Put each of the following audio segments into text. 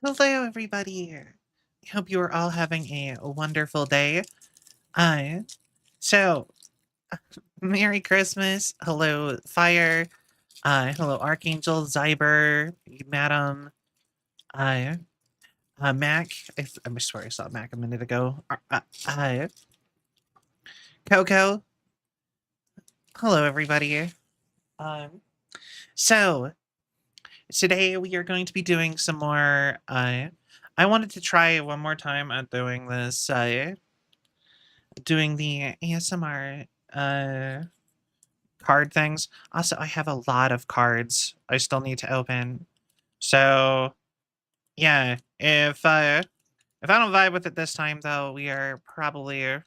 Hello, everybody. I hope you are all having a wonderful day. Uh, so, Merry Christmas. Hello, Fire. Hello, Archangel, Zyber, Madam, uh, Mac. I swear I saw Mac a minute ago. Coco. Hello, everybody. Um, so, today we are going to be doing some more. I wanted to try one more time at doing this. Doing the ASMR card things. Also, I have a lot of cards I still need to open. So, yeah, if I don't vibe with it this time though, we are probably I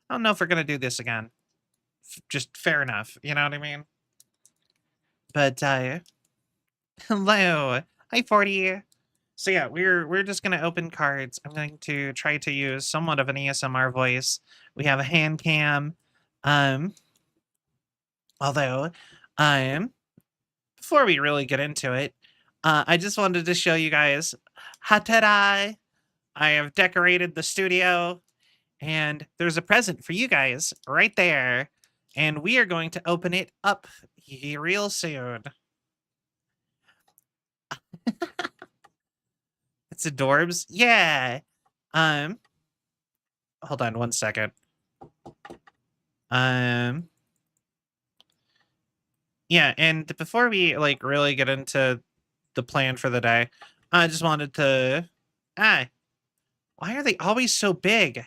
don't know if we're going to do this again. Just fair enough, you know what I mean? But hello. Hi 40. So yeah, we're just going to open cards. I'm going to try to use somewhat of an ASMR voice. We have a hand cam. Um Although, before we really get into it, I just wanted to show you guys, ha-ta-da! I have decorated the studio, and there's a present for you guys right there, and we are going to open it up real soon. It's adorbs. Yeah. Um, Hold on one second. Um, yeah, and before we like really get into the plan for the day, I just wanted to why are they always so big?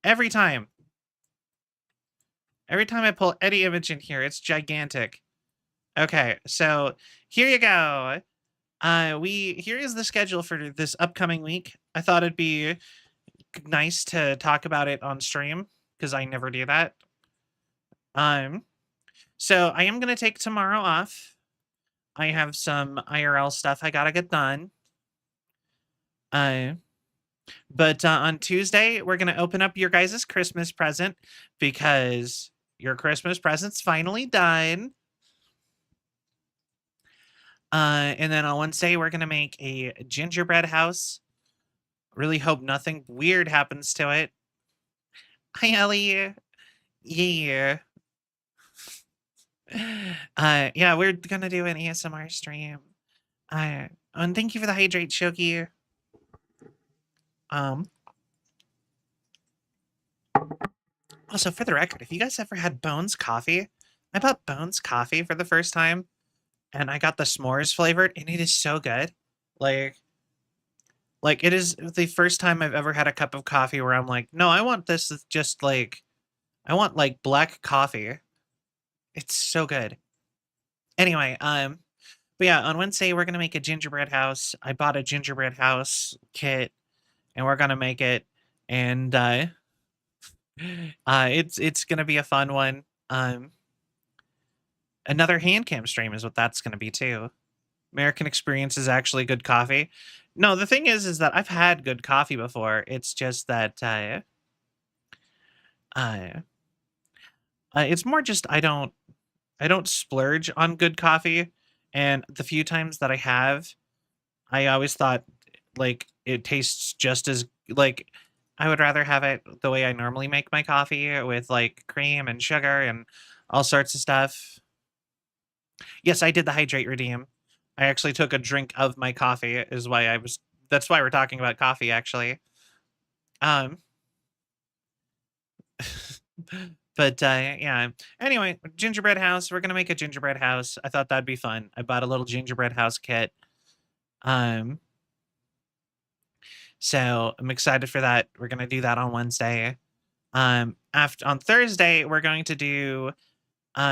Every time. Every time I pull any image in here, it's gigantic. Okay, so here you go. Here is the schedule for this upcoming week. I thought it'd be nice to talk about it on stream because I never do that. Um, so I am gonna take tomorrow off. I have some IRL stuff I gotta get done. Uh, but on Tuesday, we're gonna open up your guys' Christmas present because your Christmas present's finally done. And then on Wednesday, we're gonna make a gingerbread house. Really hope nothing weird happens to it. Hi, Ellie. Yeah. Yeah, we're gonna do an ASMR stream. And thank you for the hydrate, Shoki. Um. Also, for the record, if you guys ever had Bones coffee, I bought Bones coffee for the first time, and I got the s'mores flavored, and it is so good. Like, it is the first time I've ever had a cup of coffee where I'm like, no, I want this just like, I want like black coffee. It's so good. Anyway, but yeah, on Wednesday we're gonna make a gingerbread house. I bought a gingerbread house kit, and we're gonna make it, and it's gonna be a fun one. Another hand cam stream is what that's gonna be too. American Experience is actually good coffee. No, the thing is that I've had good coffee before. It's just that Uh, it's more just I don't splurge on good coffee, and the few times that I have, I always thought like it tastes just as like I would rather have it the way I normally make my coffee with like cream and sugar and all sorts of stuff. Yes, I did the hydrate redeem. I actually took a drink of my coffee is why I was that's why we're talking about coffee actually. Um but yeah. Anyway, gingerbread house, we're going to make a gingerbread house. I thought that'd be fun. I bought a little gingerbread house kit. Um so I'm excited for that. We're going to do that on Wednesday. After on Thursday, we're going to do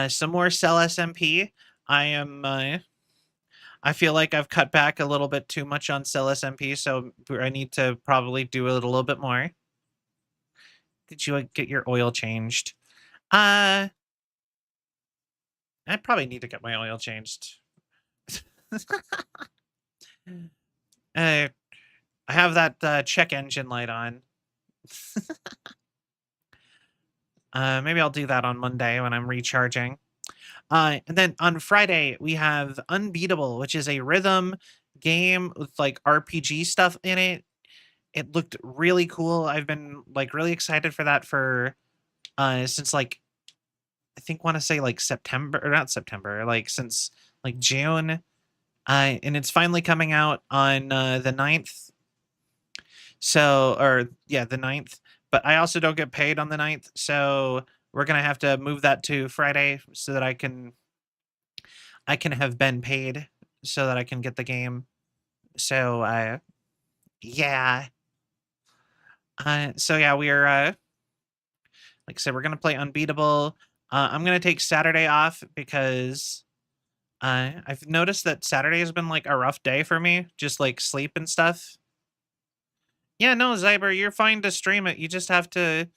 some more Cell SMP. I am I feel like I've cut back a little bit too much on Cell SMP, so I need to probably do it a little bit more. Did you get your oil changed? Uh, I probably need to get my oil changed. I have that check engine light on. Maybe I'll do that on Monday when I'm recharging. And then on Friday, we have Unbeatable, which is a rhythm game with like RPG stuff in it. It looked really cool. I've been like really excited for that for since like I think want to say like September or not September, like since like June. And it's finally coming out on the 9th. So or yeah, the 9th. But I also don't get paid on the 9th, so we're gonna have to move that to Friday so that I can have been paid so that I can get the game. So yeah. So yeah, we're like I said, we're gonna play Unbeatable. I'm gonna take Saturday off because I've noticed that Saturday has been like a rough day for me, just like sleep and stuff. Yeah, no, Zyber, you're fine to stream it. You just have to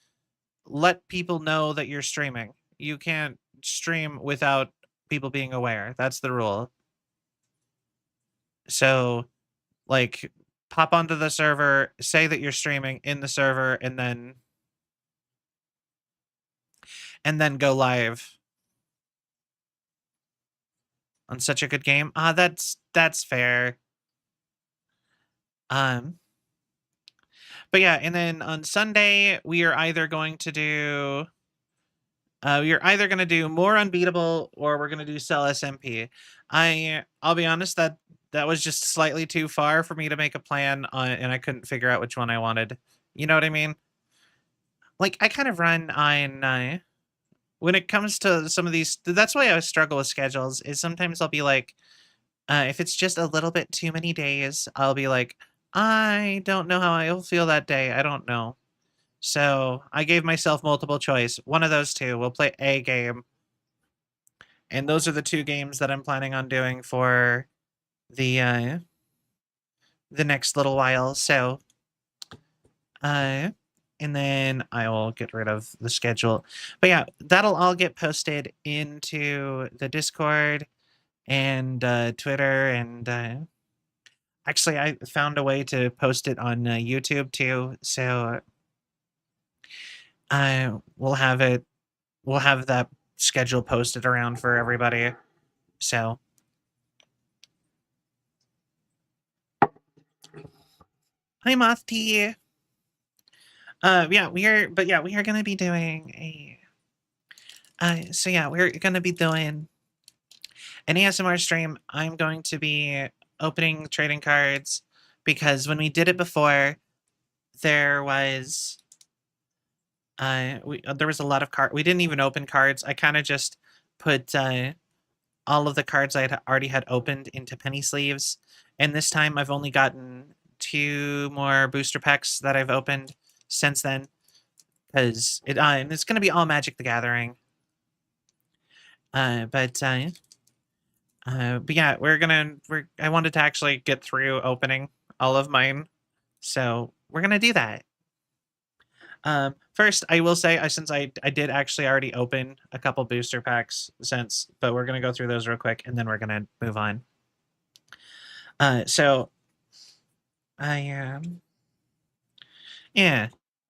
let people know that you're streaming. You can't stream without people being aware. That's the rule. So, like, pop onto the server, say that you're streaming in the server, and then go live on such a good game. That's fair. Um, but yeah, and then on Sunday we are either going to do we're either going to do more Unbeatable or we're going to do Cell SMP. I'll be honest that was just slightly too far for me to make a plan on, and I couldn't figure out which one I wanted. You know what I mean? Like I kind of run on when it comes to some of these. That's why I struggle with schedules. Is sometimes I'll be like, if it's just a little bit too many days, I'll be like, I don't know how I'll feel that day. I don't know. So I gave myself multiple choice. One of those two. We'll play a game. And those are the two games that I'm planning on doing for the next little while. So uh and then I will get rid of the schedule. But yeah, that'll all get posted into the Discord and Twitter and actually I found a way to post it on YouTube too. So we'll have it we'll have that schedule posted around for everybody. So hi Moth Tea. Yeah, we are gonna be doing a so yeah, we're gonna be doing an ASMR stream. I'm going to be opening trading cards because when we did it before, there was there was a lot of card. We didn't even open cards. I kind of just put all of the cards I had already had opened into penny sleeves, and this time I've only gotten 2 more booster packs that I've opened since then because and it's gonna be all Magic the Gathering. But yeah, I wanted to actually get through opening all of mine, so we're gonna do that. First, I will say, since I did actually already open a couple booster packs but we're gonna go through those real quick, and then we're gonna move on. So I yeah.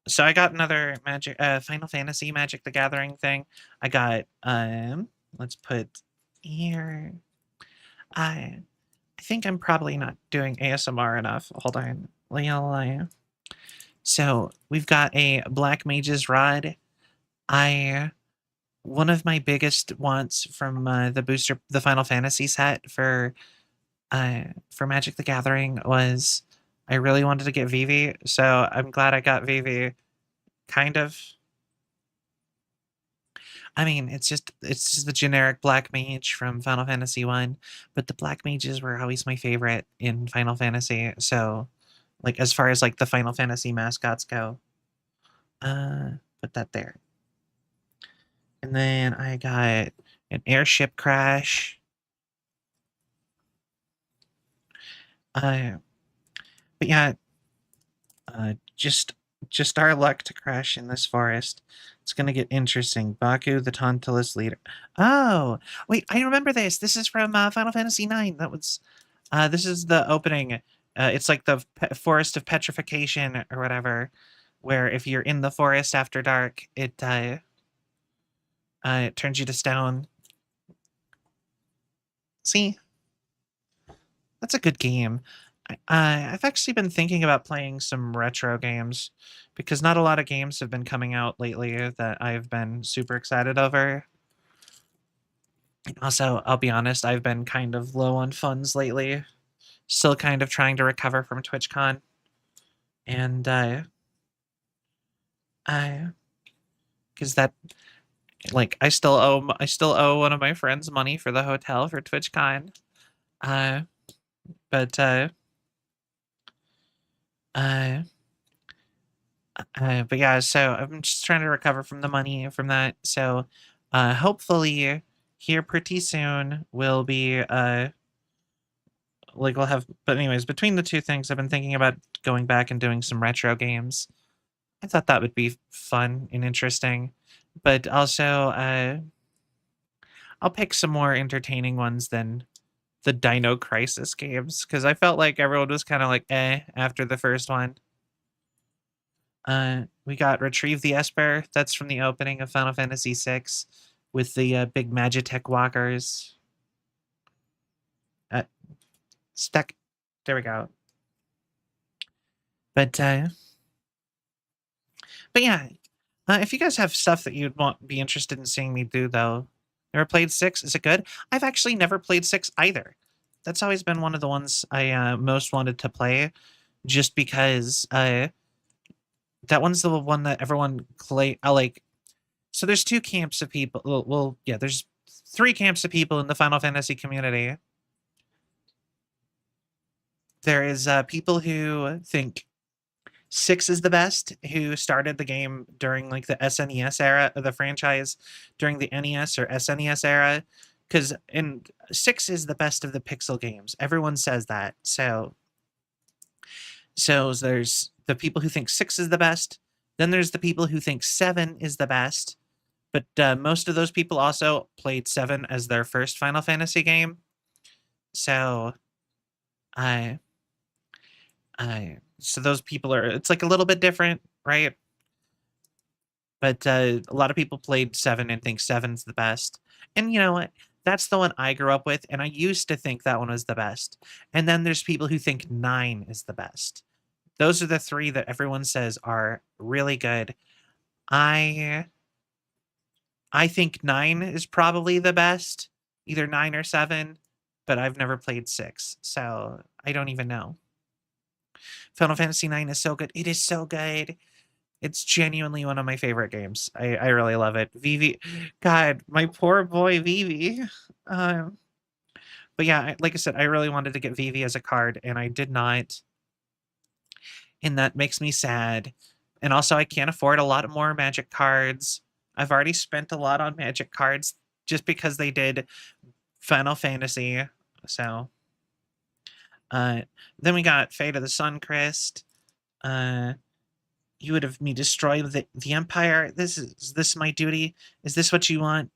So I got another Final Fantasy Magic the Gathering thing. I got let's put here. I think I'm probably not doing ASMR enough. Hold on. So we've got a Black Mage's Rod. I One of my biggest wants from the Final Fantasy set for Magic the Gathering was I really wanted to get Vivi, so I'm glad I got Vivi. Kind of. I mean, it's just the generic black mage from Final Fantasy 1, but the black mages were always my favorite in Final Fantasy. So, like as far as like the Final Fantasy mascots go, uh put that there. And then I got an airship crash. Uh but yeah, uh just our luck to crash in this forest. It's gonna get interesting. Baku, the Tantalus leader. Oh, wait, I remember this. This is from Final Fantasy 9. This is the opening. It's like the forest of petrification or whatever, where if you're in the forest after dark, it turns you to stone. See, that's a good game. I've actually been thinking about playing some retro games because not a lot of games have been coming out lately that I've been super excited over. Also, I'll be honest, I've been kind of low on funds lately. Still kind of trying to recover from TwitchCon. And I because that like I still owe one of my friends money for the hotel for TwitchCon. Uh but uh but yeah, so I'm just trying to recover from the money from that. So hopefully here pretty soon will be like we'll have, but anyways, between the two things I've been thinking about going back and doing some retro games. I thought that would be fun and interesting. But also I'll pick some more entertaining ones than the Dino Crisis games because I felt like everyone was kind of like after the first one. We got Retrieve the Esper. That's from the opening of Final Fantasy VI with the big Magitech walkers. Uh, Stuck. There we go. But yeah, if you guys have stuff that you'd be interested in seeing me do, though, never played six. Is it good? I've actually never played six either. That's always been one of the ones I most wanted to play, just because that one's the one that everyone play. Like, so there's two camps of people. Well, yeah, there's three camps of people in the Final Fantasy community. There is people who think six is the best, who started the game during like the SNES era of the franchise, during the NES or SNES era, because in six is the best of the pixel games. Everyone says that. So there's the people who think six is the best. Then there's the people who think seven is the best. But most of those people also played seven as their first Final Fantasy game. So I so those people are, it's like a little bit different, right? But a lot of people played seven and think seven's the best. And you know what? That's the one I grew up with, and I used to think that one was the best. And then there's people who think nine is the best. Those are the three that everyone says are really good. I I think nine is probably the best, either nine or seven, but I've never played six, so I don't even know. Final Fantasy 9 is so good. It is so good. It's genuinely one of my favorite games. I really love it. Vivi, God, my poor boy Vivi. Um, but yeah, like I said, I really wanted to get Vivi as a card, and I did not, and that makes me sad. And also, I can't afford a lot more Magic cards. I've already spent a lot on Magic cards just because they did Final Fantasy. So, uh, then we got Fate of the Suncrist. Uh, you would have me destroy the Empire. Is this my duty? Is this what you want?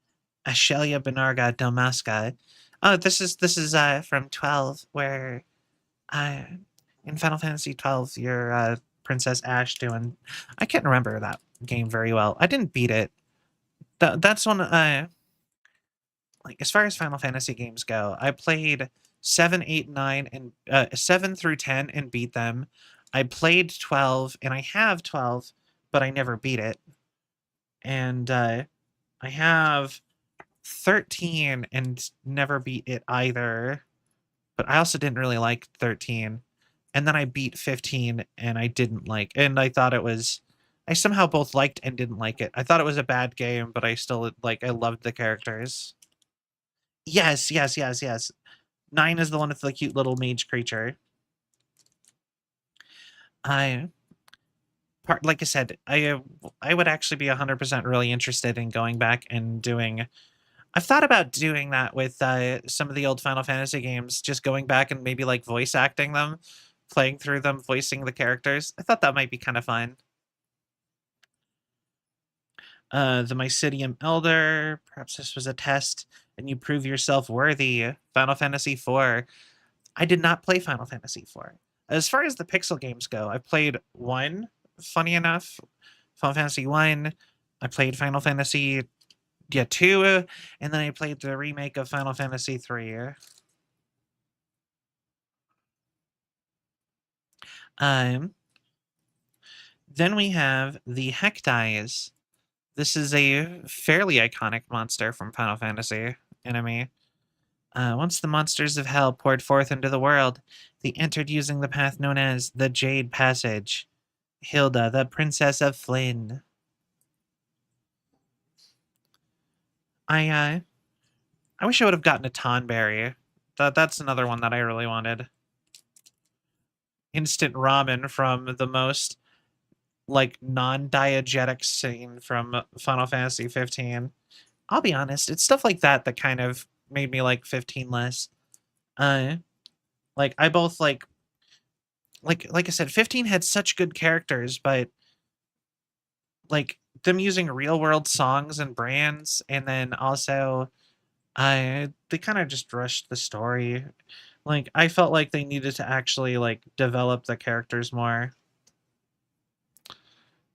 Ashelia Benarga Damaska. Oh, this is from 12, where uh in Final Fantasy 12, you're Princess Ash doing? I can't remember that game very well. I didn't beat it. That's one. Like as far as Final Fantasy games go, I played 7, 8, 9, and 7 through 10 and beat them. I played 12, and I have 12, but I never beat it. And I have 13 and never beat it either. But I also didn't really like 13. And then I beat 15 and I didn't like, and I thought it was, I somehow both liked and didn't like it. I thought it was a bad game, but I still like, I loved the characters. Yes, yes, yes, yes. 9 is the one with the cute little mage creature. I like I said, I would actually be 100% really interested in going back and doing. I've thought about doing that with some of the old Final Fantasy games, just going back and maybe like voice acting them, playing through them, voicing the characters. I thought that might be kind of fun. The Mycetium Elder, perhaps this was a test, and you prove yourself worthy. Final Fantasy IV. I did not play Final Fantasy IV. As far as the pixel games go, I played one, funny enough, Final Fantasy 1. I played Final Fantasy 2, and then I played the remake of Final Fantasy 3. Um, then we have the Hectize. This is a fairly iconic monster from Final Fantasy enemy. Once the monsters of hell poured forth into the world, they entered using the path known as the Jade Passage. Hilda, the Princess of Flynn. I wish I would have gotten a Tonberry. That's another one that I really wanted. Instant ramen from the most like non-diegetic scene from Final Fantasy 15. I'll be honest, it's stuff like that that kind of made me like 15 less. Uh like I both like I said, 15 had such good characters, but like them using real world songs and brands, and then also they kind of just rushed the story. Like I felt like they needed to actually like develop the characters more.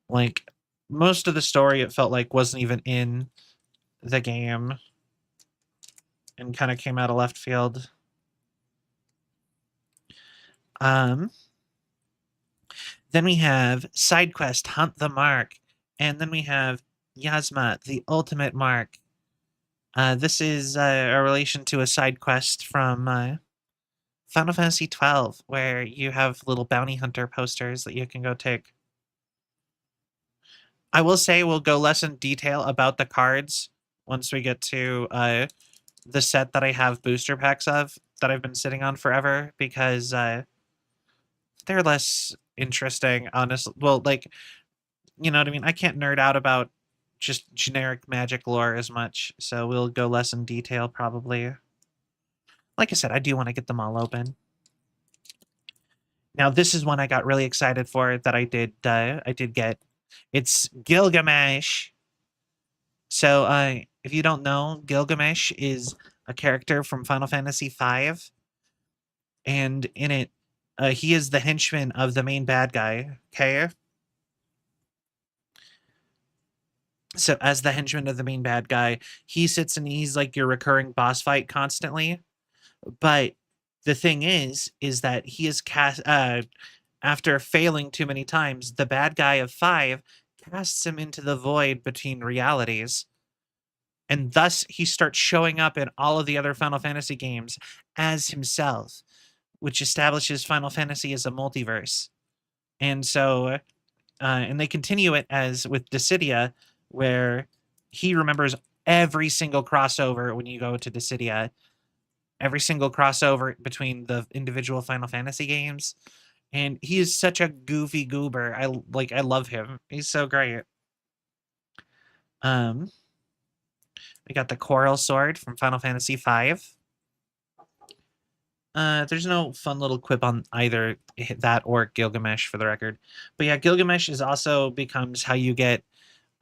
Like most of the story it felt like wasn't even in the game and kind of came out of left field. Um then we have side quest Hunt the Mark, and then we have Yasma, the ultimate mark. This is a relation to a side quest from Final Fantasy 12, where you have little bounty hunter posters that you can go take. I will say we'll go less in detail about the cards once we get to the set that I have booster packs of that I've been sitting on forever, because they're less interesting, honestly. Well, like, you know what I mean? I can't nerd out about just generic magic lore as much, so we'll go less in detail probably. Like I said, I do want to get them all open. Now, this is one I got really excited for that I did get. It's Gilgamesh. So, if you don't know, Gilgamesh is a character from Final Fantasy V, and in it, he is the henchman of the main bad guy. Okay, so as the henchman of the main bad guy, he sits and he's like your recurring boss fight constantly. But the thing is that he is cast after failing too many times, the bad guy of 5 casts him into the void between realities. And thus he starts showing up in all of the other Final Fantasy games as himself, which establishes Final Fantasy as a multiverse. And so and they continue it as with Dissidia, where he remembers every single crossover when you go to Dissidia, every single crossover between the individual Final Fantasy games. And he is such a goofy goober. I love him. He's so great. Um we got the Coral Sword from Final Fantasy V. There's no fun little quip on either that or Gilgamesh for the record. But yeah, Gilgamesh is also becomes how you get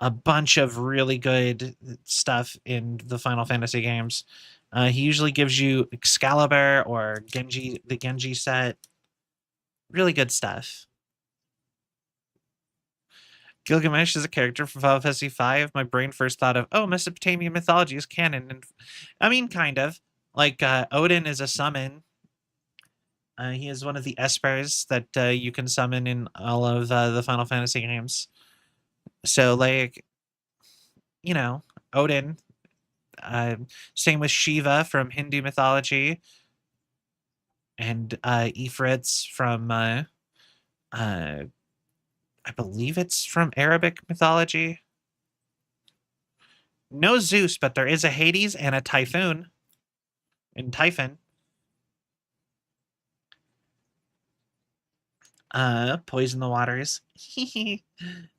a bunch of really good stuff in the Final Fantasy games. He usually gives you Excalibur or the Genji set. Really good stuff. Gilgamesh is a character from Final Fantasy V. My brain first thought of, oh, Mesopotamian mythology is canon. And I mean, kind of. Like, Odin is a summon. He is one of the espers that you can summon in all of the Final Fantasy games. So, like, you know, Odin. Same with Shiva from Hindu mythology, and Ifrits from, I believe it's from Arabic mythology. No Zeus, but there is a Hades and a Typhoon in Typhon. Poison the waters.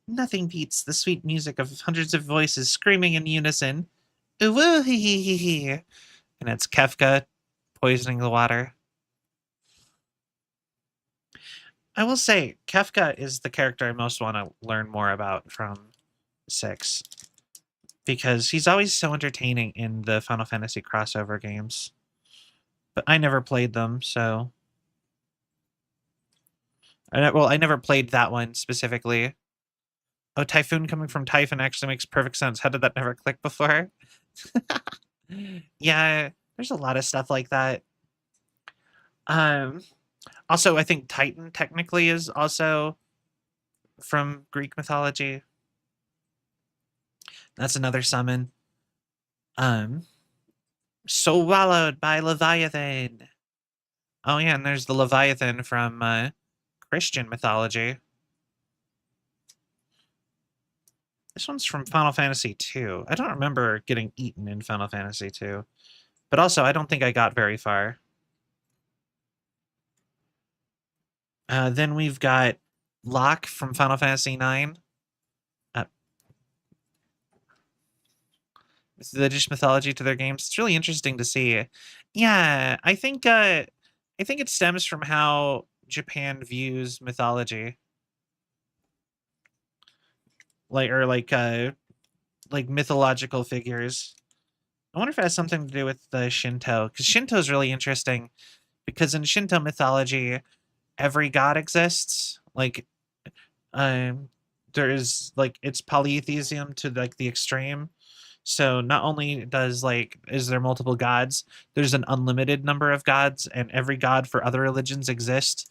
Nothing beats the sweet music of hundreds of voices screaming in unison. Ooh, hee hee hee hee. And it's Kefka poisoning the water. I will say, Kefka is the character I most want to learn more about from 6. Because he's always so entertaining in the Final Fantasy crossover games. But I never played them, so... I never played that one specifically. Oh, Typhoon coming from Typhon actually makes perfect sense. How did that never click before? Yeah, there's a lot of stuff like that. Also, I think Titan technically is also from Greek mythology. That's another summon. Swallowed by Leviathan. Oh yeah, and there's the Leviathan from Christian mythology. This one's from Final Fantasy II. I don't remember getting eaten in Final Fantasy II. But also, I don't think I got very far. Then we've got Locke from Final Fantasy IX. The British mythology to their games. It's really interesting to see. Yeah, I think it stems from how Japan views mythology. Like mythological figures. I wonder if it has something to do with the Shinto, because Shinto is really interesting. Because in Shinto mythology, every god exists. Like, there is like it's polytheism to like the extreme. So not only is there multiple gods, there's an unlimited number of gods, and every god for other religions exists.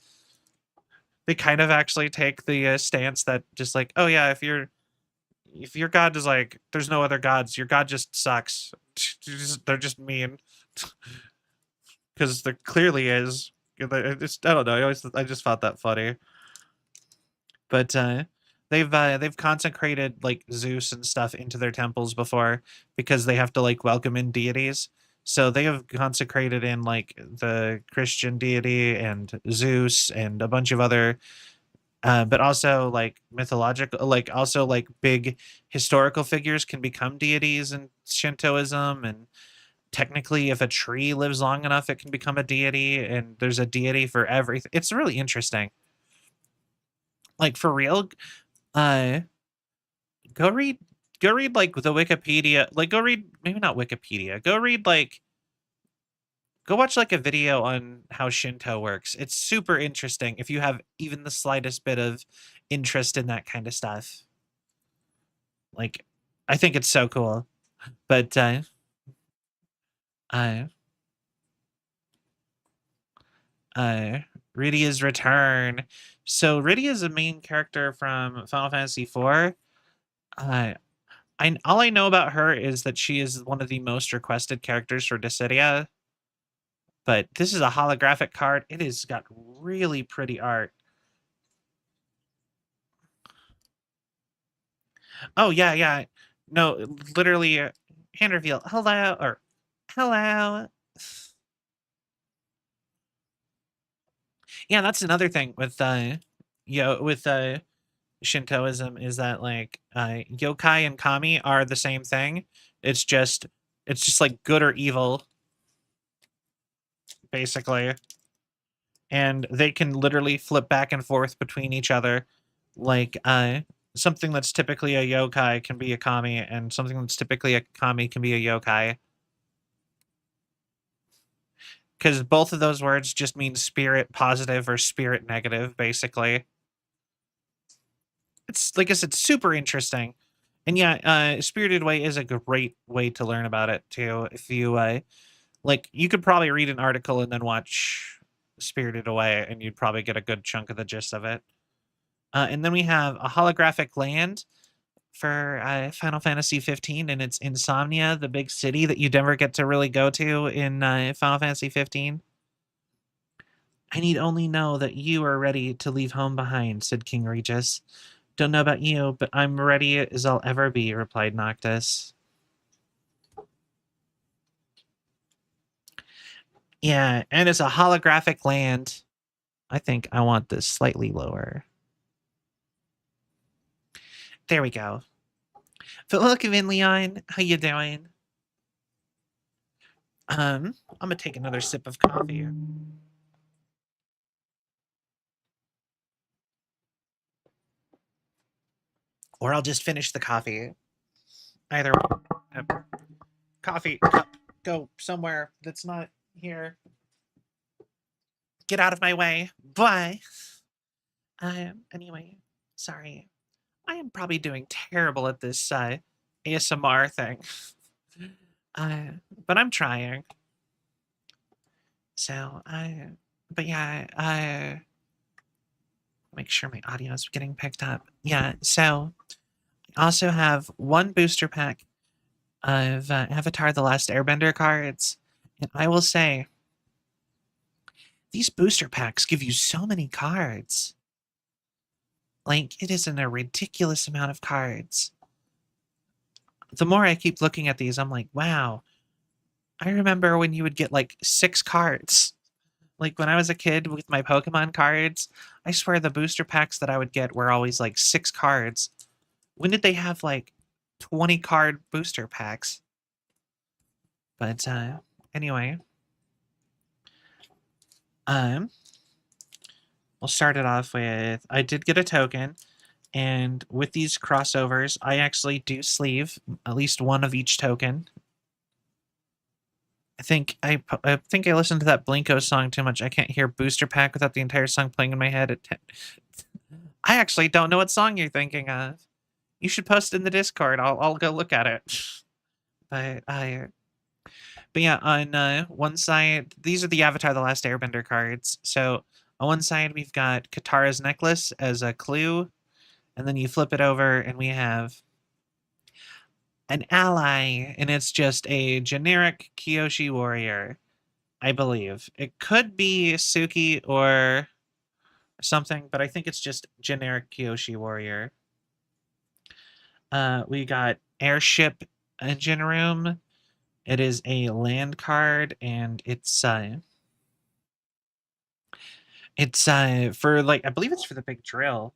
They kind of actually take the stance that just like, oh yeah, if your god is like, there's no other gods, your god just sucks. They're just mean because there clearly is. I don't know. I just thought that funny. But they've consecrated like Zeus and stuff into their temples before because they have to like welcome in deities. So they have consecrated in like the Christian deity and Zeus and a bunch of other but also like mythological, like also like big historical figures can become deities in Shintoism. And technically if a tree lives long enough it can become a deity, and there's a deity for everything. It's really interesting, like for real. uh go read like the Wikipedia, like go read, maybe not Wikipedia, go read like go watch like a video on how Shinto works. It's super interesting if you have even the slightest bit of interest in that kind of stuff. Like, I think it's so cool. But uh uh Rydia's return. So Rydia is a main character from Final Fantasy IV. Uh all I know about her is that she is one of the most requested characters for Dissidia. But this is a holographic card. It has got really pretty art. Oh yeah, yeah. No, literally, hand reveal. Hello, or hello. Yeah, that's another thing with with Shintoism is that like yokai and kami are the same thing. It's just like good or evil, basically. And they can literally flip back and forth between each other. Like something that's typically a yokai can be a kami, and something that's typically a kami can be a yokai. Because both of those words just mean spirit positive or spirit negative, basically. it's like I said, super interesting. And yeah, Spirited Away is a great way to learn about it too. If you like, you could probably read an article and then watch Spirited Away, and you'd probably get a good chunk of the gist of it. And then we have a holographic land for Final Fantasy 15, and it's Insomnia, the big city that you never get to really go to in Final Fantasy 15. I need only know that you are ready to leave home behind, said King Regis. Don't know about you, but I'm ready as I'll ever be, replied Noctis. Yeah, and it's a holographic land. I think I want this slightly lower. There we go. But welcome in, Leon. How you doing? I'm gonna take another sip of coffee. Or I'll just finish the coffee. Either way. Coffee cup, go somewhere that's not here. Get out of my way. Bye. Anyway, sorry. I am probably doing terrible at this ASMR thing. But I'm trying. So, but yeah, make sure my audio is getting picked up. Yeah, so I also have one booster pack of Avatar The Last Airbender cards. And I will say, these booster packs give you so many cards. Like, it isn't a ridiculous amount of cards. The more I keep looking at these, I'm like, wow. I remember when you would get like 6 cards. Like when I was a kid with my Pokemon cards, I swear the booster packs that I would get were always like 6 cards. When did they have like 20 card booster packs? But anyway, um, we'll start it off with I did get a token, and with these crossovers, I actually do sleeve at least one of each token. I think I listened to that Blinko song too much. I can't hear booster pack without the entire song playing in my head. I actually don't know what song you're thinking of. You should post it in the Discord. I'll go look at it. But but yeah, on one side, these are the Avatar: The Last Airbender cards. So on one side, we've got Katara's necklace as a clue, and then you flip it over, and we have an ally, and it's just a generic Kyoshi warrior, I believe. It could be Suki or something, but I think it's just generic Kyoshi warrior. We got airship engine room. It is a land card, and it's for like I believe it's for the big drill.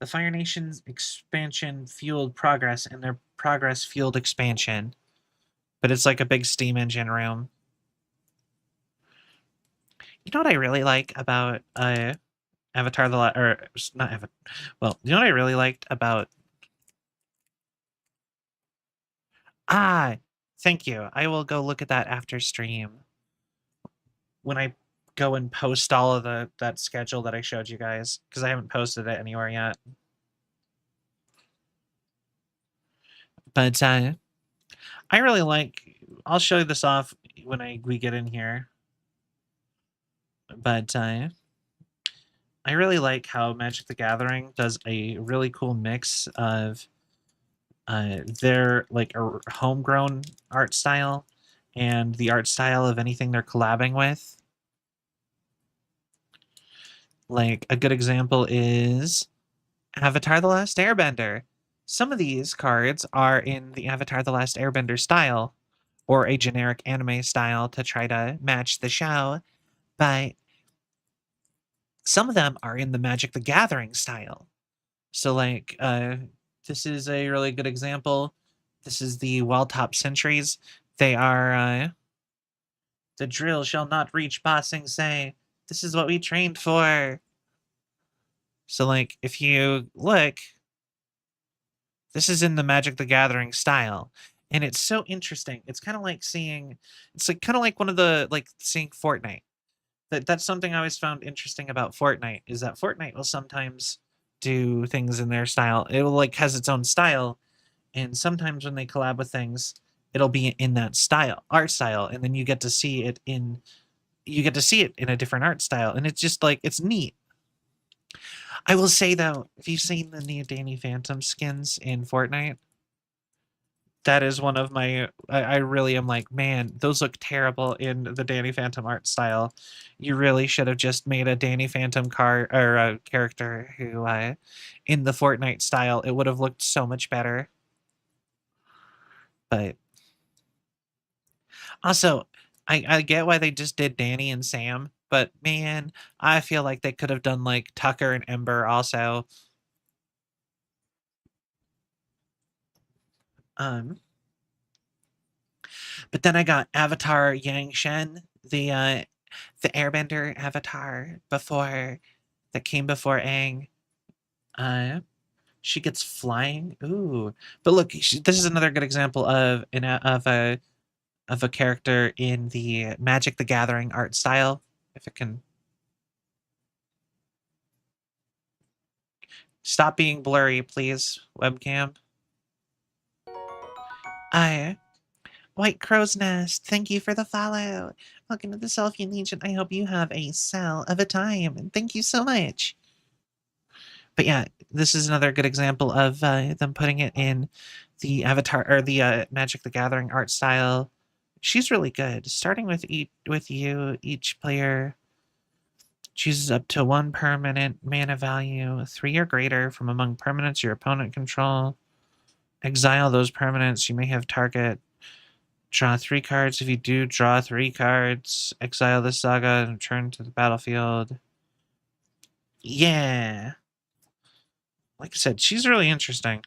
The Fire Nation's expansion fueled progress, and their progress fueled expansion. But it's like a big steam engine room. You know what I really like about Avatar or not Avatar. Well, you know what I really liked about ah, thank you. I will go look at that after stream when I go and post all of that schedule that I showed you guys because I haven't posted it anywhere yet. But I really like. I'll show you this off when we get in here. But I really like how Magic the Gathering does a really cool mix of their like a homegrown art style and the art style of anything they're collabing with. Like a good example is Avatar The Last Airbender. Some of these cards are in the Avatar The Last Airbender style, or a generic anime style to try to match the show, but some of them are in the Magic the Gathering style. So, like, this is a really good example. This is the Welltop Sentries. They are, the drill shall not reach Bossing Say. This is what we trained for. So, like, if you look, this is in the Magic the Gathering style. And it's so interesting. It's kind of like seeing, it's like kind of like one of the, like seeing Fortnite. That's something I always found interesting about Fortnite is that Fortnite will sometimes do things in their style. It will like has its own style, and sometimes when they collab with things, it'll be in that style, art style, and then you get to see it in a different art style, and it's just like it's neat. I will say though, if you've seen the new Danny Phantom skins in Fortnite, that is one of my I really am like, man, those look terrible in the Danny Phantom art style. You really should have just made a Danny Phantom car or a character who in the Fortnite style, it would have looked so much better. But also, I get why they just did Danny and Sam, but man, I feel like they could have done like Tucker and Ember also. Um, but then I got Avatar Yang Shen, the Airbender avatar before that came before Aang. Uh, she gets flying. Ooh, but look, this is another good example of of a character in the Magic the Gathering art style. If it can stop being blurry, please, webcam. I White Crow's Nest, thank you for the follow. Welcome to the Celvion Legion. I hope you have a cell of a time, and thank you so much. But yeah, this is another good example of them putting it in the Avatar or the Magic the Gathering art style. She's really good. Starting with each player chooses up to one permanent mana value, 3 or greater from among permanents your opponent control. Exile those permanents. You may have target. Draw 3 cards. If you do, draw 3 cards. Exile the saga and return to the battlefield. Yeah. Like I said, she's really interesting.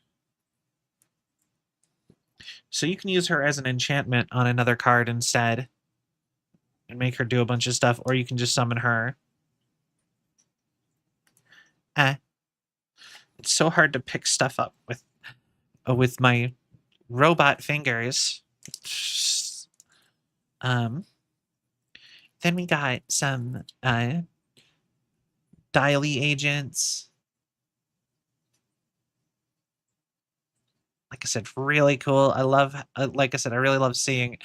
So you can use her as an enchantment on another card instead and make her do a bunch of stuff, or you can just summon her. Eh. It's so hard to pick stuff up with my robot fingers. Then we got some Daily agents. Like I said, really cool. I love, like I said, I really love seeing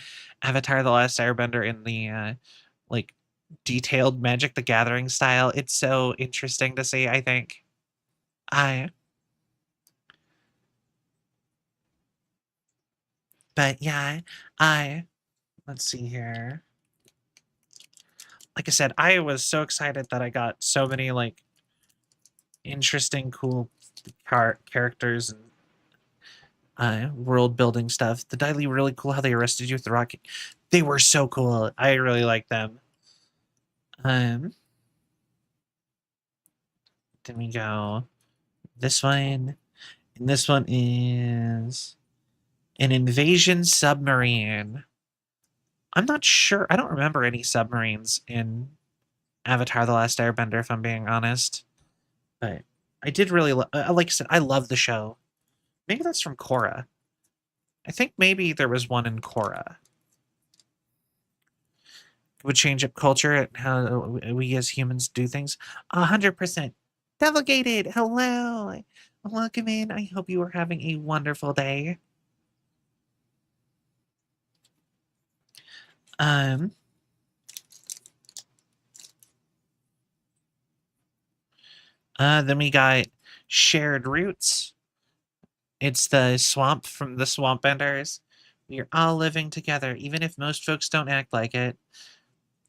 Avatar: The Last Airbender in the like detailed Magic the Gathering style. It's so interesting to see. I think. I. But yeah, I. Let's see here. Like I said, I was so excited that I got so many like interesting, cool characters and world building stuff. The Daily really cool how they arrested you with the rocket. They were so cool. I really like them. Um, then we go this one, and this one is an invasion submarine. I'm not sure. I don't remember any submarines in Avatar: The Last Airbender, if I'm being honest. But I did really like I said, I love the show. Maybe that's from Korra. I think maybe there was one in Korra. It would change up culture and how we as humans do things. 100%. Delegated, hello. Welcome in. I hope you are having a wonderful day. Um, then we got shared roots. It's the swamp from the Swamp Benders. We are all living together, even if most folks don't act like it.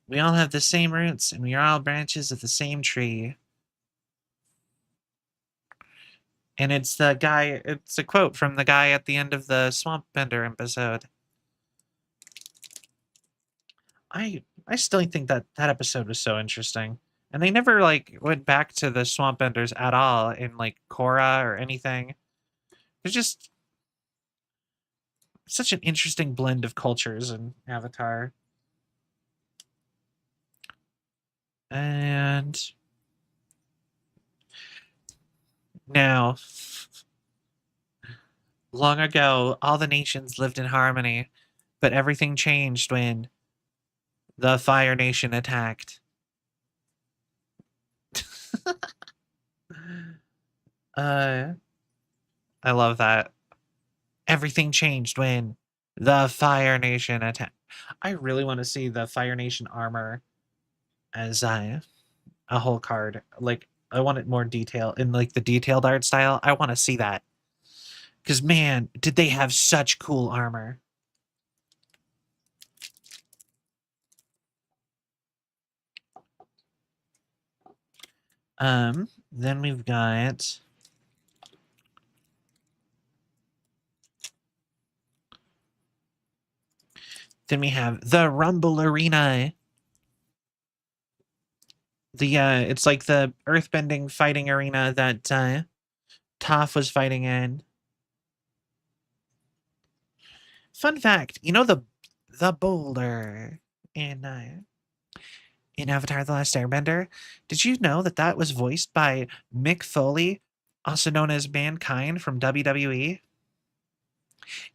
We all have the same roots, and we are all branches of the same tree. And it's the guy, it's a quote from the guy at the end of the Swamp Bender episode. I still think that that episode was so interesting. And they never like went back to the Swamp Benders at all in like Korra or anything. It's just such an interesting blend of cultures in Avatar. And now, long ago, all the nations lived in harmony, but everything changed when the Fire Nation attacked. Uh, I love that. Everything changed when the Fire Nation attacked. I really want to see the Fire Nation armor as a whole card. Like, I want it more detail in like the detailed art style. I want to see that because man, did they have such cool armor. Then we've got. Then we have the Rumble Arena. The it's like the earthbending fighting arena that Toph was fighting in. Fun fact, you know the boulder in Avatar: The Last Airbender? Did you know that that was voiced by Mick Foley, also known as Mankind from WWE?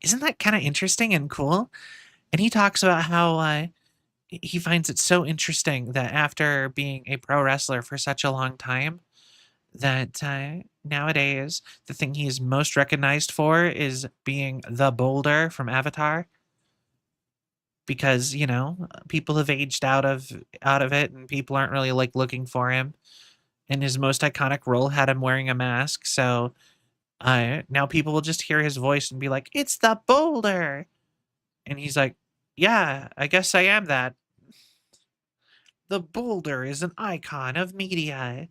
Isn't that kind of interesting and cool? And he talks about how he finds it so interesting that after being a pro wrestler for such a long time, that nowadays the thing he is most recognized for is being the Boulder from Avatar, because people have aged out of it, and people aren't really like looking for him. And his most iconic role had him wearing a mask, so now people will just hear his voice and be like, "It's the Boulder," and he's like, "Yeah, I guess I am that. The Boulder is an icon of media."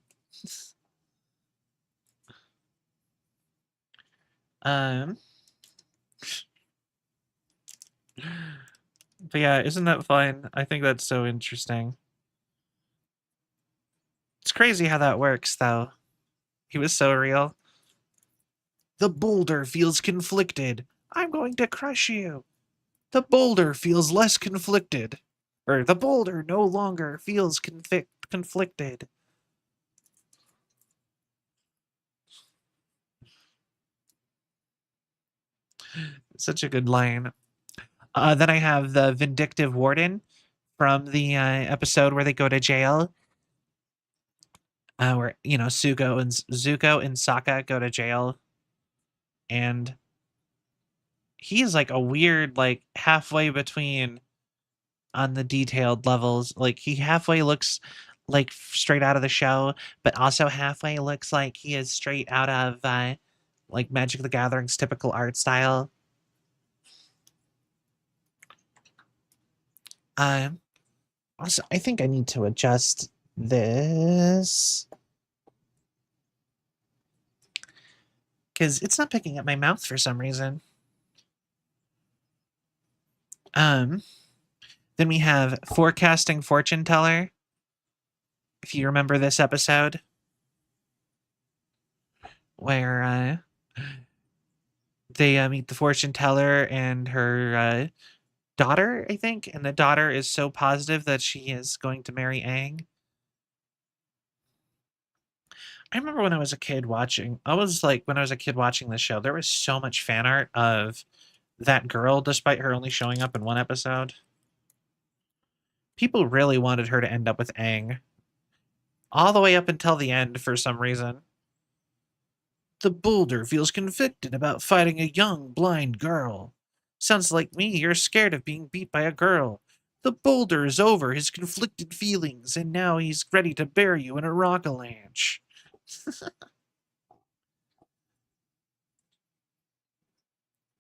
um, but yeah, isn't that fun? I think that's so interesting. It's crazy how that works, though. He was so real. The boulder feels conflicted. I'm going to crush you. The boulder feels less conflicted. Or the boulder no longer feels conflicted. Such a good line. Then I have the vindictive warden from the episode where they go to jail. Where Zuko and Sokka go to jail, and he's like a weird, like halfway between on the detailed levels. Like he halfway looks like straight out of the show, but also halfway looks like he is straight out of like Magic the Gathering's typical art style. Um, Also, I think I need to adjust this because it's not picking up my mouth for some reason. Um, then we have forecasting fortune teller. If you remember this episode, where they meet the fortune teller and her daughter, I think, and the daughter is so positive that she is going to marry Aang. I remember when I was a kid watching. I was like, when I was a kid watching this show, there was so much fan art of that girl, despite her only showing up in one episode. People really wanted her to end up with Aang, all the way up until the end for some reason. The boulder feels convicted about fighting a young, blind girl. Sounds like me, you're scared of being beat by a girl. The boulder is over his conflicted feelings, and now he's ready to bury you in a rock avalanche.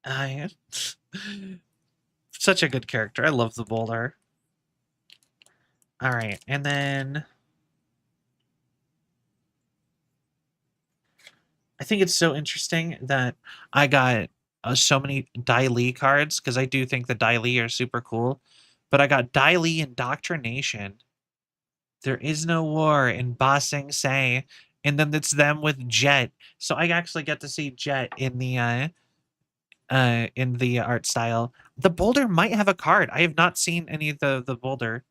I Such a good character. I love the boulder. All right, and then I think it's so interesting that I got so many Dai Li cards because I do think the Dai Li are super cool. But I got Dai Li Indoctrination. There is no war in Ba Sing Se, and then it's them with Jet. So I actually get to see Jet in the art style. The boulder might have a card. I have not seen any of the boulder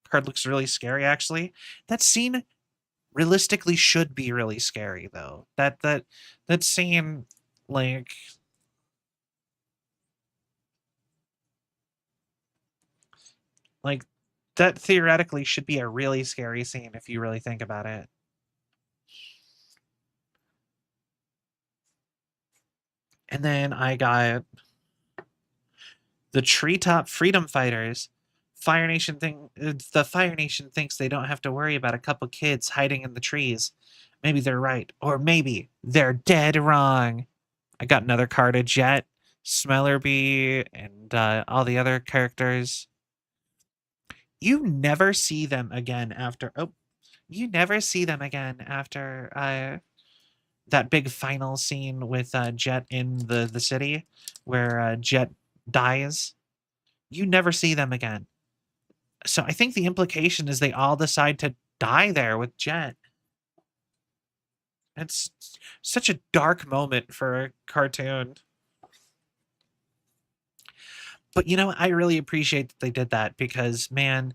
card. Looks really scary actually. That scene realistically should be really scary though. That scene, like, like that theoretically should be a really scary scene if you really think about it. And then I got the Treetop Freedom Fighters. The Fire Nation thinks they don't have to worry about a couple kids hiding in the trees. Maybe they're right, or maybe they're dead wrong. I got another card of Jet, Smellerbee, and all the other characters. You never see them again after. Oh, you never see them again after that big final scene with Jet in the city, where Jet dies. You never see them again. So I think the implication is they all decide to die there with Jet. It's such a dark moment for a cartoon. But you know, I really appreciate that they did that because man,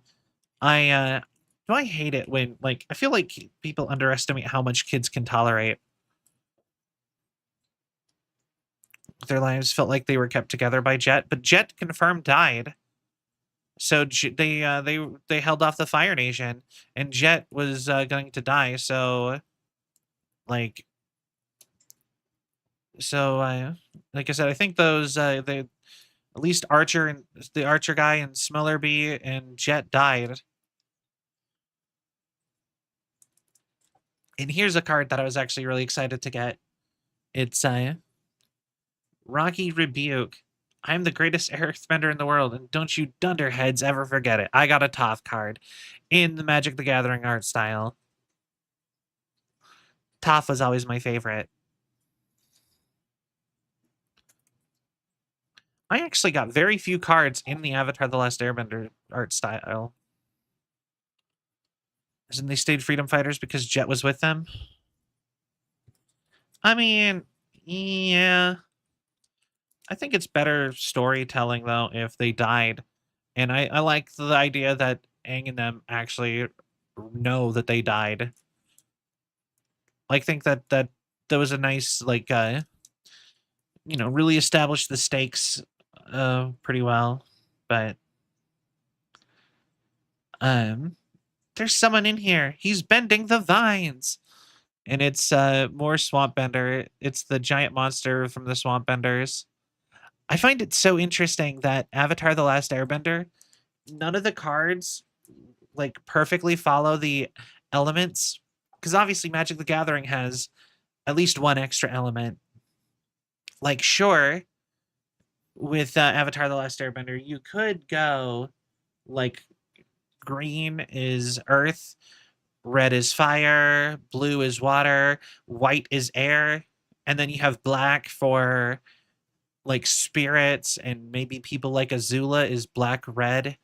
I hate it when like I feel like people underestimate how much kids can tolerate. Their lives felt like they were kept together by Jet, but Jet confirmed died. So they held off the Fire Nation, and Jet was going to die. So like so like I said, I think those they at least Archer and the Archer guy and Smellerbee and Jet died. And here's a card that I was actually really excited to get. It's Rocky Rebuke. I'm the greatest earthbender in the world, and don't you dunderheads ever forget it. I got a Toph card in the Magic the Gathering art style. Toph was always my favorite. I actually got very few cards in the Avatar The Last Airbender art style. As in they stayed freedom fighters because Jet was with them? I mean, yeah. I think it's better storytelling, though, if they died. And I like the idea that Aang and them actually know that they died. I think that was a nice, like, really established the stakes pretty well. But there's someone in here. He's bending the vines. And it's more Swamp Bender. It's the giant monster from the Swamp Benders. I find it so interesting that Avatar The Last Airbender, none of the cards like perfectly follow the elements. Because obviously Magic the Gathering has at least one extra element. Like, sure, with Avatar The Last Airbender, you could go like green is earth, red is fire, blue is water, white is air, and then you have black for like spirits, and maybe people like Azula is black red,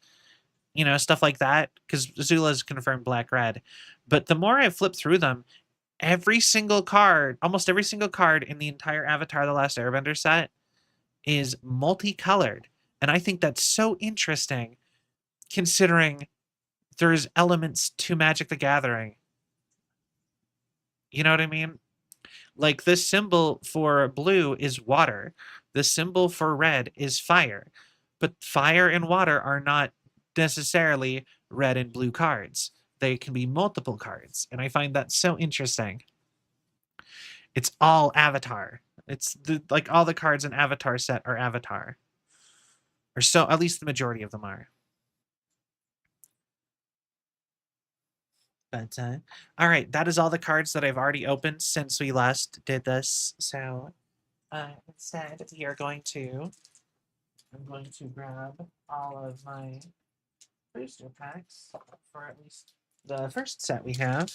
stuff like that, because Azula is confirmed black red. But the more I flip through them, almost every single card in the entire Avatar The Last Airbender set is multicolored. And I think that's so interesting considering there's elements to Magic the Gathering. You know what I mean? Like the symbol for blue is water. The symbol for red is fire. But fire and water are not necessarily red and blue cards. They can be multiple cards. And I find that so interesting. It's all Avatar. Like all the cards in Avatar set are Avatar. Or so at least the majority of them are. But all right, that is all the cards that I've already opened since we last did this. So instead, I'm going to grab all of my booster packs for at least the first set we have.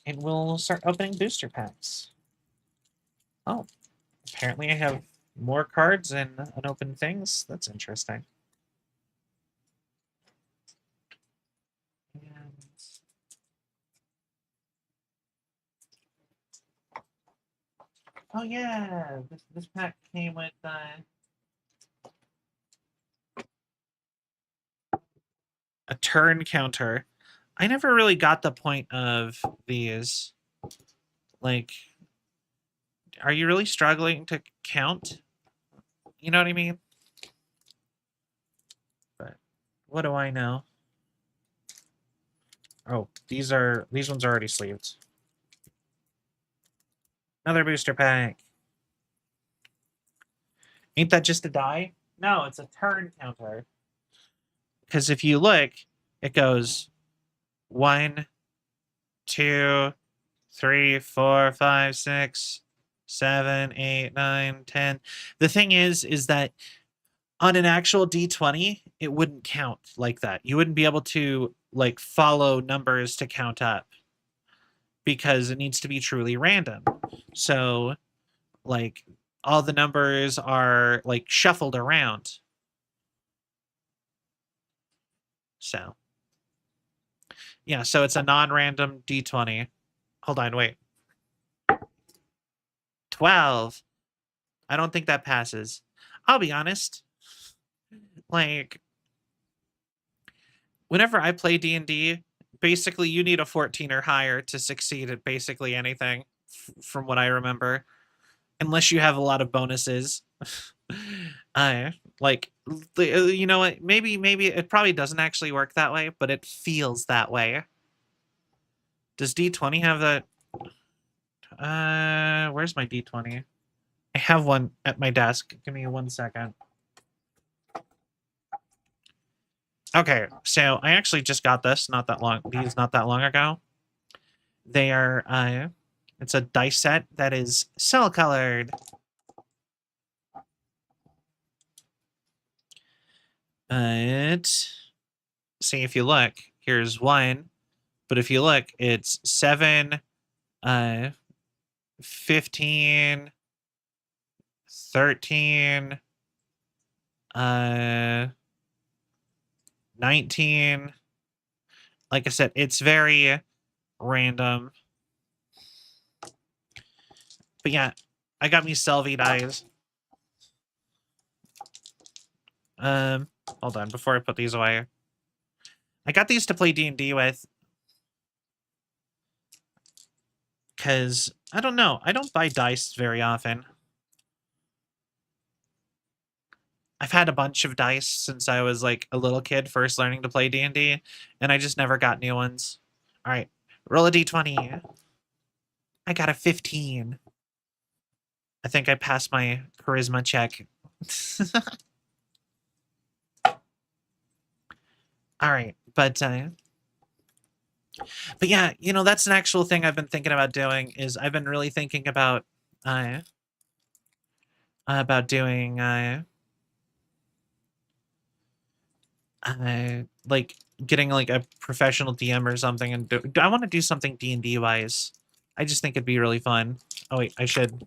And we'll start opening booster packs. Oh, apparently I have more cards and unopened things. That's interesting. And oh yeah, this pack came with a turn counter. I never really got the point of these. Like, are you really struggling to count? You know what I mean? But what do I know? Oh, these ones are already sleeved. Another booster pack. Ain't that just a die? No, it's a turn counter. Because if you look, it goes 1, 2, 3, 4, 5, 6, 7, 8, 9, 10. The thing is that on an actual D20, it wouldn't count like that. You wouldn't be able to like follow numbers to count up because it needs to be truly random. So, like, all the numbers are like shuffled around. So, yeah, so it's a non-random D20. Hold on, wait. 12. I don't think that passes. I'll be honest. Like, whenever I play D&D, basically you need a 14 or higher to succeed at basically anything from what I remember, unless you have a lot of bonuses. Like, you know what? Maybe it probably doesn't actually work that way, but it feels that way. Does D20 have that? Where's my D20? I have one at my desk. Give me 1 second. Okay, so I actually just got this not that long ago. They are it's a dice set that is cell colored. But see, if you look, here's 1, but if you look, it's 7, 15, 13, 19. Like I said, it's very random. But yeah, I got me Celvion dies. Hold on, before I put these away. I got these to play D&D with. Because, I don't know, I don't buy dice very often. I've had a bunch of dice since I was like a little kid first learning to play D&D, and I just never got new ones. All right, roll a D20. I got a 15. I think I passed my charisma check. All right, but yeah, you know, that's an actual thing I've been thinking about doing. Is I've been really thinking about doing like getting like a professional DM or something, and I want to do something D&D wise. I just think it'd be really fun. Oh wait, I should.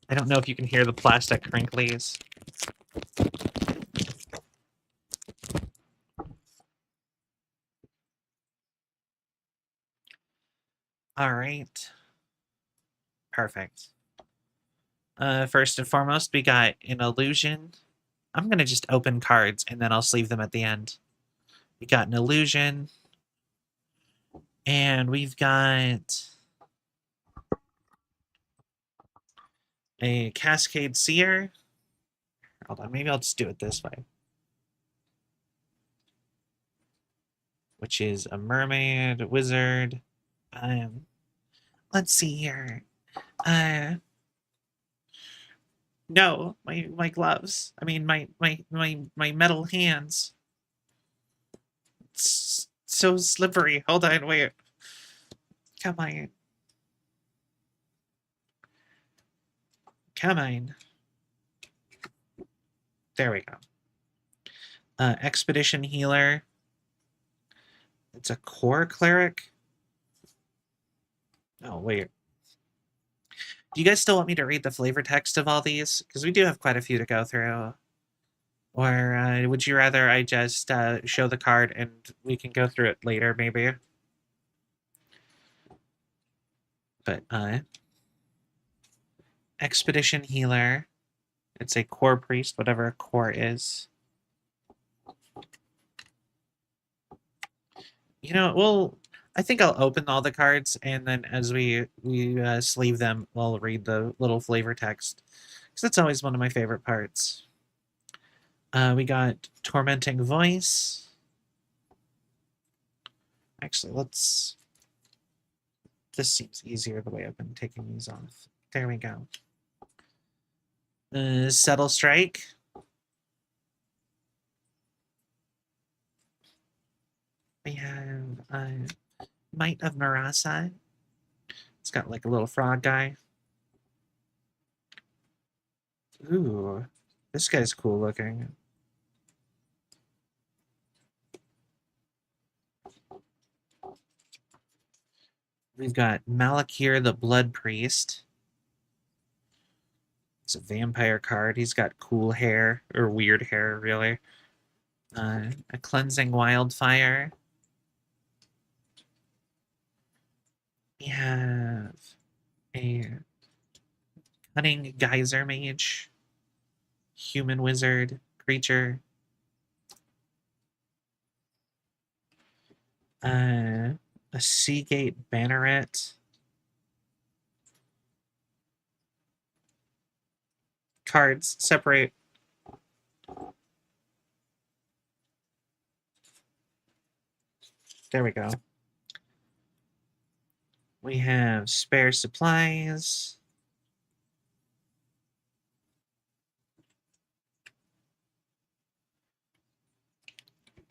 I don't know if you can hear the plastic crinklies. All right. Perfect. First and foremost, we got an illusion. I'm gonna just open cards and then I'll sleeve them at the end. We got an illusion. And we've got a Cascade Seer. Hold on, maybe I'll just do it this way. Which is a mermaid, wizard. Let's see here. No, my gloves. I mean my metal hands. It's so slippery. Hold on, wait. Come on. Come on. There we go. Expedition Healer. It's a core cleric. Oh, wait. Do you guys still want me to read the flavor text of all these? Because we do have quite a few to go through. Or would you rather I just show the card and we can go through it later, maybe? But, Expedition Healer. It's a core priest, whatever a core is. You know, well, I think I'll open all the cards, and then as we sleeve them, we'll read the little flavor text. Because that's always one of my favorite parts. We got Tormenting Voice. Actually, let's... This seems easier the way I've been taking these off. There we go. Settle Strike. We have Might of Marasa. It's got like a little frog guy. Ooh, this guy's cool looking. We've got Malakir the Blood Priest. It's a vampire card. He's got cool hair, or weird hair, really. A Cleansing Wildfire. We have a Cunning Geyser Mage. Human Wizard creature. A Seagate Banneret. Cards, separate. There we go. We have Spare Supplies.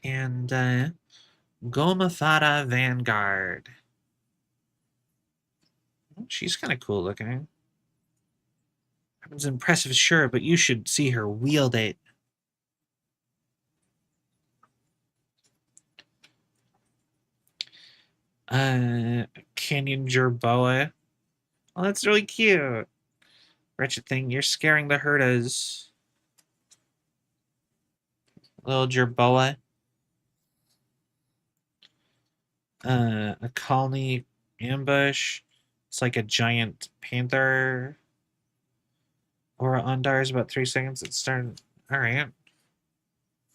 And Gomafada Vanguard. She's kind of cool looking. It's impressive, sure, but you should see her wield it. Canyon Jerboa. Oh, that's really cute. Wretched thing, you're scaring the herdas. Little Jerboa. A colony ambush. It's like a giant panther. Aura Undar is about 3 seconds. It's starting. All right.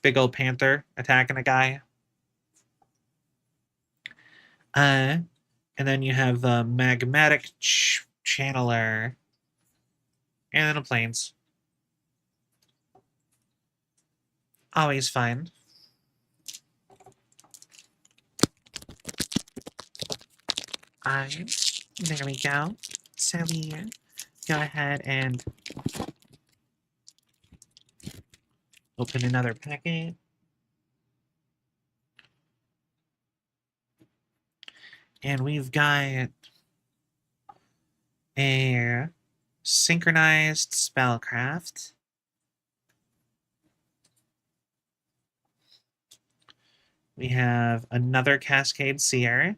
Big old panther attacking a guy. And then you have the Magmatic Channeler. And then a Plains. Always fine. There we go. So we go ahead and open another packet. And we've got a Synchronized Spellcraft. We have another Cascade Seer.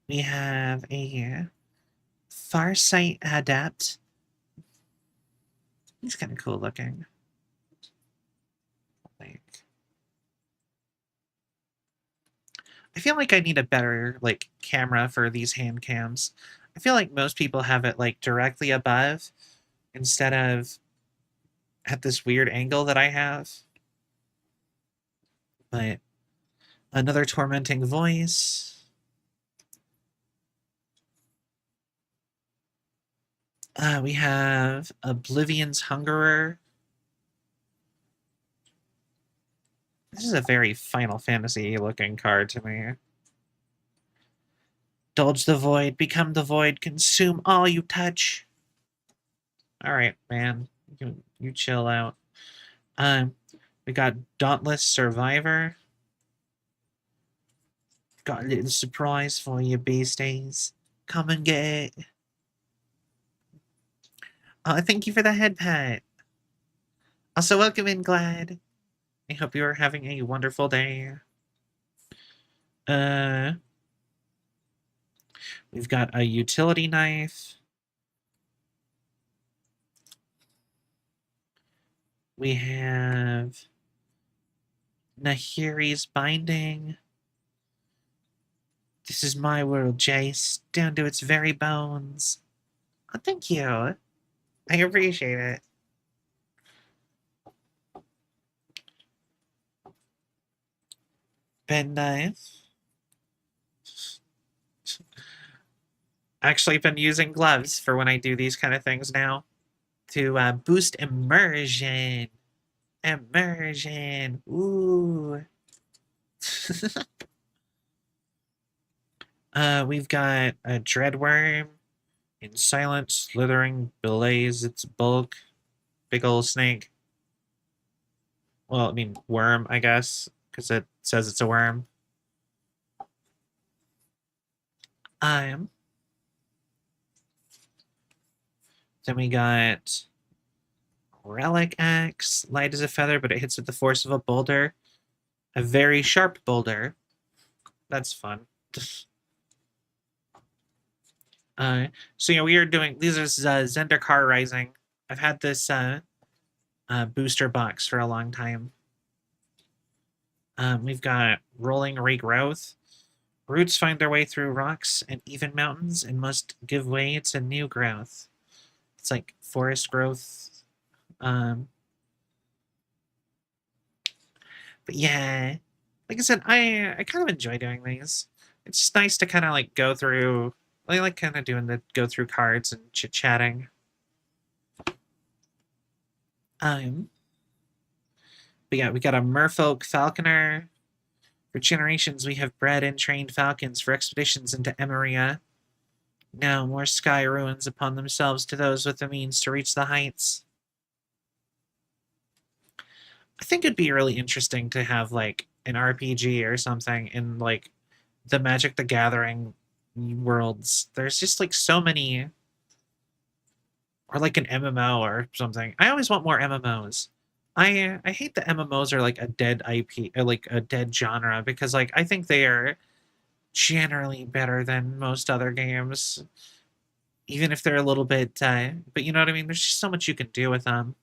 We have a Farsight Adept. He's kind of cool looking. Like, I feel like I need a better like camera for these hand cams. I feel like most people have it like directly above instead of at this weird angle that I have. But another Tormenting Voice. We have Oblivion's Hungerer. This is a very Final Fantasy looking card to me. Indulge the void, become the void, consume all you touch. All right, man, you chill out. We got Dauntless Survivor. Got a little surprise for you, beasties. Come and get it. Thank you for the head pat. Also, welcome in, Glad. I hope you are having a wonderful day. We've got a utility knife. We have Nahiri's Binding. This is my world, Jace, down to its very bones. Oh, thank you. I appreciate it. Ben Knife. actually been using gloves for when I do these kind of things now to boost immersion. Immersion. Ooh. We've got a dreadworm in silent, slithering belays its bulk. Big ol' snake. Well, I mean, worm, I guess, because it says it's a worm. Um, then we got Relic Axe, light as a feather, but it hits with the force of a boulder. A very sharp boulder. That's fun. So yeah, we are doing these are Zendikar Rising. I've had this booster box for a long time. We've got rolling regrowth. Roots find their way through rocks and even mountains and must give way to new growth. It's like forest growth. Um, but yeah, like I said, I kind of enjoy doing these. It's just nice to kind of like go through. I like kind of doing the go through cards and chit chatting. But yeah, we got a merfolk falconer. For generations, we have bred and trained falcons for expeditions into Emeria. Now more sky ruins upon themselves to those with the means to reach the heights. I think it'd be really interesting to have like an RPG or something in like the Magic the Gathering worlds. There's just like so many, or like an MMO or something. I always want more MMOs. I hate that MMOs are like a dead IP or like a dead genre because like I think they are generally better than most other games, even if they're a little bit. But you know what I mean. There's just so much you can do with them.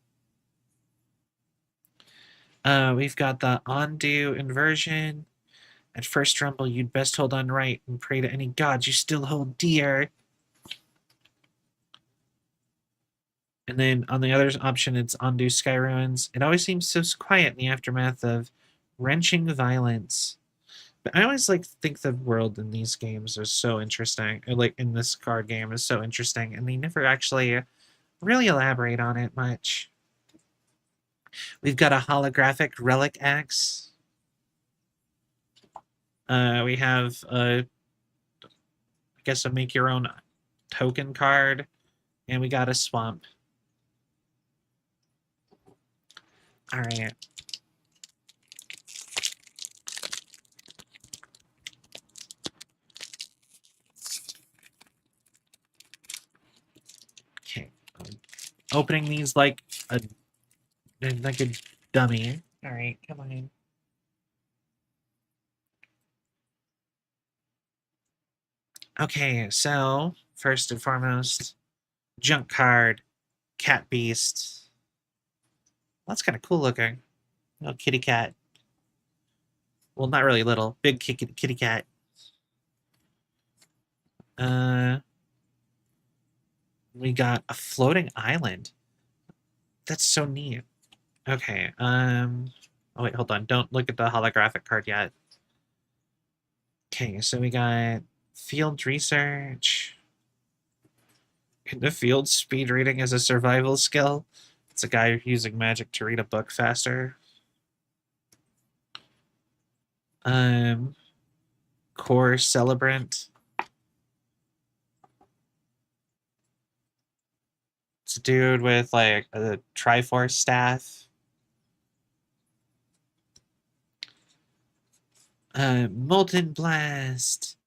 We've got the undo inversion. At first rumble, you'd best hold on right and pray to any gods you still hold dear. And then on the other option, it's undo sky ruins. It always seems so quiet in the aftermath of wrenching violence. But I always like think the world in these games is so interesting. Or like in this card game is so interesting, and they never actually really elaborate on it much. We've got a holographic relic axe. We have I guess a make your own token card, and we got a swamp. All right. Okay. Opening these like a dummy. All right, come on. Okay, so first and foremost, junk card, cat beast. That's kind of cool looking. Little kitty cat. Well, not really little, big kitty cat. Uh, we got a floating island. That's so neat. Okay. Oh wait, hold on. Don't look at the holographic card yet. Okay, so we got field research. In the field, speed reading is a survival skill. It's a guy using magic to read a book faster. Core celebrant. It's a dude with like a Triforce staff. Molten blast.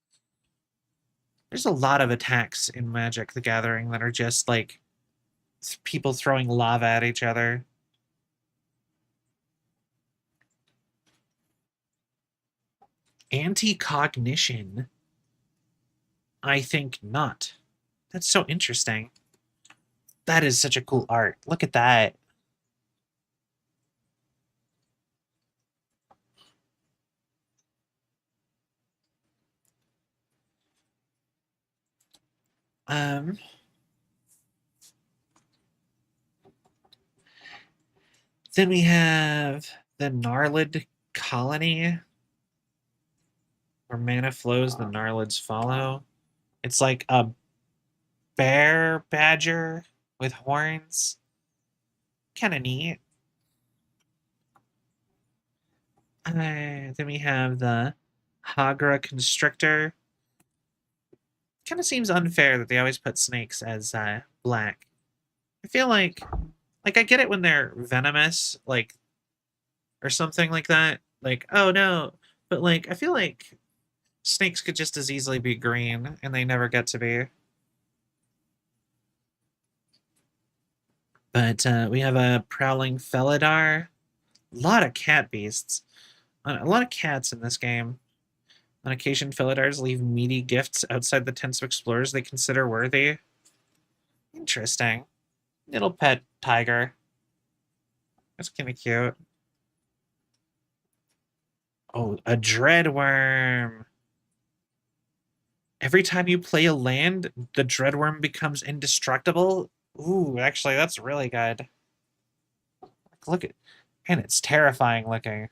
There's a lot of attacks in Magic the Gathering that are just like people throwing lava at each other. Anti-cognition? I think not. That's so interesting. That is such a cool art. Look at that. Um, then we have the Gnarlid Colony, where mana flows, the Gnarlids follow. It's like a bear badger with horns. Kind of neat. Then we have the Hagra constrictor. Kind of seems unfair that they always put snakes as black. I feel like I get it when they're venomous, like, or something like that. Like, oh no, but like I feel like snakes could just as easily be green, and they never get to be. But we have a prowling Felidar. A lot of cat beasts. A lot of cats in this game. On occasion, Felidars leave meaty gifts outside the tents of explorers they consider worthy. Interesting. Little pet tiger. That's kind of cute. Oh, a dreadworm. Every time you play a land, the dreadworm becomes indestructible. Ooh, actually, that's really good. Look at, and it's terrifying looking.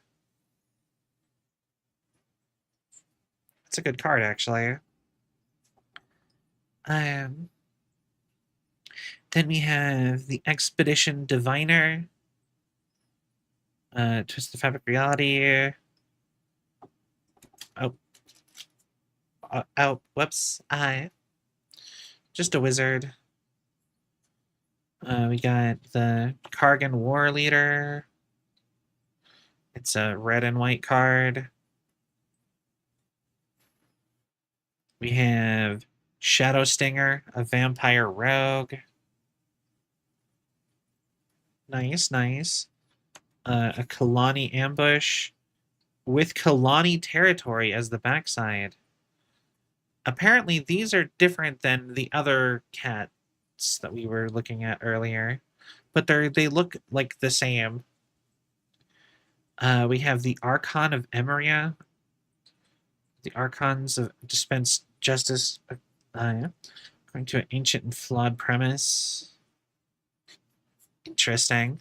It's a good card, actually. Then we have the Expedition Diviner. Twist the Fabric Reality. Oh, whoops. Just a wizard. We got the Kargan War Leader. It's a red and white card. We have Shadow Stinger, a vampire rogue. Nice, nice. A Kalani ambush with Kalani territory as the backside. Apparently, these are different than the other cats that we were looking at earlier, but they look like the same. We have the Archon of Emeria. The Archons of dispense justice. According to an ancient and flawed premise. Interesting.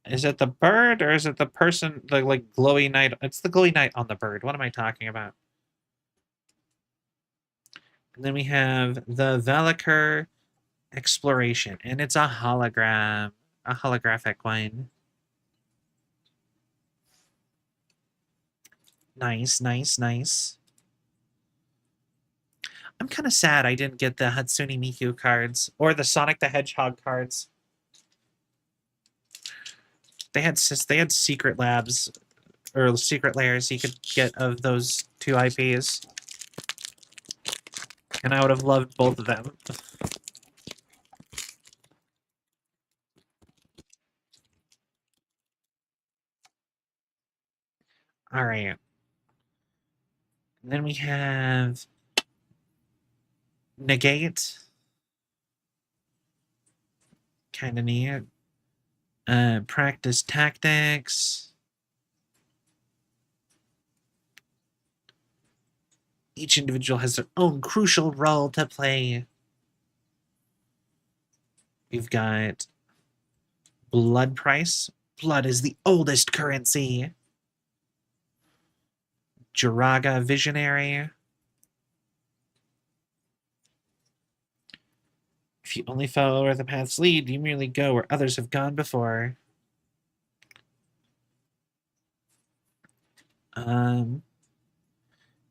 Is it the bird or is it the person, the like glowy knight? It's the glowy knight on the bird. What am I talking about? And then we have the Valakir Exploration, and it's a hologram, a holographic one. Nice, nice, nice. I'm kind of sad I didn't get the Hatsune Miku cards or the Sonic the Hedgehog cards. They had secret labs or secret layers you could get of those two IPs. And I would have loved both of them. All right. And then we have Negate. Kind of neat. Practice tactics. Each individual has their own crucial role to play. We've got blood price. Blood is the oldest currency. Jiraga Visionary. If you only follow where the paths lead, you merely go where others have gone before.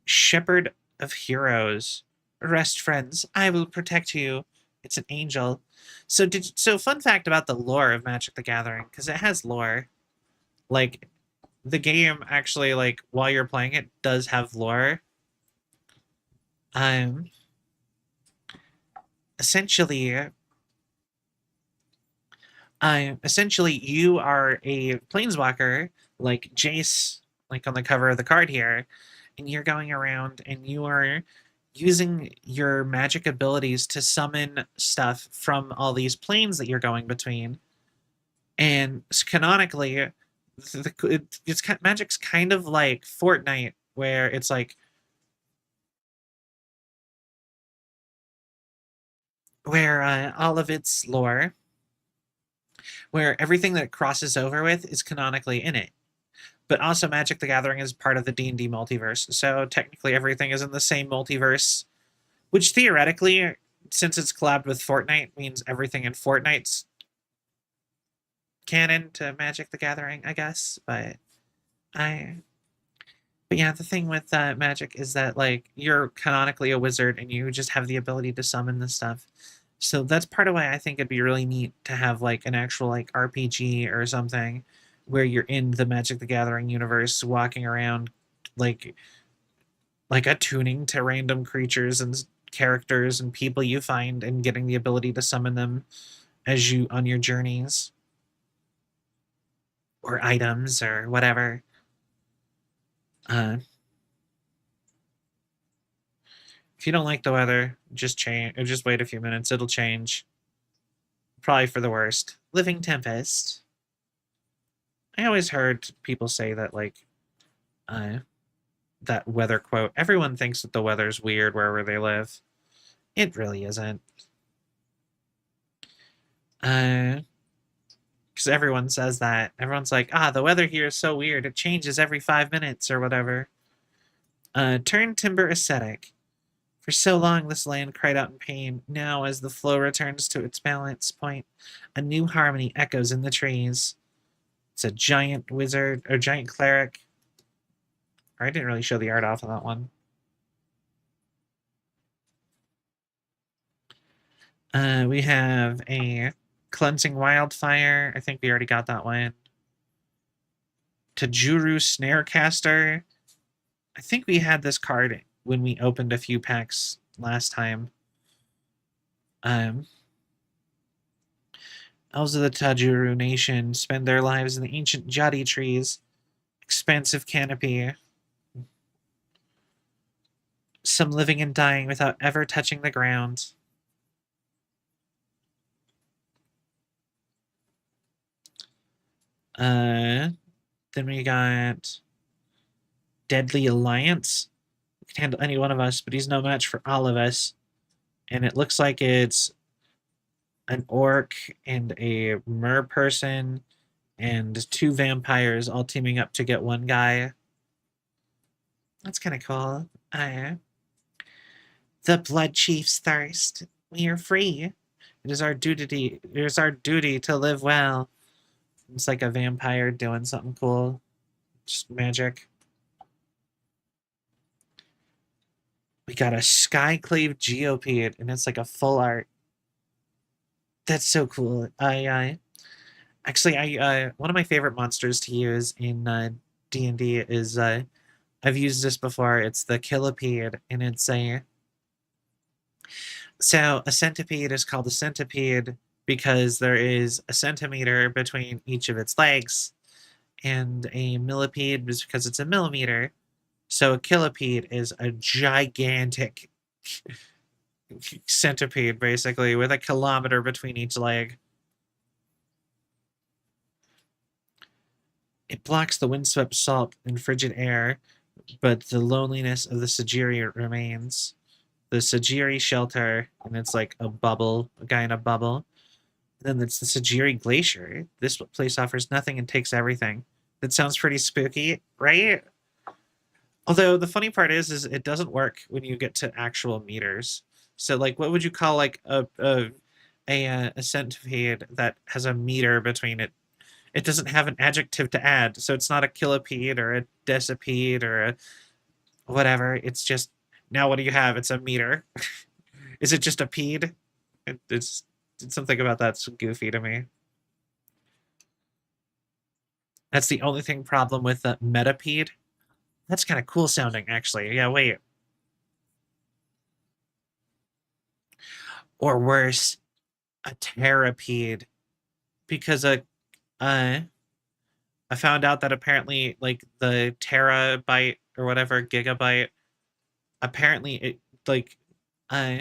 Shepherd of Heroes. Rest, friends. I will protect you. It's an angel. So fun fact about the lore of Magic the Gathering, because it has lore. Like, the game actually, like, while you're playing it, does have lore. Essentially, you are a planeswalker, like Jace, like on the cover of the card here, and you're going around and you are using your magic abilities to summon stuff from all these planes that you're going between. And canonically, Magic's kind of like Fortnite, where it's like where all of its lore, where everything that it crosses over with is canonically in it. But also Magic the Gathering is part of the D&D multiverse, so technically everything is in the same multiverse Which theoretically, since it's collabed with Fortnite, means everything in Fortnite's canon to Magic the Gathering, I guess. I but yeah, the thing with Magic is that like you're canonically a wizard and you just have the ability to summon this stuff. So that's part of why I think it'd be really neat to have like an actual like RPG or something where you're in the Magic the Gathering universe walking around like attuning to random creatures and characters and people you find and getting the ability to summon them as you on your journeys or items or whatever. Uh, if you don't like the weather, just change. Just wait a few minutes; it'll change. Probably for the worst. Living Tempest. I always heard people say that uh, that weather quote. Everyone thinks that the weather's weird wherever they live. It really isn't. Because everyone says that. Everyone's like, the weather here is so weird. It changes every 5 minutes or whatever. Turn timber ascetic. For so long, this land cried out in pain. Now, as the flow returns to its balance point, a new harmony echoes in the trees. It's a giant wizard, or giant cleric. Or I didn't really show the art off on that one. We have a cleansing wildfire. I think we already got that one. Tajuru Snarecaster. I think we had this card when we opened a few packs last time. Elves of the Tajuru Nation spend their lives in the ancient Jati trees. Expansive canopy. Some living and dying without ever touching the ground. Then we got Deadly Alliance. He can handle any one of us, but he's no match for all of us. And it looks like it's an orc and a mer person and two vampires all teaming up to get one guy. That's kind of cool. The Blood Chief's thirst. We are free. It is our duty. It is our duty to live well. It's like a vampire doing something cool. Just magic. We got a Skyclave Geopede, and it's like a full art. That's so cool. I actually one of my favorite monsters to use in D&D is I've used this before. It's the Killipede, and it's a centipede is called a centipede because there is a centimeter between each of its legs, and a millipede is because it's a millimeter. So a killipede is a gigantic centipede, basically, with a kilometer between each leg. It blocks the windswept salt and frigid air, but the loneliness of the Sajiri remains. The Sajiri shelter, and it's like a bubble, a guy in a bubble. And then it's the Sajiri Glacier. This place offers nothing and takes everything. That sounds pretty spooky, right? Although the funny part is it doesn't work when you get to actual meters. So, like, what would you call like a centipede that has a meter between it? It doesn't have an adjective to add, so it's not a kilopede or a decipede or a whatever. It's just now. What do you have? It's a meter. Is it just a pede? It's something about that's goofy to me. That's the only thing problem with the metapede. That's kind of cool sounding, actually. Yeah, wait. Or worse, a terrapede, because uh, I found out that apparently, like the terabyte or whatever gigabyte, apparently it like uh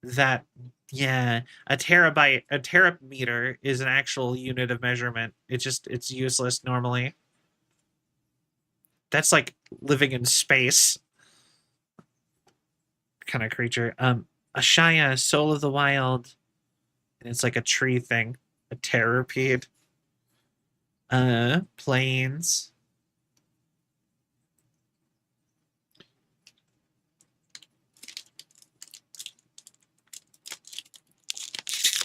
that yeah, a terameter is an actual unit of measurement. It's useless normally. That's like living in space kind of creature. A Shia, Soul of the Wild, and it's like a tree thing. A terrapede. Planes.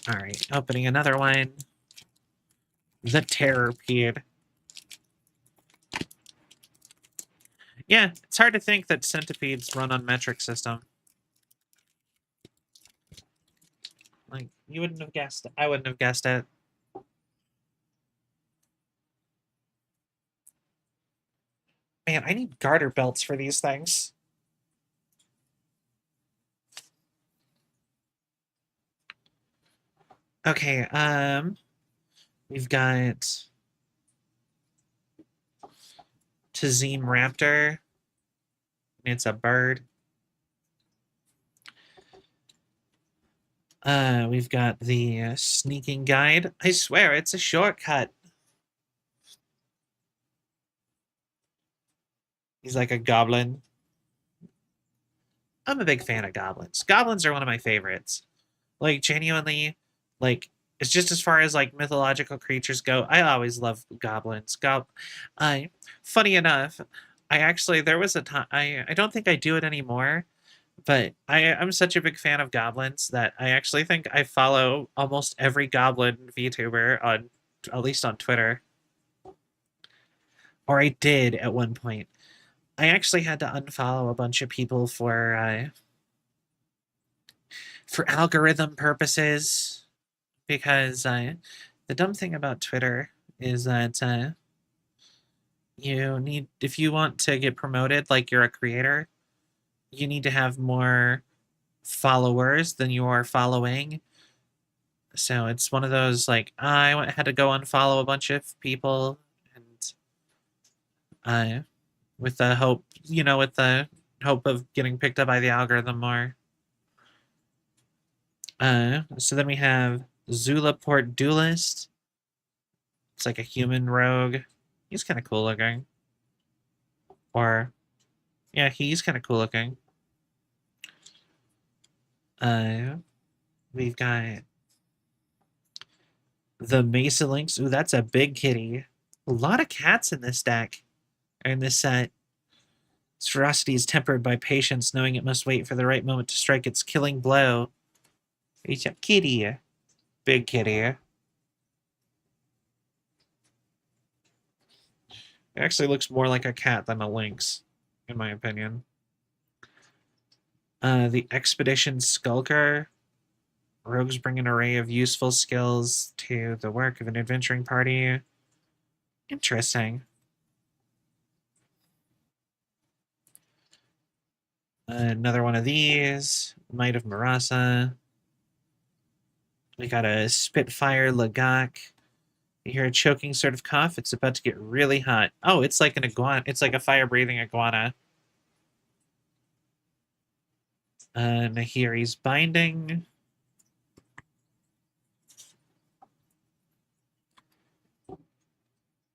All right, opening another one. The Terrorpede. Yeah, it's hard to think that centipedes run on metric system. Like, you wouldn't have guessed it. I wouldn't have guessed it. Man, I need garter belts for these things. Okay, we've got Tazim Raptor. It's a bird. We've got the Sneaking Guide. I swear, it's a shortcut. He's like a goblin. I'm a big fan of goblins. Goblins are one of my favorites. Like, genuinely, like, it's just as far as, like, mythological creatures go, I always love goblins. Funny enough, I actually, there was a time, I don't think I do it anymore, but I'm such a big fan of goblins that I actually think I follow almost every goblin VTuber on, at least on Twitter. Or I did at one point. I actually had to unfollow a bunch of people for algorithm purposes, because the dumb thing about Twitter is that you need, if you want to get promoted, like you're a creator, you need to have more followers than you are following. So it's one of those, like, I had to go unfollow a bunch of people, and with the hope, with the hope of getting picked up by the algorithm more. So then we have Zulaport Duelist. It's like a human rogue. He's kind of cool looking. Or, yeah, he's kind of cool looking. We've got the Mesa Lynx. Ooh, that's a big kitty. A lot of cats in this deck, or in this set. Its ferocity is tempered by patience, knowing it must wait for the right moment to strike its killing blow. It's a kitty. Big kitty. It actually looks more like a cat than a lynx, in my opinion. The Expedition Skulker. Rogues bring an array of useful skills to the work of an adventuring party. Interesting. Another one of these. Might of Marasa. We got a Spitfire Lagak. You hear a choking sort of cough. It's about to get really hot. Oh, it's like an iguana. It's like a fire-breathing iguana. Nahiri's Binding.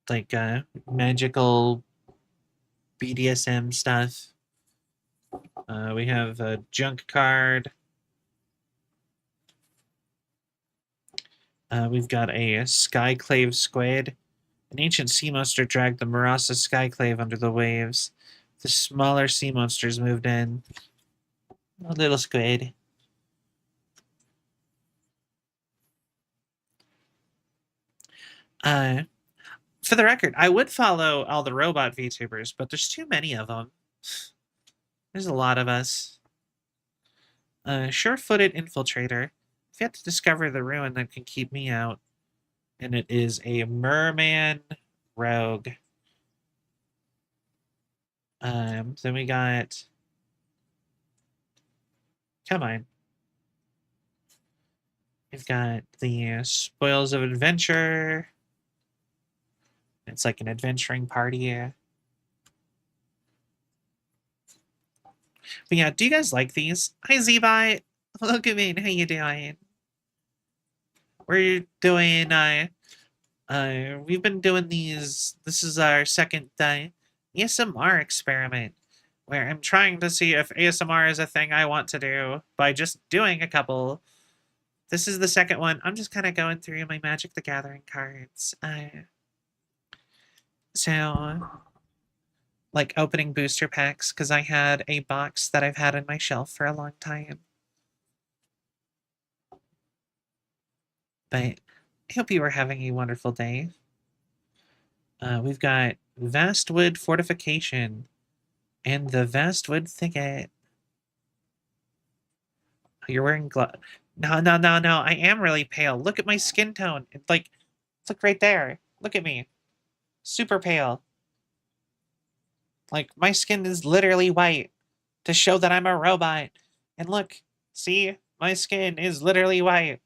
Like magical BDSM stuff. We have a junk card. We've got a Skyclave Squid. An ancient sea monster dragged the Marasa Skyclave under the waves. The smaller sea monsters moved in. A little squid. For the record, I would follow all the robot VTubers, but there's too many of them. There's a lot of us. Sure-footed infiltrator. If you have to discover the ruin that can keep me out. And it is a merman rogue. Then we got... Come on. We've got the Spoils of Adventure. It's like an adventuring party. But yeah, do you guys like these? Hi, Z-Bite. Look at me. How you doing? We're doing, we've been doing these. This is our second ASMR experiment, where I'm trying to see if ASMR is a thing I want to do by just doing a couple. This is the second one. I'm just kind of going through my Magic the Gathering cards. So, like opening booster packs, because I had a box that I've had on my shelf for a long time. But I hope you are having a wonderful day. We've got Vastwood Fortification and the Vastwood Thicket. You're wearing gloves. No, no, no, no. I am really pale. Look at my skin tone. It's like, look right there. Look at me. Super pale. Like, my skin is literally white to show that I'm a robot. And look, see? My skin is literally white.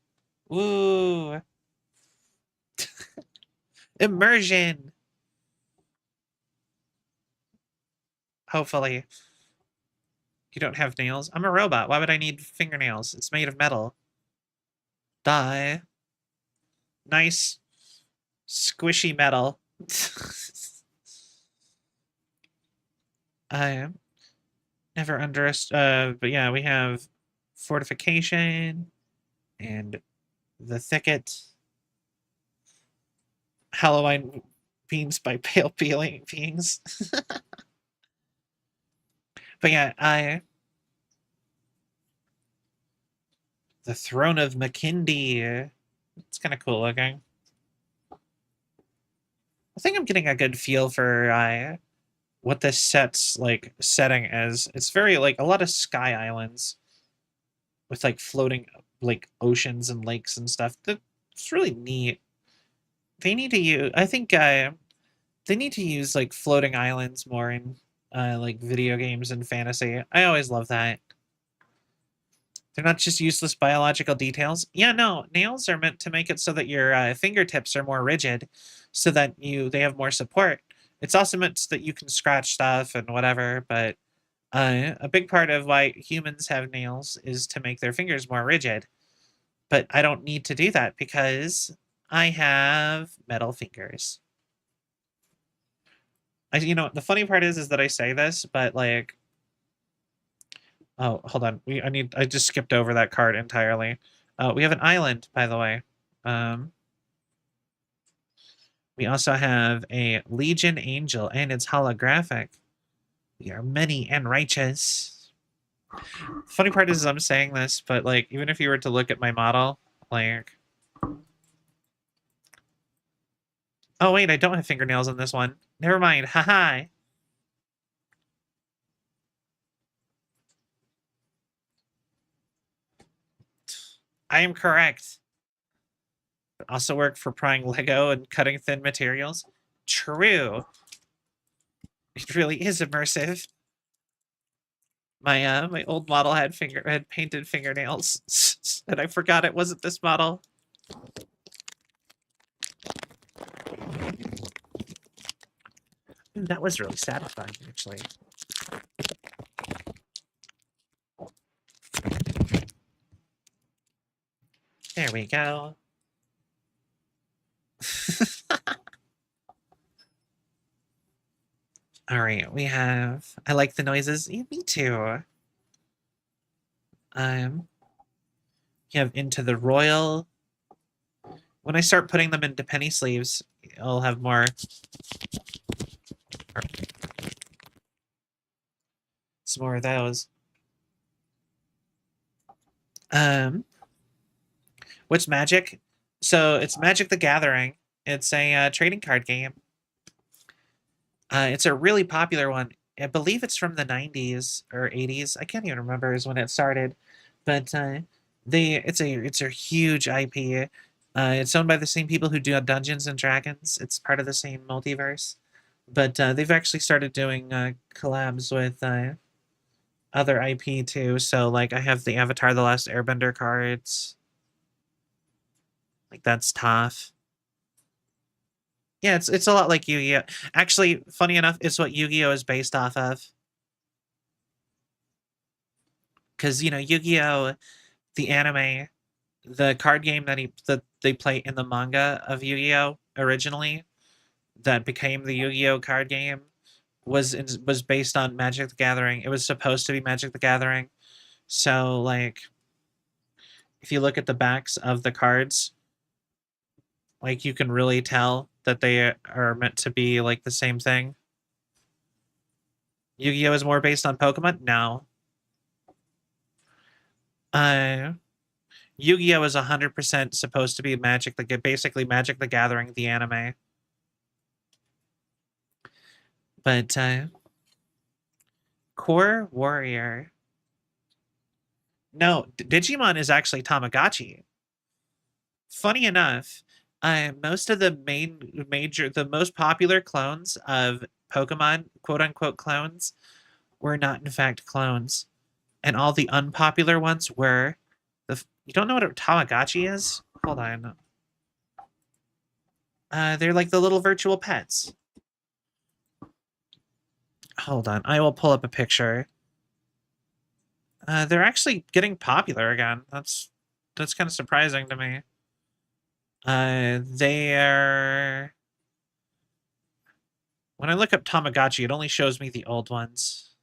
Ooh. Immersion. Hopefully. You don't have nails? I'm a robot. Why would I need fingernails? It's made of metal. Die. Nice, squishy metal. I never but yeah, we have fortification and the thicket. Halloween beans by pale peeling beings. But yeah, the throne of McKindy. It's kind of cool looking. I think I'm getting a good feel for what this setting is. It's very like a lot of sky islands with like floating like oceans and lakes and stuff. It's really neat. They need to use. I think they need to use like floating islands more in like video games and fantasy. I always love that. They're not just useless biological details. Yeah, no, nails are meant to make it so that your fingertips are more rigid, so that they have more support. It's also meant so that you can scratch stuff and whatever. But a big part of why humans have nails is to make their fingers more rigid. But I don't need to do that because I have metal fingers. The funny part is that I say this, but like, oh, hold on. I just skipped over that card entirely. We have an island, by the way. We also have a Legion Angel, and it's holographic. We are many and righteous. Funny part is I'm saying this, but like, even if you were to look at my model, like, oh wait, I don't have fingernails on this one. Never mind. Haha. I am correct. Also work for prying Lego and cutting thin materials. True. It really is immersive. My old model had painted fingernails, and I forgot it wasn't this model. That was really satisfying, actually. There we go. All right, we have. I like the noises. Yeah, me too. You have Into the Royal. When I start putting them into penny sleeves, I'll have more. Some more of those. What's Magic? So it's Magic the Gathering. It's a trading card game. It's a really popular one. I believe it's from the 90s or 80s. I can't even remember is when it started, but it's a huge IP. It's owned by the same people who do Dungeons and Dragons. It's part of the same multiverse, but they've actually started doing collabs with other IP too. So like I have the Avatar: The Last Airbender cards. Like that's tough. Yeah, it's a lot like Yu-Gi-Oh. Actually, funny enough, it's what Yu-Gi-Oh is based off of. Because Yu-Gi-Oh, the anime, the card game that they play in the manga of Yu-Gi-Oh originally, that became the Yu-Gi-Oh card game, was based on Magic the Gathering. It was supposed to be Magic the Gathering. So like, if you look at the backs of the cards, like you can really tell that they are meant to be like the same thing. Yu-Gi-Oh is more based on Pokemon? No. Uh Yu-Gi-Oh is 100% supposed to be basically Magic the Gathering, the anime. But Core Warrior. No, Digimon is actually Tamagotchi. Funny enough, most of the the most popular clones of Pokemon, quote unquote clones, were not in fact clones, and all the unpopular ones were. You don't know what a Tamagotchi is? Hold on. They're like the little virtual pets. Hold on, I will pull up a picture. They're actually getting popular again. That's kind of surprising to me. They're when I look up Tamagotchi, it only shows me the old ones.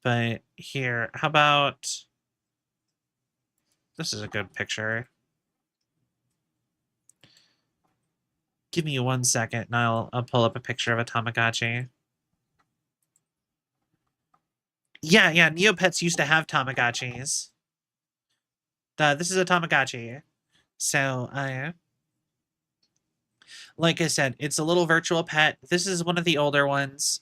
But here, how about this is a good picture. Give me 1 second and I'll pull up a picture of a Tamagotchi. Yeah, Neopets used to have Tamagotchis. This is a Tamagotchi. So, like I said, it's a little virtual pet. This is one of the older ones,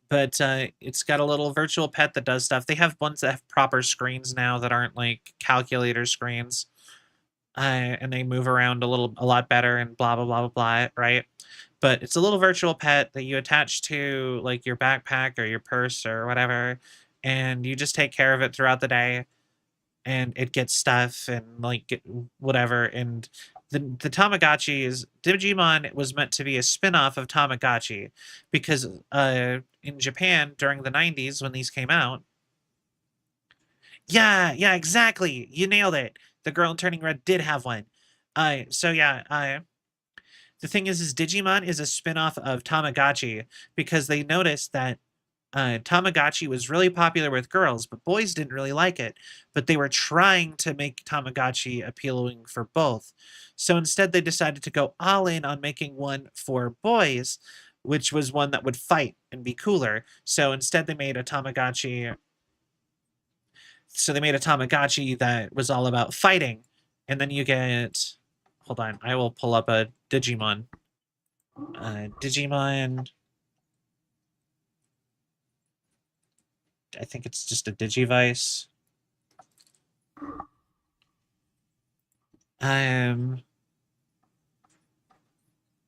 but it's got a little virtual pet that does stuff. They have ones that have proper screens now that aren't like calculator screens, and they move around a lot better and blah blah blah blah blah. Right? But it's a little virtual pet that you attach to like your backpack or your purse or whatever, and you just take care of it throughout the day, and it gets stuff and like whatever. And the Tamagotchis, Digimon was meant to be a spin-off of Tamagotchi because in Japan during the 90s when these came out. Yeah, exactly. You nailed it. The girl in Turning Red did have one. So yeah, the thing is Digimon is a spin-off of Tamagotchi because they noticed that Tamagotchi was really popular with girls, but boys didn't really like it. But they were trying to make Tamagotchi appealing for both. So instead, they decided to go all in on making one for boys, which was one that would fight and be cooler. So instead, they made a Tamagotchi. So they made a Tamagotchi that was all about fighting. And then you get. Hold on, I will pull up a Digimon. Digimon. I think it's just a Digivice.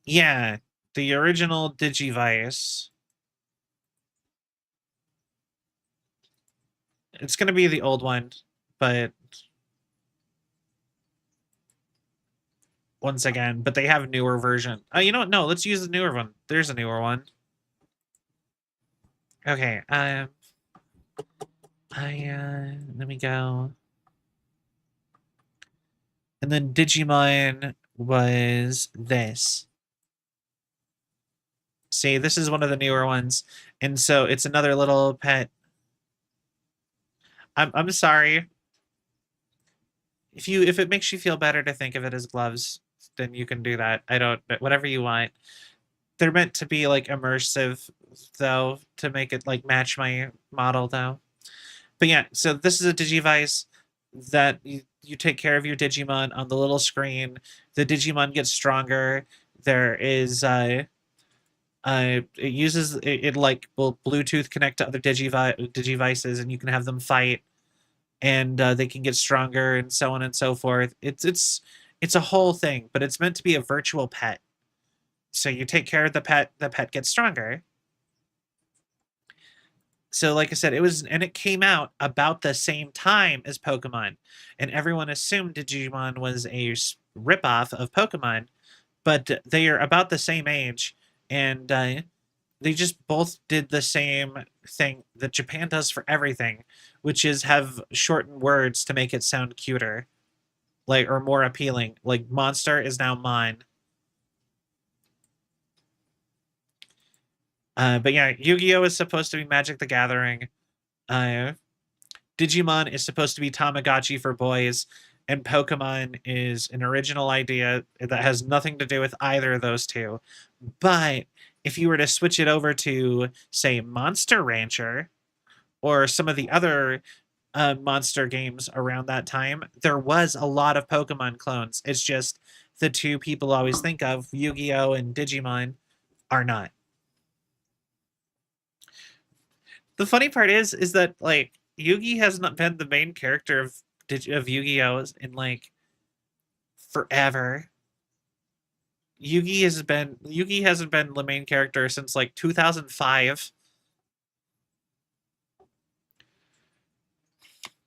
Yeah, the original Digivice. It's gonna be the old one, but once again, but they have a newer version. You know what? No, let's use the newer one. There's a newer one. Okay, let me go. And then Digimon was this. See, this is one of the newer ones. And so it's another little pet. I'm sorry. If it makes you feel better to think of it as gloves, then you can do that. I don't whatever you want. They're meant to be like immersive though, to make it like match my model though. But yeah, so this is a Digivice that you take care of your Digimon on the little screen. The Digimon gets stronger. There is it uses it like will Bluetooth connect to other Digivices, and you can have them fight, and they can get stronger, and so on and so forth. It's a whole thing, but it's meant to be a virtual pet. So you take care of the pet gets stronger. So like I said, it came out about the same time as Pokemon, and everyone assumed Digimon was a ripoff of Pokemon, but they are about the same age, and they just both did the same thing that Japan does for everything, which is have shortened words to make it sound cuter, like or more appealing. Like monster is now mine. But yeah, Yu-Gi-Oh is supposed to be Magic the Gathering. Digimon is supposed to be Tamagotchi for boys, and Pokemon is an original idea that has nothing to do with either of those two. But if you were to switch it over to, say, Monster Rancher or some of the other monster games around that time, there was a lot of Pokemon clones. It's just the two people always think of, Yu-Gi-Oh and Digimon, are not. The funny part is that like Yugi has not been the main character of Yu-Gi-Oh in like forever. Yugi hasn't been the main character since like 2005.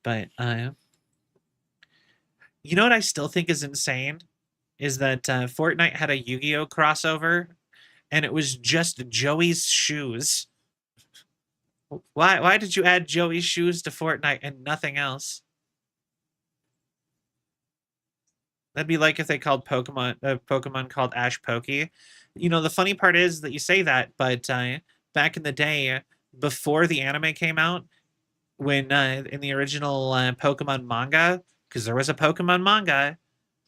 But you know what I still think is insane is that Fortnite had a Yu-Gi-Oh crossover, and it was just Joey's shoes. Why did you add Joey's shoes to Fortnite and nothing else? That'd be like if they called Pokemon called Ash Pokey. You know, the funny part is that you say that, but back in the day, before the anime came out, when in the original Pokemon manga, because there was a Pokemon manga,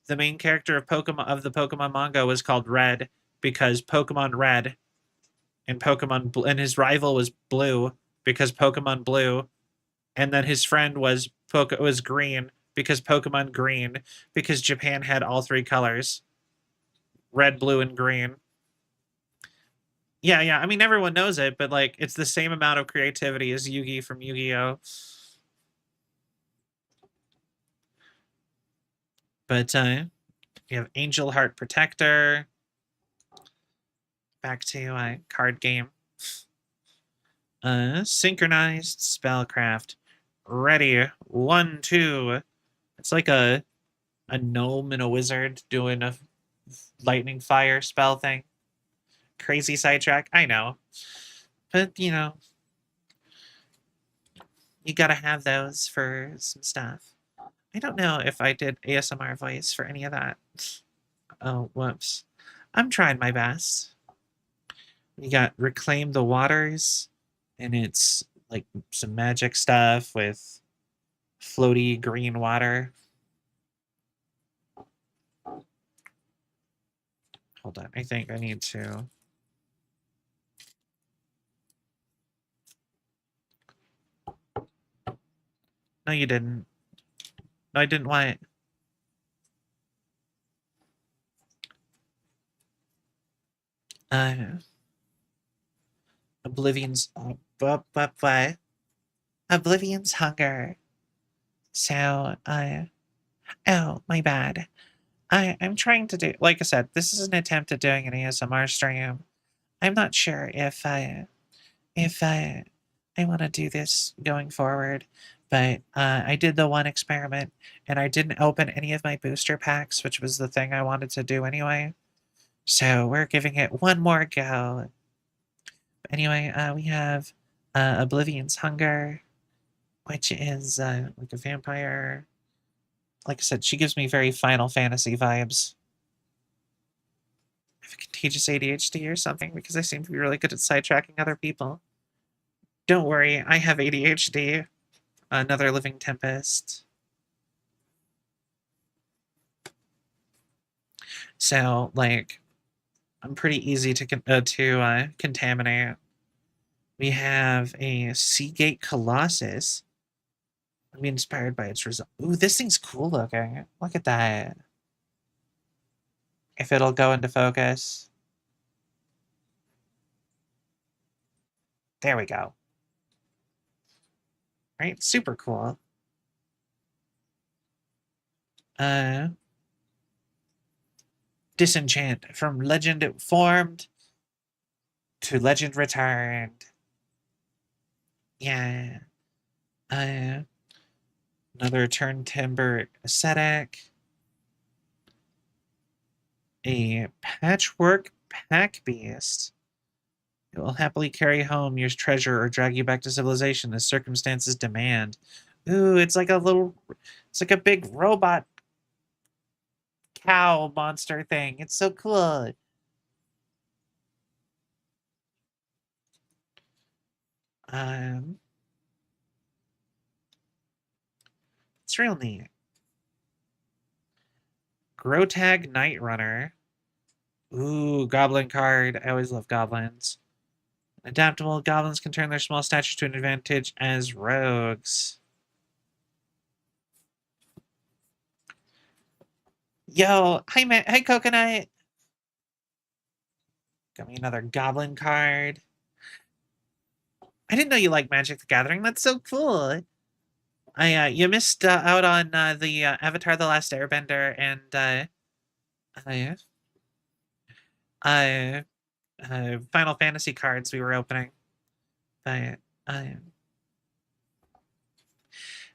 the main character of the Pokemon manga was called Red because Pokemon Red, and his rival was Blue because Pokemon Blue, and then his friend was Green because Pokemon Green, because Japan had all three colors: red, blue, and green. Yeah, yeah. I mean, everyone knows it, but like, it's the same amount of creativity as Yugi from Yu-Gi-Oh. But you have Angel Heart Protector. Back to card game. Synchronized Spellcraft. Ready. 1, 2. It's like a gnome and a wizard doing a lightning fire spell thing. Crazy sidetrack, I know. But, you know, you gotta have those for some stuff. I don't know if I did ASMR voice for any of that. Oh, whoops. I'm trying my best. You got Reclaim the Waters, and it's like some magic stuff with floaty green water. Hold on, I think I need to. No, you didn't. No, I didn't want it. Oblivion's Oblivion's Hunger. So, oh, my bad. I'm trying to do, like I said, this is an attempt at doing an ASMR stream. I'm not sure if I want to do this going forward, but I did the one experiment, and I didn't open any of my booster packs, which was the thing I wanted to do anyway. So we're giving it one more go. Anyway, we have Oblivion's Hunger, which is like a vampire. Like I said, she gives me very Final Fantasy vibes. I have a contagious ADHD or something because I seem to be really good at sidetracking other people. Don't worry, I have ADHD. Another Living Tempest. So, like, I'm pretty easy to contaminate. We have a Seagate Colossus. I'm inspired by its result. Ooh, this thing's cool looking. Look at that. If it'll go into focus. There we go. Right? Super cool. Disenchant. From legend formed to legend returned. Yeah. Another Turn Timber Ascetic. A Patchwork Pack Beast. It will happily carry home your treasure or drag you back to civilization as circumstances demand. Ooh, it's like a big robot cow monster thing. It's so cool. It's real neat. Grotag Night Runner. Ooh, goblin card. I always love goblins. Adaptable, goblins can turn their small stature to an advantage as rogues. Yo, hi, hi, Coconut. Got me another goblin card. I didn't know you like Magic the Gathering. That's so cool. You missed out on the Avatar: The Last Airbender and uh, uh, Final Fantasy cards we were opening. But uh,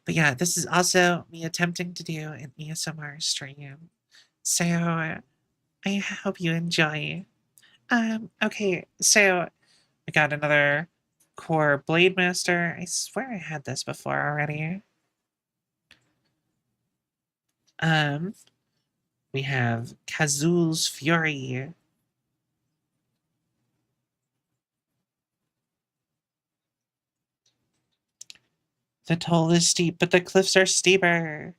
but yeah, this is also me attempting to do an ASMR stream. So I hope you enjoy. Okay, so I got another Core Blade Master. I swear I had this before already. Um, we have Kazul's Fury. The toll is steep, but the cliffs are steeper.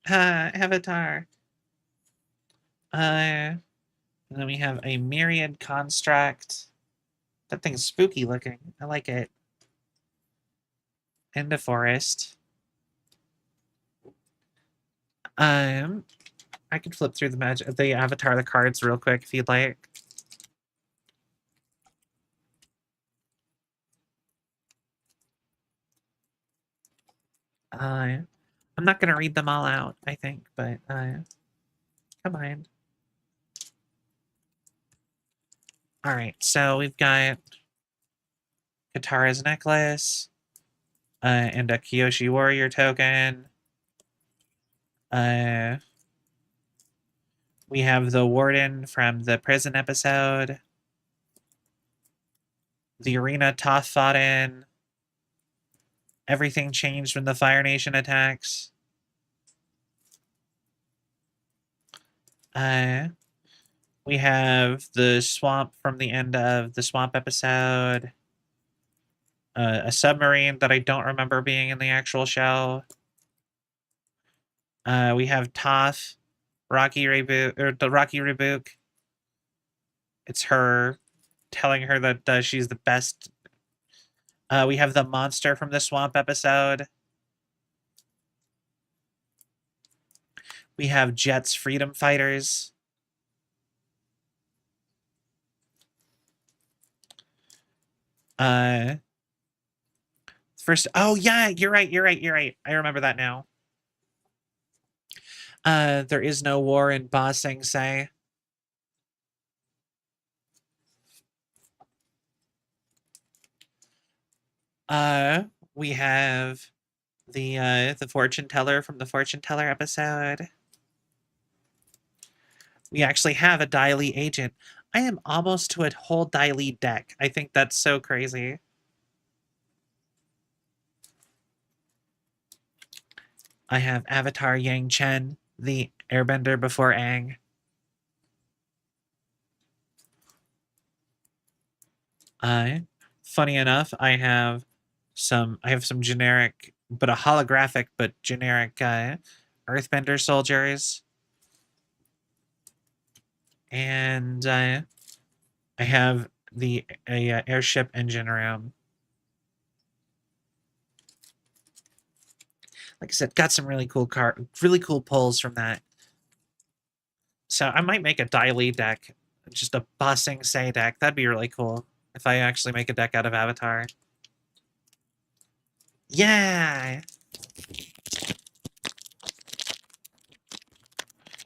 Avatar. And then we have a Myriad Construct. That thing's spooky looking. I like it. And a Forest. Um, I could flip through the Avatar, the cards real quick if you'd like. I'm not gonna read them all out, I think, but come on. All right, so we've got Katara's necklace, and a Kyoshi warrior token. Uh, we have the warden from the prison episode. The arena Toph fought in. Everything changed when the Fire Nation attacks. We have the swamp from the end of the swamp episode. A submarine that I don't remember being in the actual show. We have Toph, Rocky reboot, or the Rocky reboot. It's her telling her that she's the best. We have the monster from the swamp episode. We have Jet's freedom fighters. First, oh yeah, you're right. I remember that now. There is no war in Ba Sing Se. We have the fortune teller from the fortune teller episode. We actually have a Dai Li agent. I am almost to a whole Dai Li deck. I think that's so crazy. I have Avatar Yang Chen, the airbender before Aang. Funny enough, I have some generic, but a holographic, but generic Earthbender soldiers. And I have the airship engine room. Like I said, got some really cool pulls from that. So I might make a Dai Li deck, just a Ba Sing Se deck. That'd be really cool if I actually make a deck out of Avatar. Yeah.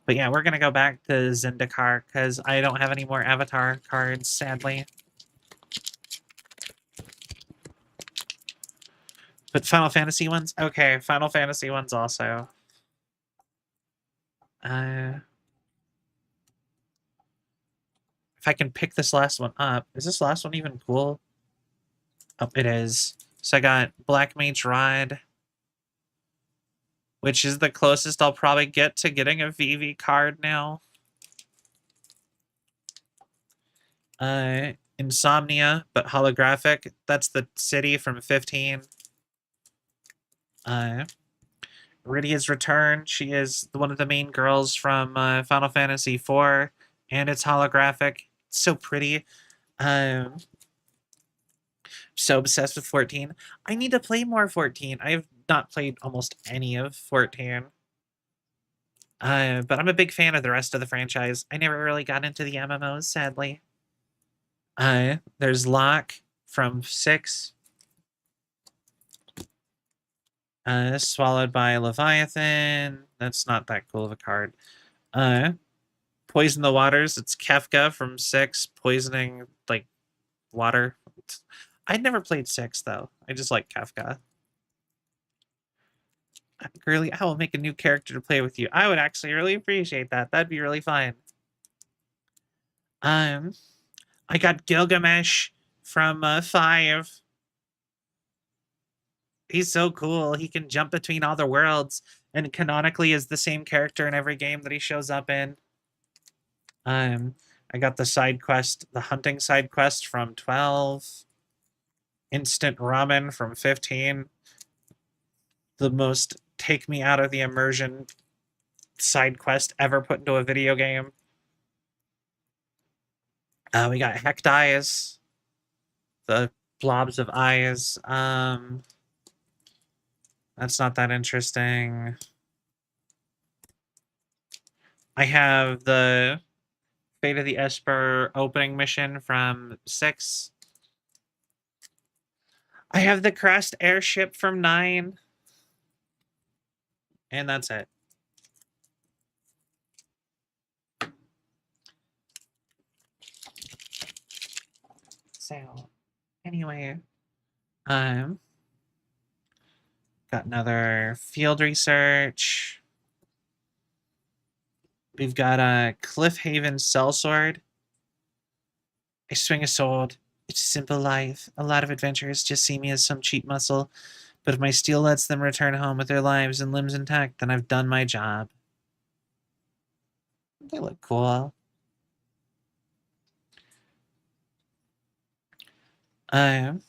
But yeah, we're gonna go back to Zendikar because I don't have any more Avatar cards, sadly. But Final Fantasy ones? Okay, Final Fantasy ones also. If I can pick this last one up. Is this last one even cool? Oh, it is. So I got Black Mage Rod, which is the closest I'll probably get to getting a VV card now. Insomnia, but holographic. That's the city from 15. Rydia's Return. She is one of the main girls from Final Fantasy IV, and it's holographic. It's so pretty. So obsessed with 14. I need to play more 14. I have not played almost any of 14. But I'm a big fan of the rest of the franchise. I never really got into the MMOs, sadly. There's Locke from 6. Swallowed by Leviathan. That's not that cool of a card. Poison the Waters. It's Kefka from 6, poisoning, like, water. I'd never played 6, though. I just like Kefka. Girly, I will make a new character to play with you. I would actually really appreciate that. That'd be really fun. I got Gilgamesh from 5. He's so cool. He can jump between all the worlds and canonically is the same character in every game that he shows up in. I got the side quest, the hunting side quest from 12. Instant ramen from 15. The most take me out of the immersion side quest ever put into a video game. We got Hecked Eyes, the blobs of eyes. That's not that interesting. I have the Fate of the Esper opening mission from 6. I have the crashed airship from 9. And that's it. So, anyway, got another field research. We've got a Cliffhaven Sellsword. I swing a sword. It's a simple life. A lot of adventurers just see me as some cheap muscle. But if my steel lets them return home with their lives and limbs intact, then I've done my job. They look cool. But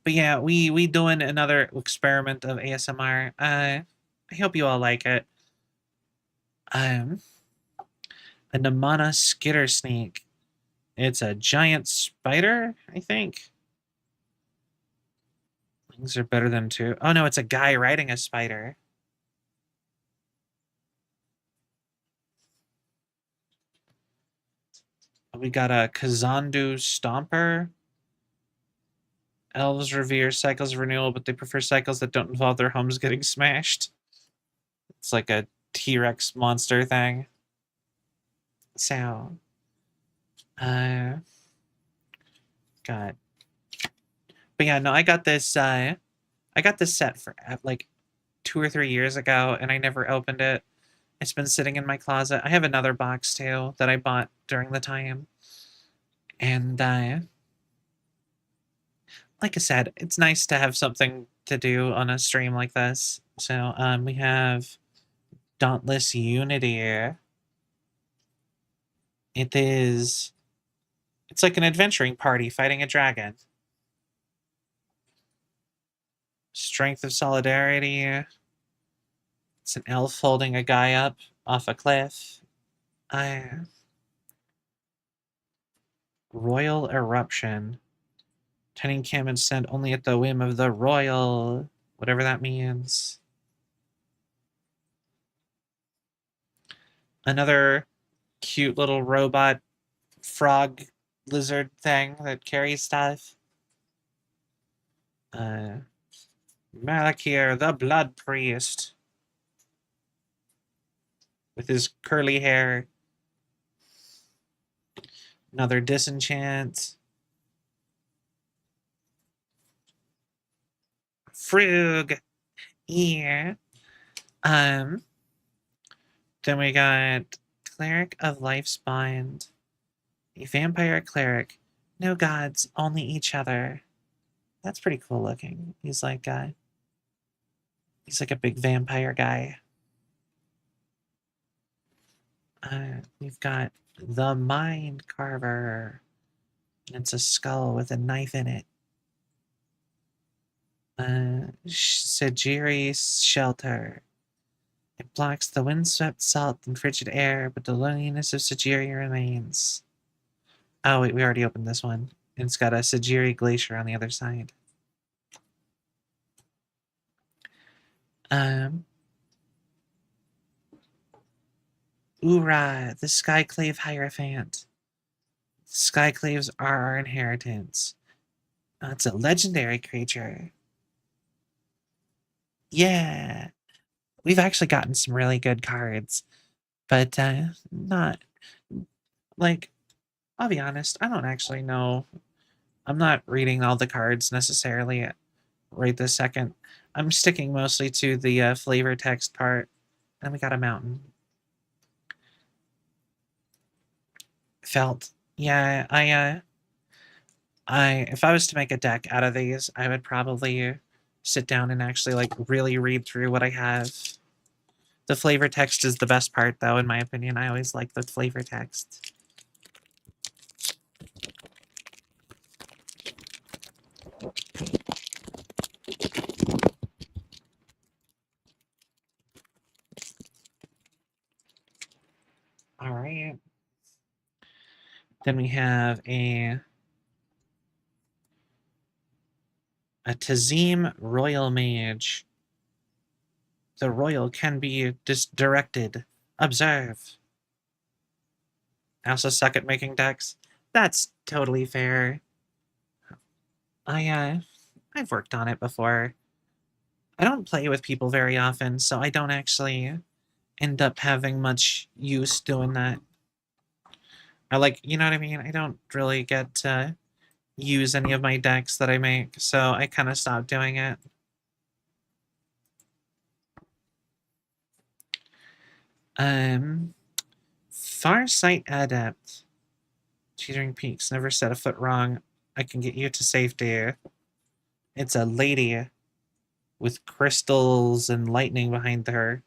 yeah, we doing another experiment of ASMR. I hope you all like it. A Namana Skitter Snake. It's a giant spider, I think. Wings are better than 2. Oh no, it's a guy riding a spider. We got a Kazandu Stomper. Elves revere cycles of renewal, but they prefer cycles that don't involve their homes getting smashed. It's like a T-Rex monster thing. So, got. But yeah, no, I got this set for like 2 or 3 years ago, and I never opened it. It's been sitting in my closet. I have another box too that I bought during the time. And like I said, it's nice to have something to do on a stream like this. So we have Dauntless Unity. It's like an adventuring party fighting a dragon. Strength of Solidarity. It's an elf holding a guy up off a cliff. Royal Eruption. Tending camp and sent only at the whim of the royal, whatever that means. Another cute little robot frog lizard thing that carries stuff. Malakir, the Blood Priest, with his curly hair. Another disenchant. Frug. Yeah. Then we got Cleric of Life's Bind. A vampire cleric. No gods, only each other. That's pretty cool looking. He's like a big vampire guy. We've got the Mind Carver. It's a skull with a knife in it. Sajiri Shelter. It blocks the windswept salt and frigid air, but the loneliness of Sajiri remains. Oh, wait, we already opened this one. It's got a Sajiri Glacier on the other side. Oorah, the Skyclave Hierophant. Skyclaves are our inheritance. It's a legendary creature. Yeah. We've actually gotten some really good cards, but not like, I'll be honest, I don't actually know. I'm not reading all the cards necessarily right this second. I'm sticking mostly to the flavor text part. And we got a mountain. Felt. Yeah, if I was to make a deck out of these, I would probably sit down and actually like really read through what I have. The flavor text is the best part, though, in my opinion. I always like the flavor text. All right. Then we have a Tazim Royal Mage. The Royal can be directed. Observe. I also suck at making decks. That's totally fair. I've worked on it before. I don't play with people very often, so I don't actually end up having much use doing that. I like, you know what I mean? I don't really get to use any of my decks that I make, so I kind of stopped doing it. Farsight Adept. Teetering Peaks, never set a foot wrong. I can get you to safety. It's a lady with crystals and lightning behind her.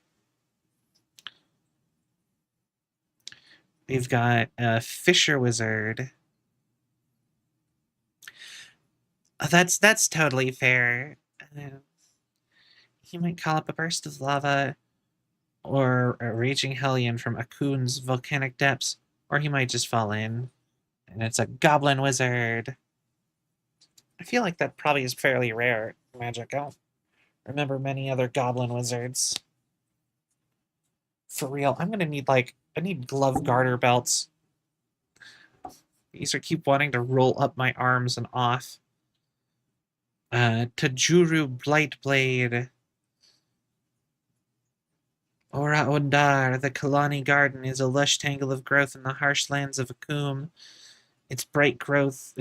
We've got a Fisher Wizard. That's totally fair. He might call up a burst of lava or a raging hellion from Akun's volcanic depths, or he might just fall in. And it's a goblin wizard. I feel like that probably is fairly rare in Magic. I don't remember many other goblin wizards. For real, I'm gonna need I need glove garter belts. These are keep wanting to roll up my arms and off. Tajuru Blightblade. Ora Ondar, the Kalani Garden is a lush tangle of growth in the harsh lands of Akum. Its plant growth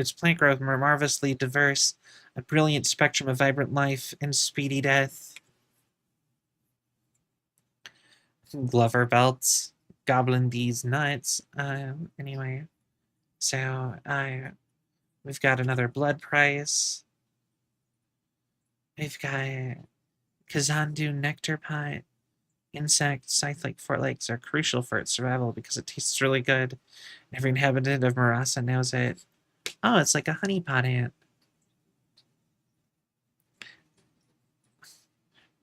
marvelously diverse, a brilliant spectrum of vibrant life and speedy death. Glover belts, Goblin D's nuts. Anyway, so we've got another blood price. We've got Kazandu Nectar Pot. Insect, scythe-like forelegs are crucial for its survival because it tastes really good. Every inhabitant of Marasa knows it. Oh, it's like a honeypot ant.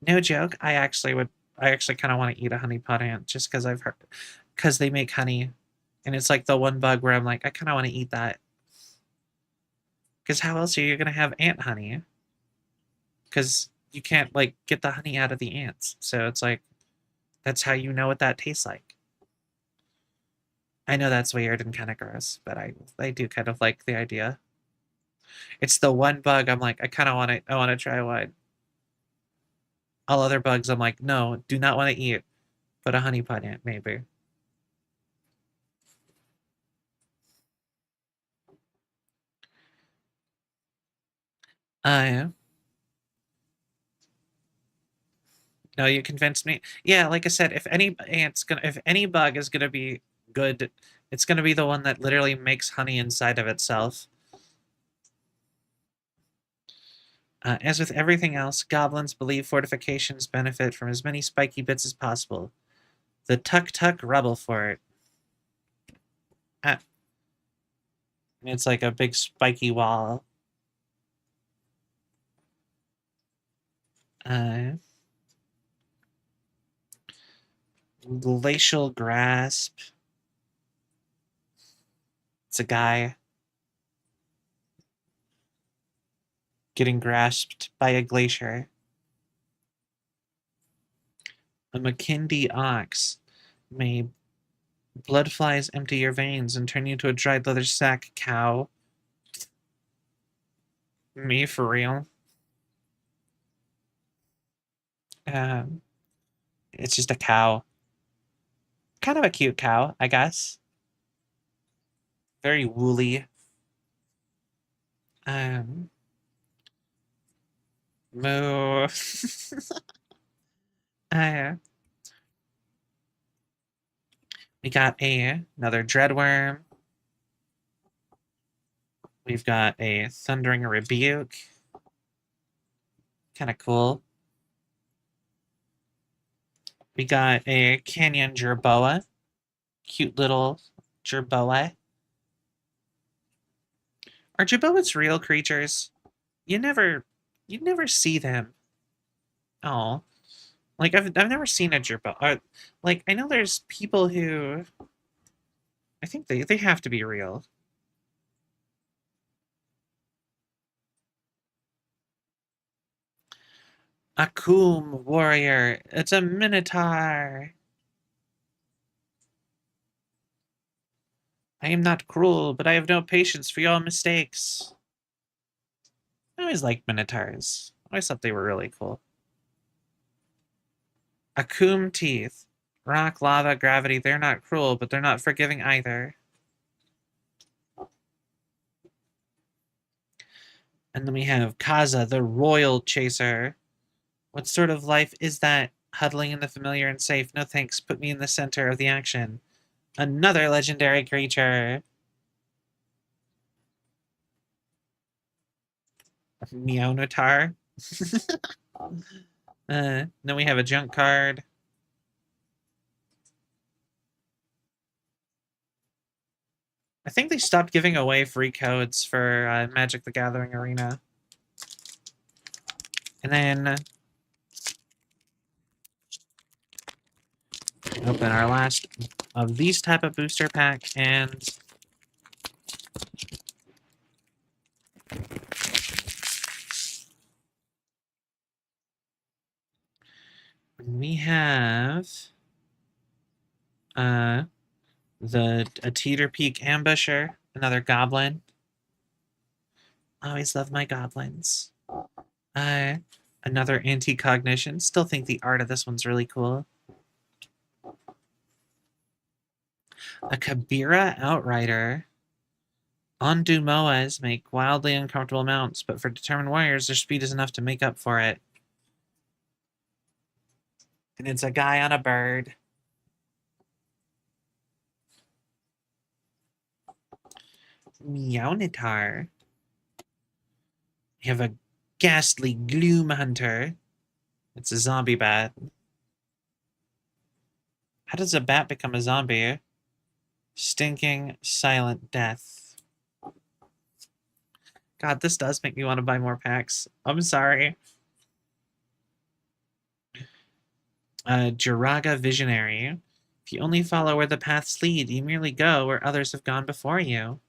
No joke. I actually kind of want to eat a honeypot ant just because I've heard, because they make honey, and it's like the one bug where I'm like, I kind of want to eat that. Because how else are you gonna have ant honey? Because you can't like get the honey out of the ants, so it's like that's how you know what that tastes like. I know that's weird and kind of gross, but I do kind of like the idea. It's the one bug I'm like, I kind of want to try one. All other bugs I'm like, no, do not want to eat, but a honeypot ant maybe. Uh, no, you convinced me. Yeah, like I said, if any bug is gonna be good, it's gonna be the one that literally makes honey inside of itself. As with everything else, goblins believe fortifications benefit from as many spiky bits as possible. The tuk-tuk rubble fort. Ah, it's like a big spiky wall. Uh, Glacial grasp. It's a guy getting grasped by a glacier. A McKindy ox may Blood flies empty your veins and turn you into a dried leather sack, cow. Me, for real? Um, it's just a cow. Kind of a cute cow, I guess. Very woolly. Um, moo. uh, we got another dreadworm. We've got a thundering rebuke. Kind of cool. We got a canyon jerboa. Cute little jerboa. Are jerboas real creatures? You never see them. Oh, like I've never seen a jerboa. Like I know there's people who I think they have to be real. Akum warrior. It's a minotaur. I am not cruel, but I have no patience for your mistakes. I always liked minotaurs. I always thought they were really cool. Akum teeth. Rock, lava, gravity, they're not cruel, but they're not forgiving either. And then we have Kaza, the royal chaser. What sort of life is that? Huddling in the familiar and safe. No thanks. Put me in the center of the action. Another legendary creature. Meownotar. Then we have a junk card. I think they stopped giving away free codes for Magic the Gathering Arena. And then open our last of these type of booster pack, and we have a Teeter Peak Ambusher, another goblin. I always love my goblins. Another Anti-Cognition. Still think the art of this one's really cool. A Kabira Outrider. Undo Moas make wildly uncomfortable mounts, but for determined warriors, their speed is enough to make up for it. And it's a guy on a bird. Meownitar. You have a ghastly Gloom Hunter. It's a zombie bat. How does a bat become a zombie? Stinking silent death. God, this does make me want to buy more packs. I'm sorry. Jiraga Visionary. If you only follow where the paths lead, you merely go where others have gone before you.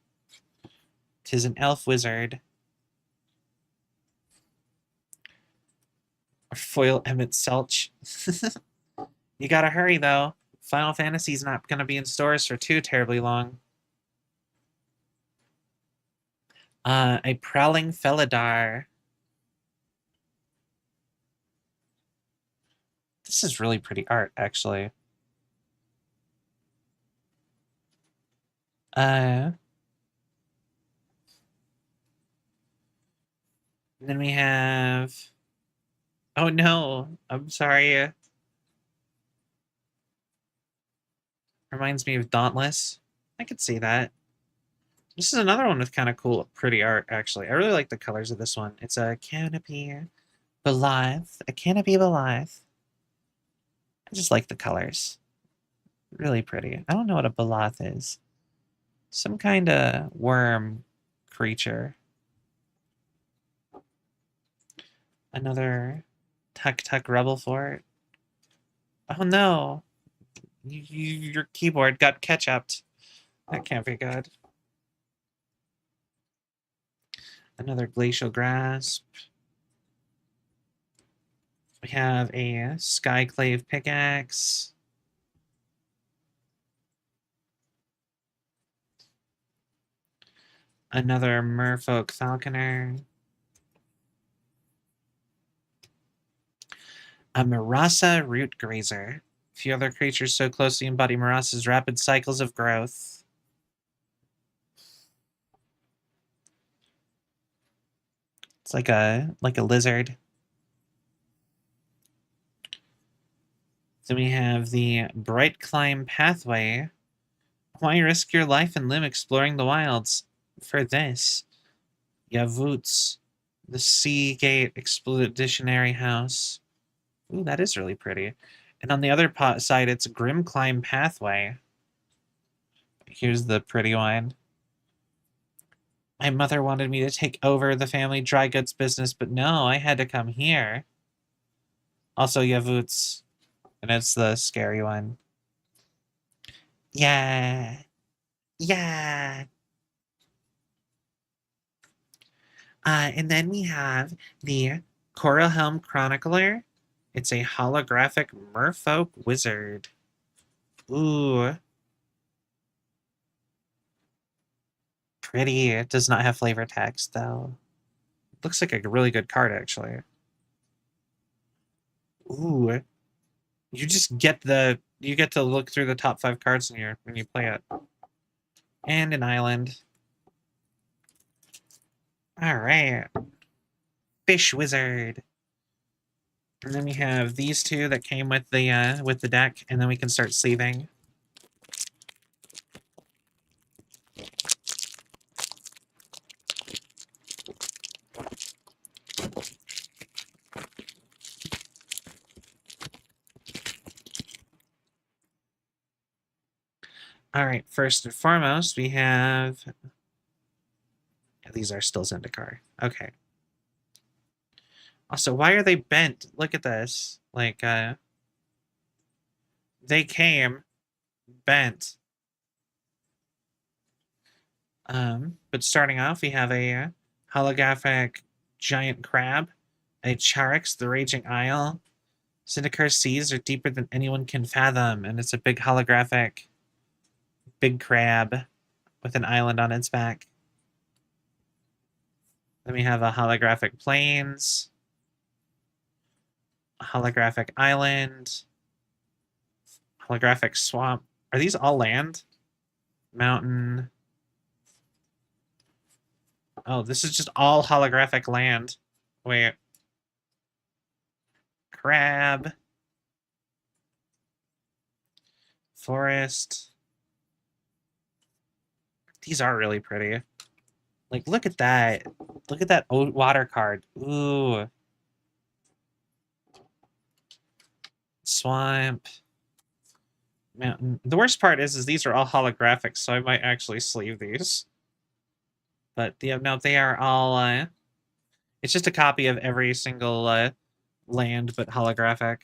'Tis an elf wizard. Or foil Emmett Selch. You gotta hurry, though. Final Fantasy's not gonna be in stores for too terribly long. A Prowling Felidar. This is really pretty art, actually. And then we have... Oh no, I'm sorry. Reminds me of Dauntless. I could see that. This is another one with kind of cool, pretty art, actually. I really like the colors of this one. It's a Canopy Belithe. A Canopy Belithe. I just like the colors. Really pretty. I don't know what a Belithe is. Some kind of worm creature. Another Tuk Tuk Rebel Fort. Oh no! Your keyboard got ketchuped. That can't be good. Another Glacial Grasp. We have a Skyclave Pickaxe. Another merfolk falconer. A Marasa root grazer. Few other creatures so closely embody Marasa's rapid cycles of growth. It's like a lizard. Then we have the Bright Climb Pathway. Why risk your life and limb exploring the wilds? For this, Yavut's, the Sea Gate Expeditionary House. Ooh, that is really pretty. And on the other side, it's Grim Climb Pathway. Here's the pretty one. My mother wanted me to take over the family dry goods business, but no, I had to come here. Also, Yavut's, and it's the scary one. Yeah. Yeah. And then we have the Coralhelm Chronicler. It's a holographic merfolk wizard. Ooh. Pretty. It does not have flavor text, though. Looks like a really good card, actually. Ooh. You get to look through the top 5 cards when you play it. And an island. Alright. Fish Wizard. And then we have these two that came with the deck, and then we can start sleeving. Alright, first and foremost, we have... These are still Zendikar. Okay. Also, why are they bent? Look at this. Like, they came bent. But starting off, we have a holographic giant crab, a Charix, the Raging Isle. Zindikar's seas are deeper than anyone can fathom, and it's a big holographic big crab with an island on its back. Then we have a holographic plains, a holographic island, holographic swamp. Are these all land? Mountain. Oh, this is just all holographic land. Wait. Crab. Forest. These are really pretty. Like, look at that. Look at that water card. Ooh. Swamp. Mountain. The worst part is these are all holographic, so I might actually sleeve these. But no, they are all... it's just a copy of every single land, but holographic.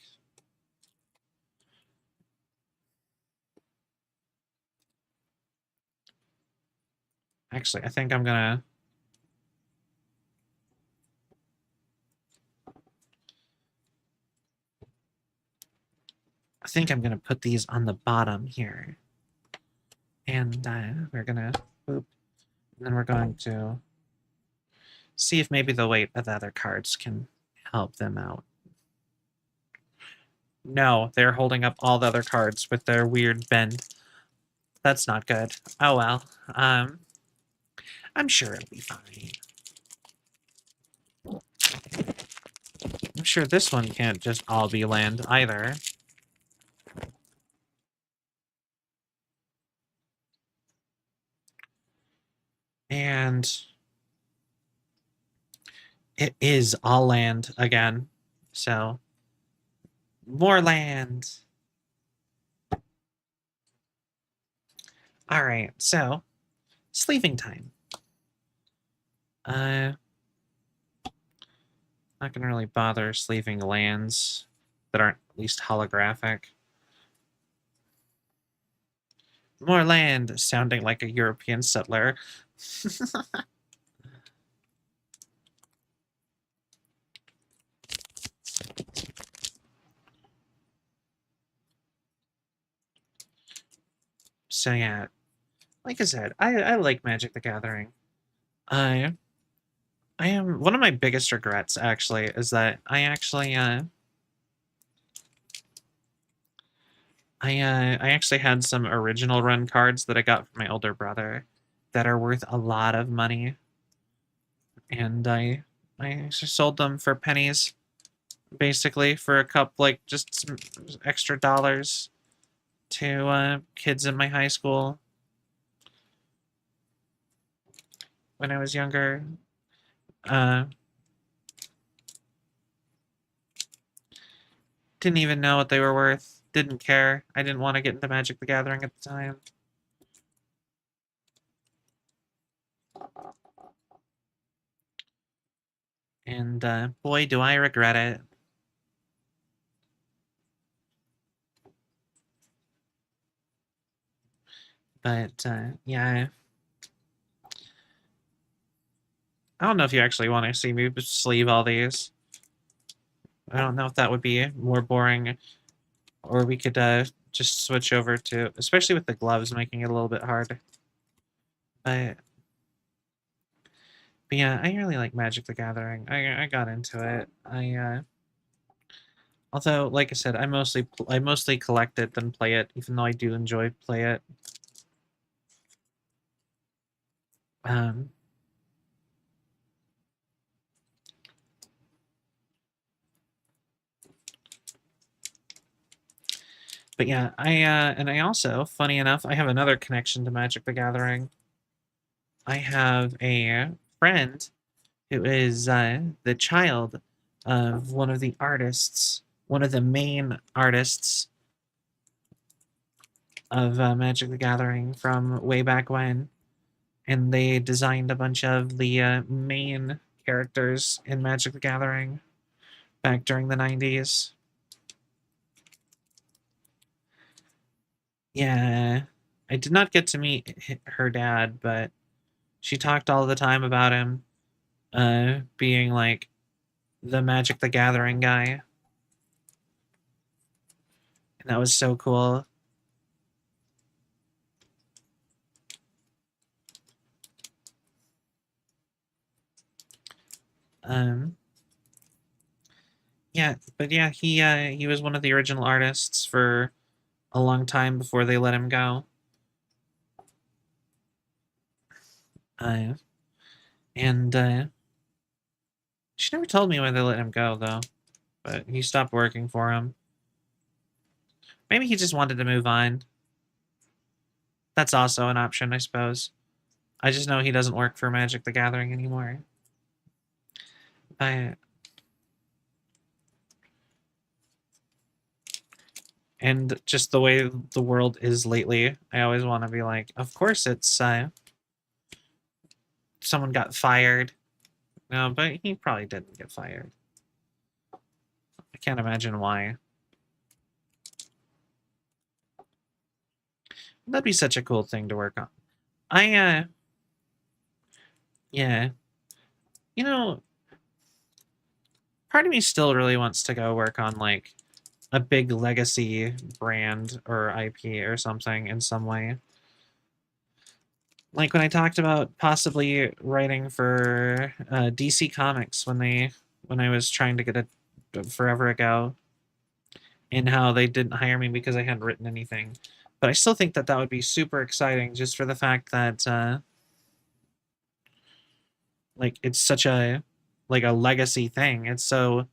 Actually, I think I'm gonna... I think I'm gonna put these on the bottom here. And we're gonna... Boop. And then we're going to see if maybe the weight of the other cards can help them out. No, they're holding up all the other cards with their weird bend. That's not good. Oh well. I'm sure it'll be fine. I'm sure this one can't just all be land either. And it is all land again. So, more land. All right, so sleeving time. Not gonna really bother sleeving lands that aren't at least holographic. More land, sounding like a European settler. So yeah, like I said, I like Magic the Gathering. I I am one of my biggest regrets actually is that I actually had some original run cards that I got from my older brother that are worth a lot of money, and I actually sold them for pennies, basically for a cup like just some extra dollars to kids in my high school when I was younger. Uh, didn't even know what they were worth. Didn't care. I didn't want to get into Magic the Gathering at the time. And boy, do I regret it. But yeah, I don't know if you actually want to see me sleeve all these. I don't know if that would be more boring, or we could just switch over to, especially with the gloves making it a little bit hard. But, but yeah, I really like Magic the Gathering. I got into it. Although, like I said, I mostly collect it than play it, even though I do enjoy play it. Um, but yeah, and I also, funny enough, I have another connection to Magic the Gathering. I have a friend who is the child of one of the artists, one of the main artists of Magic the Gathering from way back when, and they designed a bunch of the main characters in Magic the Gathering back during the 90s. Yeah, I did not get to meet her dad, but she talked all the time about him being like the Magic the Gathering guy, and that was so cool. Um, yeah, but yeah, he was one of the original artists for a long time before they let him go. Uh, and she never told me why they let him go though. But he stopped working for him. Maybe he just wanted to move on. That's also an option, I suppose. I just know he doesn't work for Magic the Gathering anymore. But and just the way the world is lately, I always want to be like, of course it's someone got fired. No, but he probably didn't get fired. I can't imagine why. That'd be such a cool thing to work on. I yeah. You know, part of me still really wants to go work on like a big legacy brand or IP or something in some way. Like when I talked about possibly writing for DC Comics when I was trying to get it forever ago, and how they didn't hire me because I hadn't written anything. But I still think that that would be super exciting, just for the fact that like it's such a like a legacy thing. It's so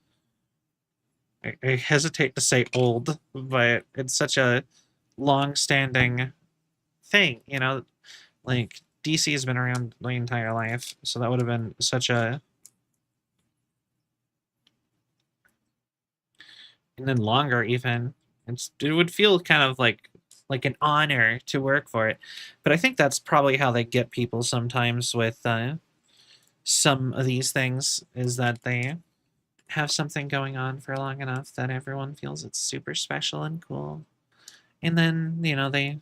I hesitate to say old, but it's such a long-standing thing. Like DC has been around my entire life, so that would have been such a and then longer even. It would feel kind of like an honor to work for it. But I think that's probably how they get people sometimes with some of these things is that they have something going on for long enough that everyone feels it's super special and cool. And then, they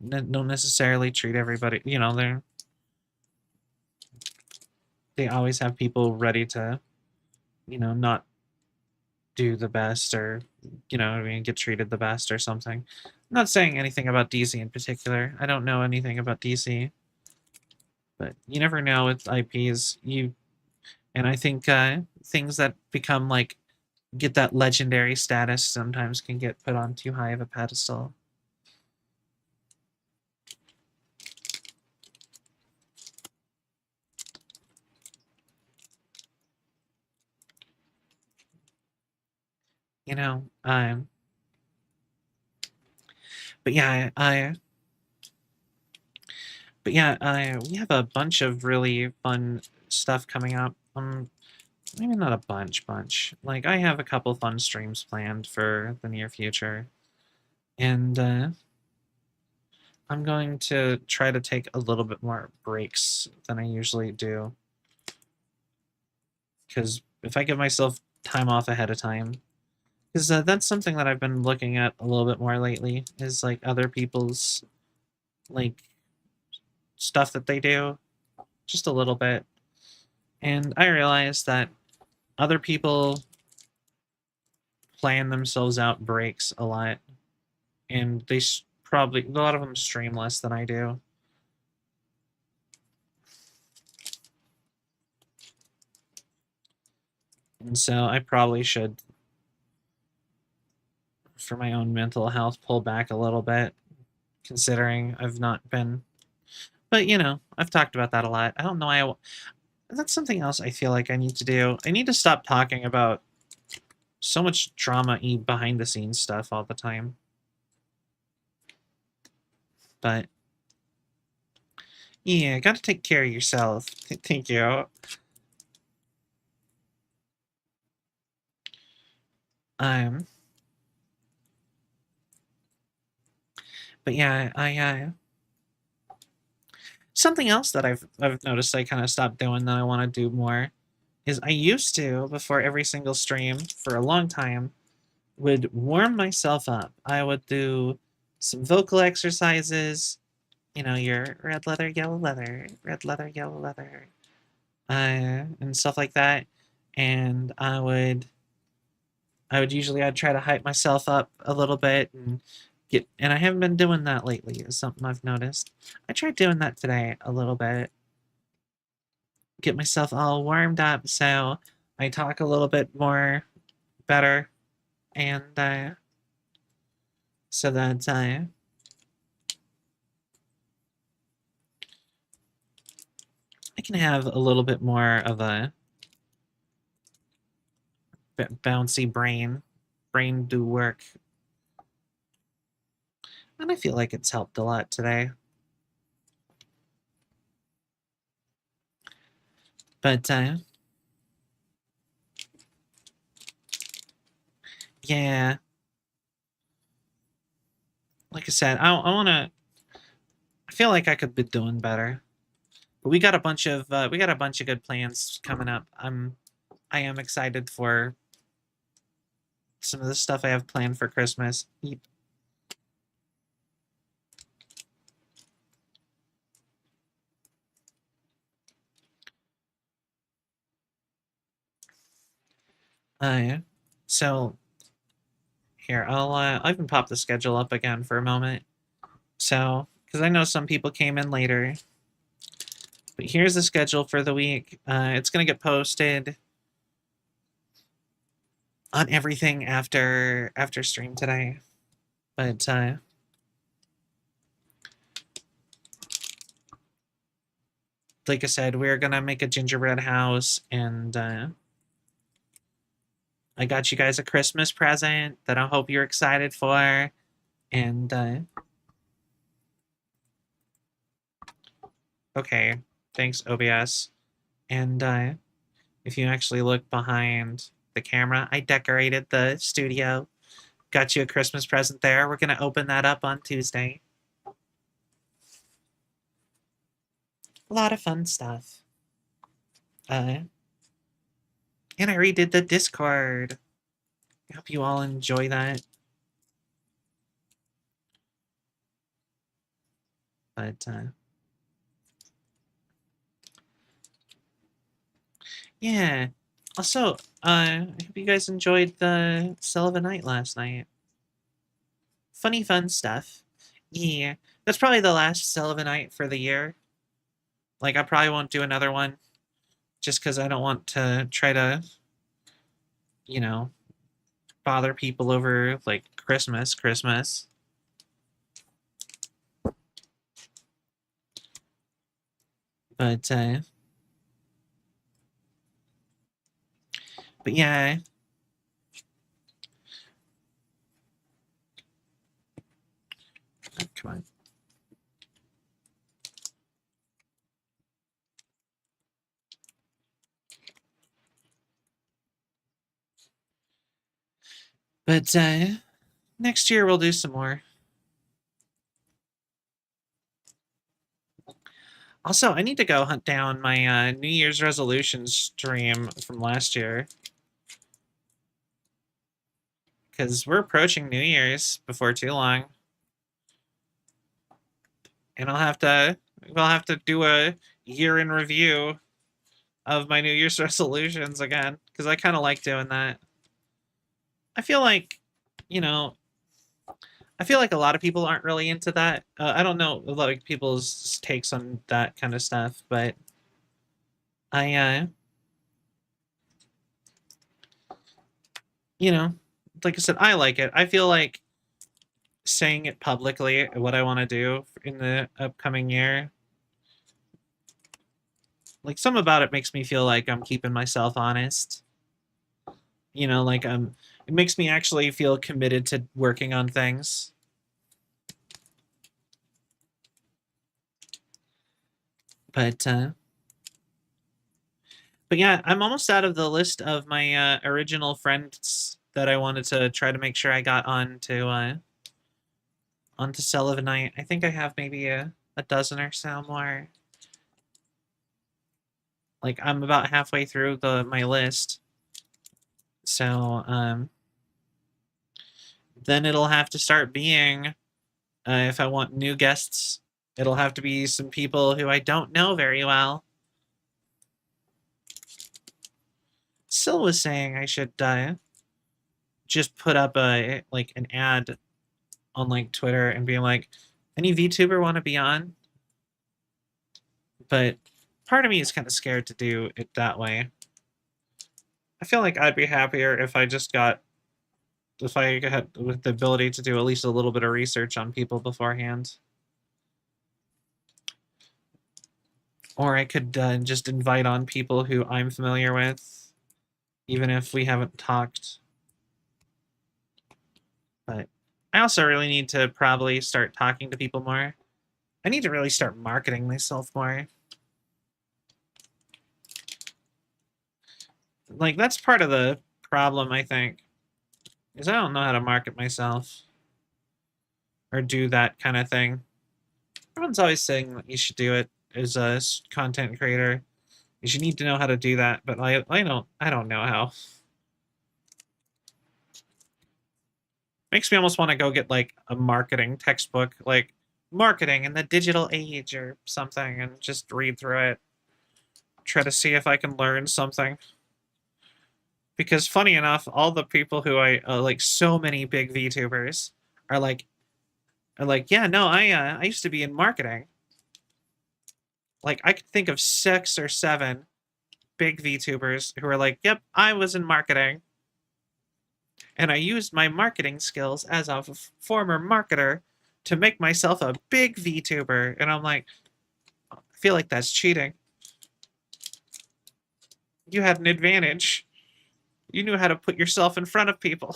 don't necessarily treat everybody, they always have people ready to, not do the best or, I mean, get treated the best or something. I'm not saying anything about DC in particular. I don't know anything about DC. But you never know with IPs. And I think things that become like get that legendary status sometimes can get put on too high of a pedestal. You know, but yeah, we have a bunch of really fun stuff coming up. Maybe not a bunch. Like I have a couple fun streams planned for the near future, and I'm going to try to take a little bit more breaks than I usually do. Because if I give myself time off ahead of time, because that's something that I've been looking at a little bit more lately, is like other people's like stuff that they do, just a little bit. And I realized that other people plan themselves out breaks a lot, and probably a lot of them stream less than I do. And so I probably should, for my own mental health, pull back a little bit, considering I've not been. But you know, I've talked about that a lot. I don't know. That's something else I feel like I need to do. I need to stop talking about so much drama behind the scenes stuff all the time. But yeah, gotta take care of yourself. Thank you. Um, but yeah, something else that I've noticed I kind of stopped doing that I want to do more is I used to, before every single stream for a long time, would warm myself up. I would do some vocal exercises, you know, your red leather, yellow leather, red leather, yellow leather, and stuff like that. And I'd usually I'd try to hype myself up a little bit and I haven't been doing that lately. Is something I've noticed. I tried doing that today a little bit, get myself all warmed up so I talk a little bit more better, and so that I can have a little bit more of a bouncy brain do work. And I feel like it's helped a lot today. But yeah, like I said, I want to. I feel like I could be doing better. But we got a bunch of good plans coming up. I am excited for some of the stuff I have planned for Christmas. Yeah. So here, I can pop the schedule up again for a moment. So, because I know some people came in later, but here's the schedule for the week. It's gonna get posted on everything after stream today. But like I said, we're gonna make a gingerbread house, and I got you guys a Christmas present that I hope you're excited for. And okay, thanks OBS. And if you actually look behind the camera, I decorated the studio. Got you a Christmas present there. We're gonna open that up on Tuesday. A lot of fun stuff. And I redid the Discord. I hope you all enjoy that. But yeah. Also, I hope you guys enjoyed the Sullivan night last night. Funny, fun stuff. Yeah, that's probably the last Sullivan night for the year. Like, I probably won't do another one just because I don't want to try to, you know, bother people over, like, Christmas. But yeah. Come on. But next year we'll do some more. Also, I need to go hunt down my New Year's resolution stream from last year. Because we're approaching New Year's before too long. And we'll have to do a year in review of my New Year's resolutions again. Because I kind of like doing that. I feel like, you know, I feel like a lot of people aren't really into that. I don't know a lot of people's takes on that kind of stuff, but I, you know, like I said, I like it. I feel like saying it publicly what I want to do in the upcoming year, like some about it makes me feel like I'm keeping myself honest. You know, like it makes me actually feel committed to working on things. But yeah, I'm almost out of the list of my original friends that I wanted to try to make sure I got onto Celvion. I think I have maybe a dozen or so more. Like I'm about halfway through my list. So then it'll have to start being if I want new guests, it'll have to be some people who I don't know very well. Sil was saying I should just put up an ad on like Twitter and be like, any VTuber want to be on? But part of me is kind of scared to do it that way. I feel like I'd be happier if I had with the ability to do at least a little bit of research on people beforehand. Or I could just invite on people who I'm familiar with, even if we haven't talked. But I also really need to probably start talking to people more. I need to really start marketing myself more. Like, that's part of the problem, I think, is I don't know how to market myself or do that kind of thing. Everyone's always saying that you should do it as a content creator. You should need to know how to do that, but I don't know how. Makes me almost want to go get like a marketing textbook, like marketing in the digital age or something, and just read through it. Try to see if I can learn something. Because funny enough, all the people who I like, so many big VTubers are like, yeah, no, I used to be in marketing. Like I could think of 6 or 7 big VTubers who are like, yep, I was in marketing. And I used my marketing skills as a former marketer to make myself a big VTuber. And I'm like, I feel like that's cheating. You had an advantage. You knew how to put yourself in front of people.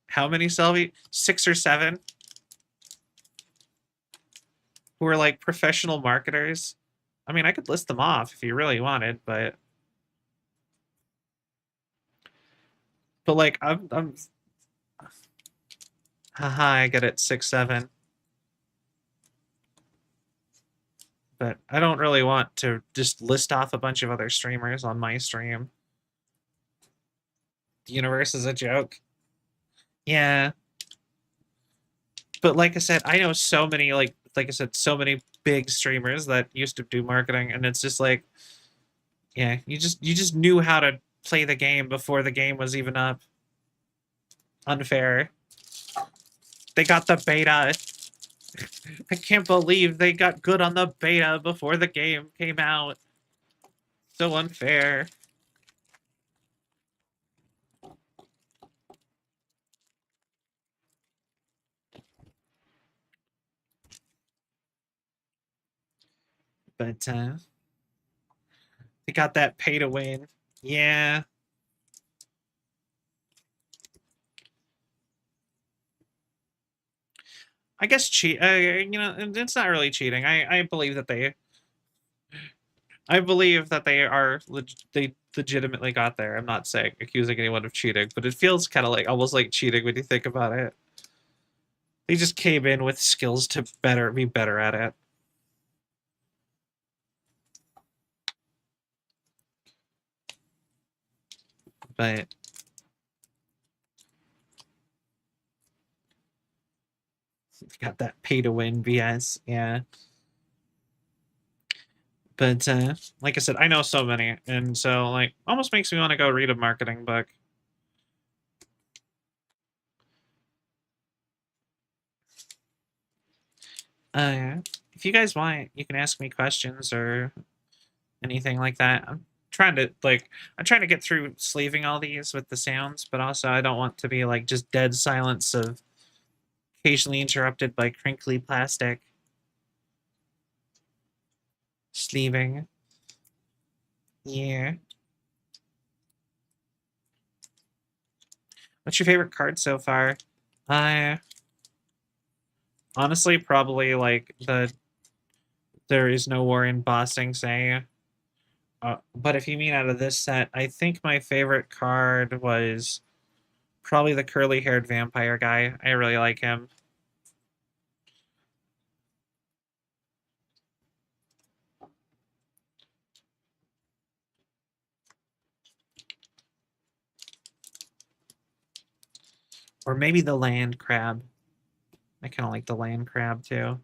How many, Selby? 6 or 7? Who are like professional marketers. I mean, I could list them off if you really wanted, but like I'm haha, I get it, 6, 7. But I don't really want to just list off a bunch of other streamers on my stream. The universe is a joke. Yeah. But like I said, I know so many like I said, so many big streamers that used to do marketing, and it's just like, yeah, you just knew how to play the game before the game was even up. Unfair. They got the beta. I can't believe they got good on the beta before the game came out. So unfair. But they got that pay to win. Yeah. I guess it's not really cheating. I believe that they are they legitimately got there. I'm not saying accusing anyone of cheating, but it feels kind of like almost like cheating when you think about it. They just came in with skills to be better at it. But got that pay to win BS, yeah. But like I said, I know so many, and so like almost makes me want to go read a marketing book. If you guys want, you can ask me questions or anything like that. I'm trying to get through sleeving all these with the sounds, but also I don't want to be like just dead silence of occasionally interrupted by crinkly plastic sleeving. Yeah. What's your favorite card so far? Uh Honestly, probably like the There Is No War in Bossing Say. But if you mean out of this set, I think my favorite card was probably the curly-haired vampire guy. I really like him. Or maybe the land crab. I kind of like the land crab too.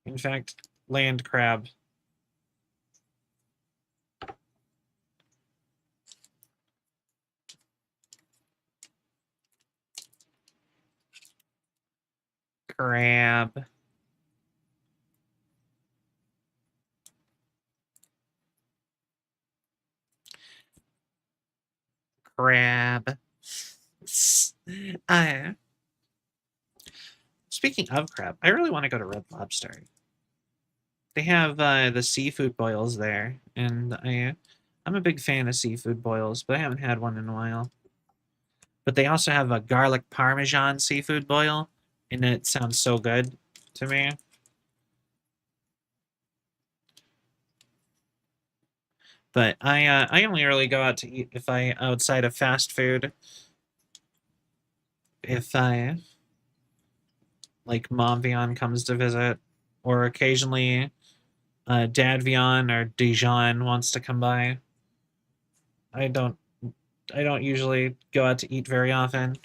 In fact, land crab. Crab. Crab. Uh, Speaking of crab, I really want to go to Red Lobster. They have the seafood boils there, and I'm a big fan of seafood boils, but I haven't had one in a while. But they also have a garlic parmesan seafood boil, and it sounds so good to me. But I only really go out to eat if I outside of fast food. If I like Mom Vion comes to visit, or occasionally Dad Vion or Dijon wants to come by. I don't I don't usually go out to eat very often.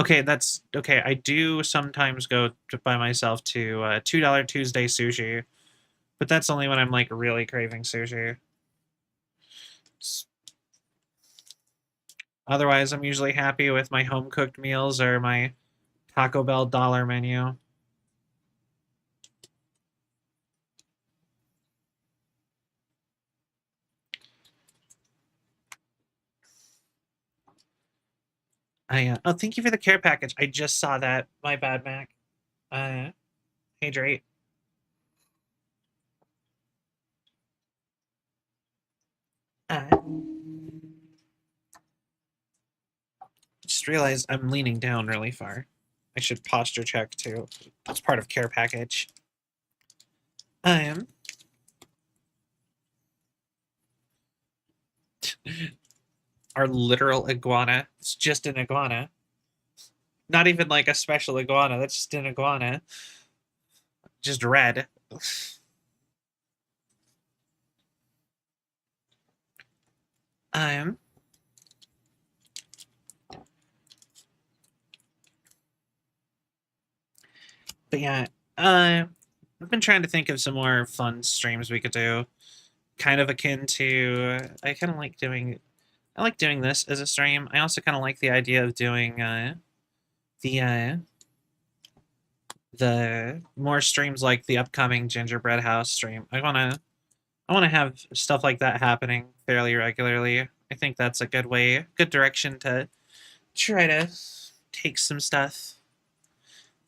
Okay, that's okay. I do sometimes go by myself to $2 Tuesday sushi, but that's only when I'm like really craving sushi. Otherwise, I'm usually happy with my home cooked meals or my Taco Bell dollar menu. Oh, thank you for the care package. I just saw that. My bad, Mac. Hey, Drake. Uh, just realized I'm leaning down really far. I should posture check too. That's part of care package. Um, our literal iguana. It's just an iguana. Not even like a special iguana. That's just an iguana. Just red. Um, but yeah, I've been trying to think of some more fun streams we could do. Kind of akin to, I kind of like doing I like doing this as a stream. I also kind of like the idea of doing the more streams like the upcoming Gingerbread House stream. I wanna have stuff like that happening fairly regularly. I think that's a good direction to try to take some stuff.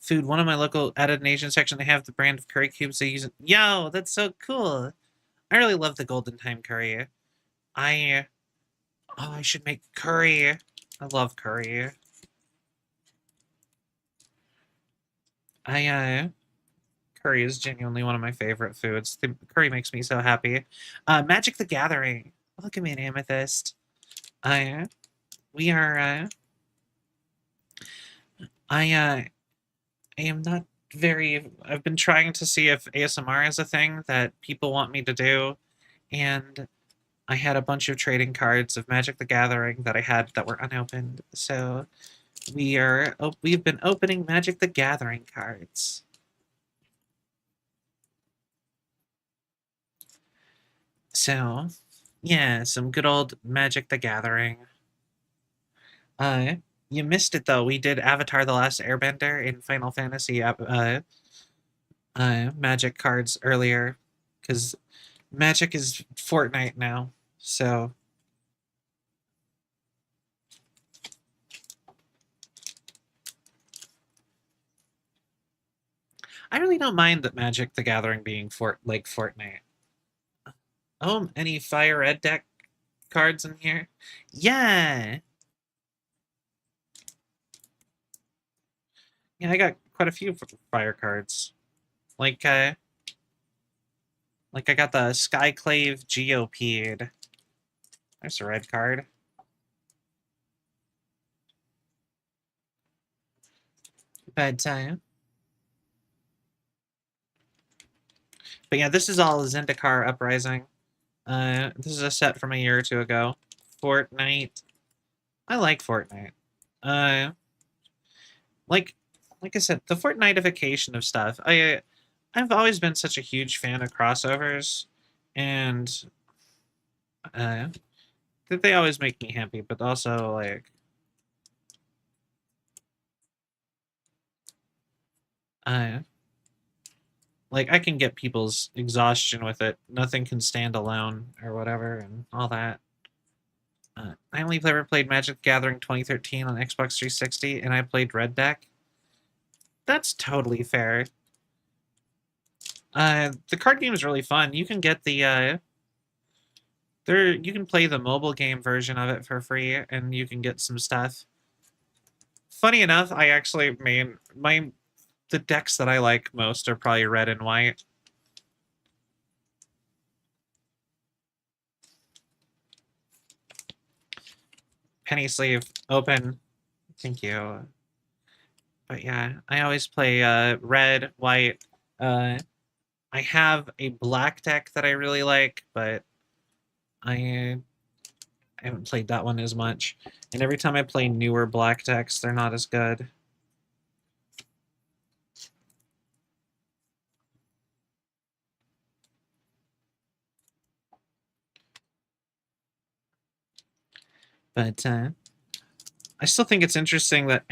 Food. One of my local added Asian section, they have the brand of curry cubes they use. Yo, that's so cool. I really love the Golden Time curry. I should make curry. I love curry. Curry is genuinely one of my favorite foods. The curry makes me so happy. Magic the Gathering. Look at me, an amethyst. We are. I am not very. I've been trying to see if ASMR is a thing that people want me to do, and I had a bunch of trading cards of Magic the Gathering that I had that were unopened. So we've been opening Magic the Gathering cards. So, yeah, some good old Magic the Gathering. You missed it though. We did Avatar: The Last Airbender in Final Fantasy Magic cards earlier, because Magic is Fortnite now. So I really don't mind that Magic the Gathering being like Fortnite. Oh, any Fire Red deck cards in here? Yeah. Yeah, I got quite a few fire cards. Like I got the Skyclave Geopede. There's a red card. But yeah, this is all Zendikar Uprising. This is a set from a year or two ago. Fortnite. I like Fortnite. Uh, like I said, the Fortniteification of stuff. I've always been such a huge fan of crossovers, and that they always make me happy. But also uh, I can get people's exhaustion with it. Nothing can stand alone or whatever, and all that. I only ever played Magic the Gathering 2013 on Xbox 360, and I played Red Deck. That's totally fair. The card game is really fun. You can get the you can play the mobile game version of it for free, and you can get some stuff. Funny enough, I actually the decks that I like most are probably red and white. Penny sleeve open. Thank you. But yeah, I always play red, white. I have a black deck that I really like, but I haven't played that one as much. And every time I play newer black decks, they're not as good. But I still think it's interesting that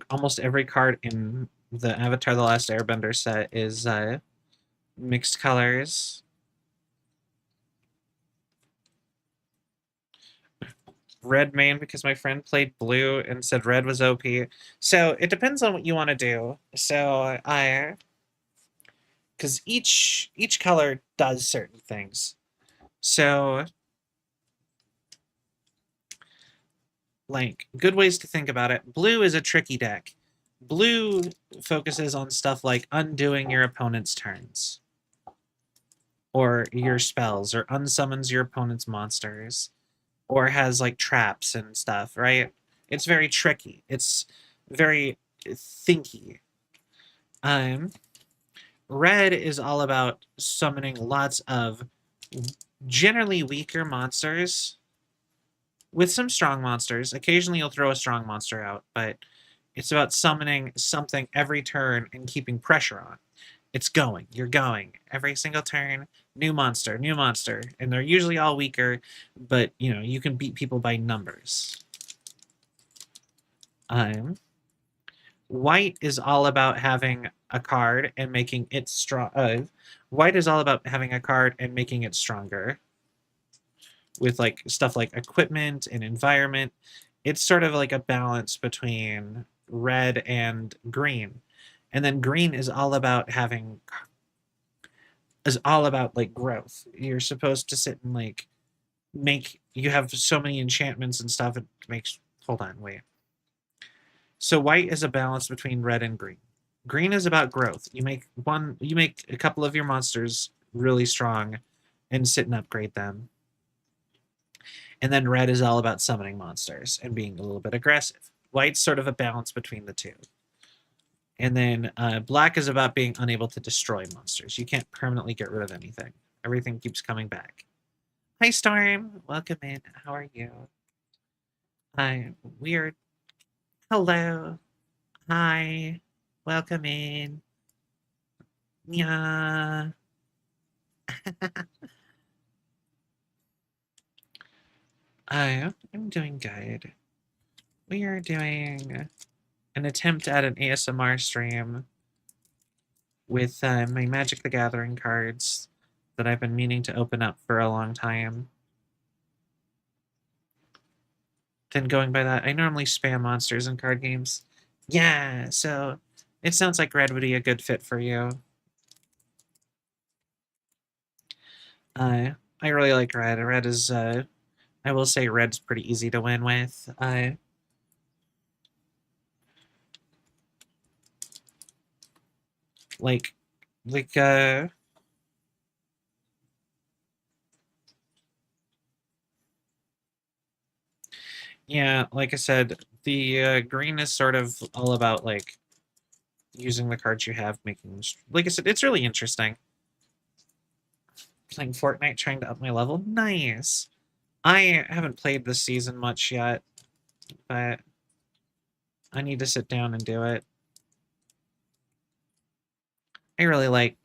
almost every card in the Avatar: The Last Airbender set is mixed colors. Red main because my friend played blue and said red was OP. So it depends on what you want to do. So because each color does certain things. So good ways to think about it. Blue is a tricky deck. Blue focuses on stuff like undoing your opponent's turns or your spells, or unsummons your opponent's monsters, or has traps and stuff, right? It's very tricky. It's very thinky. Red is all about summoning lots of generally weaker monsters with some strong monsters. Occasionally you'll throw a strong monster out, but it's about summoning something every turn and keeping pressure on. It's going. You're going. Every single turn, new monster, new monster. And they're usually all weaker, but, you know, you can beat people by numbers. White is all about having a card and making it strong. White is all about having a card and making it stronger with like stuff like equipment and environment. It's sort of like a balance between red and green. And then green is all about like growth. You're supposed to sit and like you have so many enchantments and stuff. It makes hold on, wait. So white is a balance between red and green. Green is about growth. You make a couple of your monsters really strong and sit and upgrade them. And then red is all about summoning monsters and being a little bit aggressive. White's sort of a balance between the two. And then black is about being unable to destroy monsters. You can't permanently get rid of anything. Everything keeps coming back. Hi, Storm. Welcome in. How are you? Hi. Weird. Hello. Hi. Welcome in. Yeah. I'm doing good. We are doing an attempt at an ASMR stream with my Magic the Gathering cards that I've been meaning to open up for a long time. Then going by that, I normally spam monsters in card games. Yeah, so it sounds like red would be a good fit for you. I really like red. Red is, I will say red's pretty easy to win with. Like, like, yeah, like I said, the green is sort of all about like using the cards you have, making. Like I said, it's really interesting. Playing Fortnite, trying to up my level. Nice. I haven't played this season much yet, but I need to sit down and do it. I really like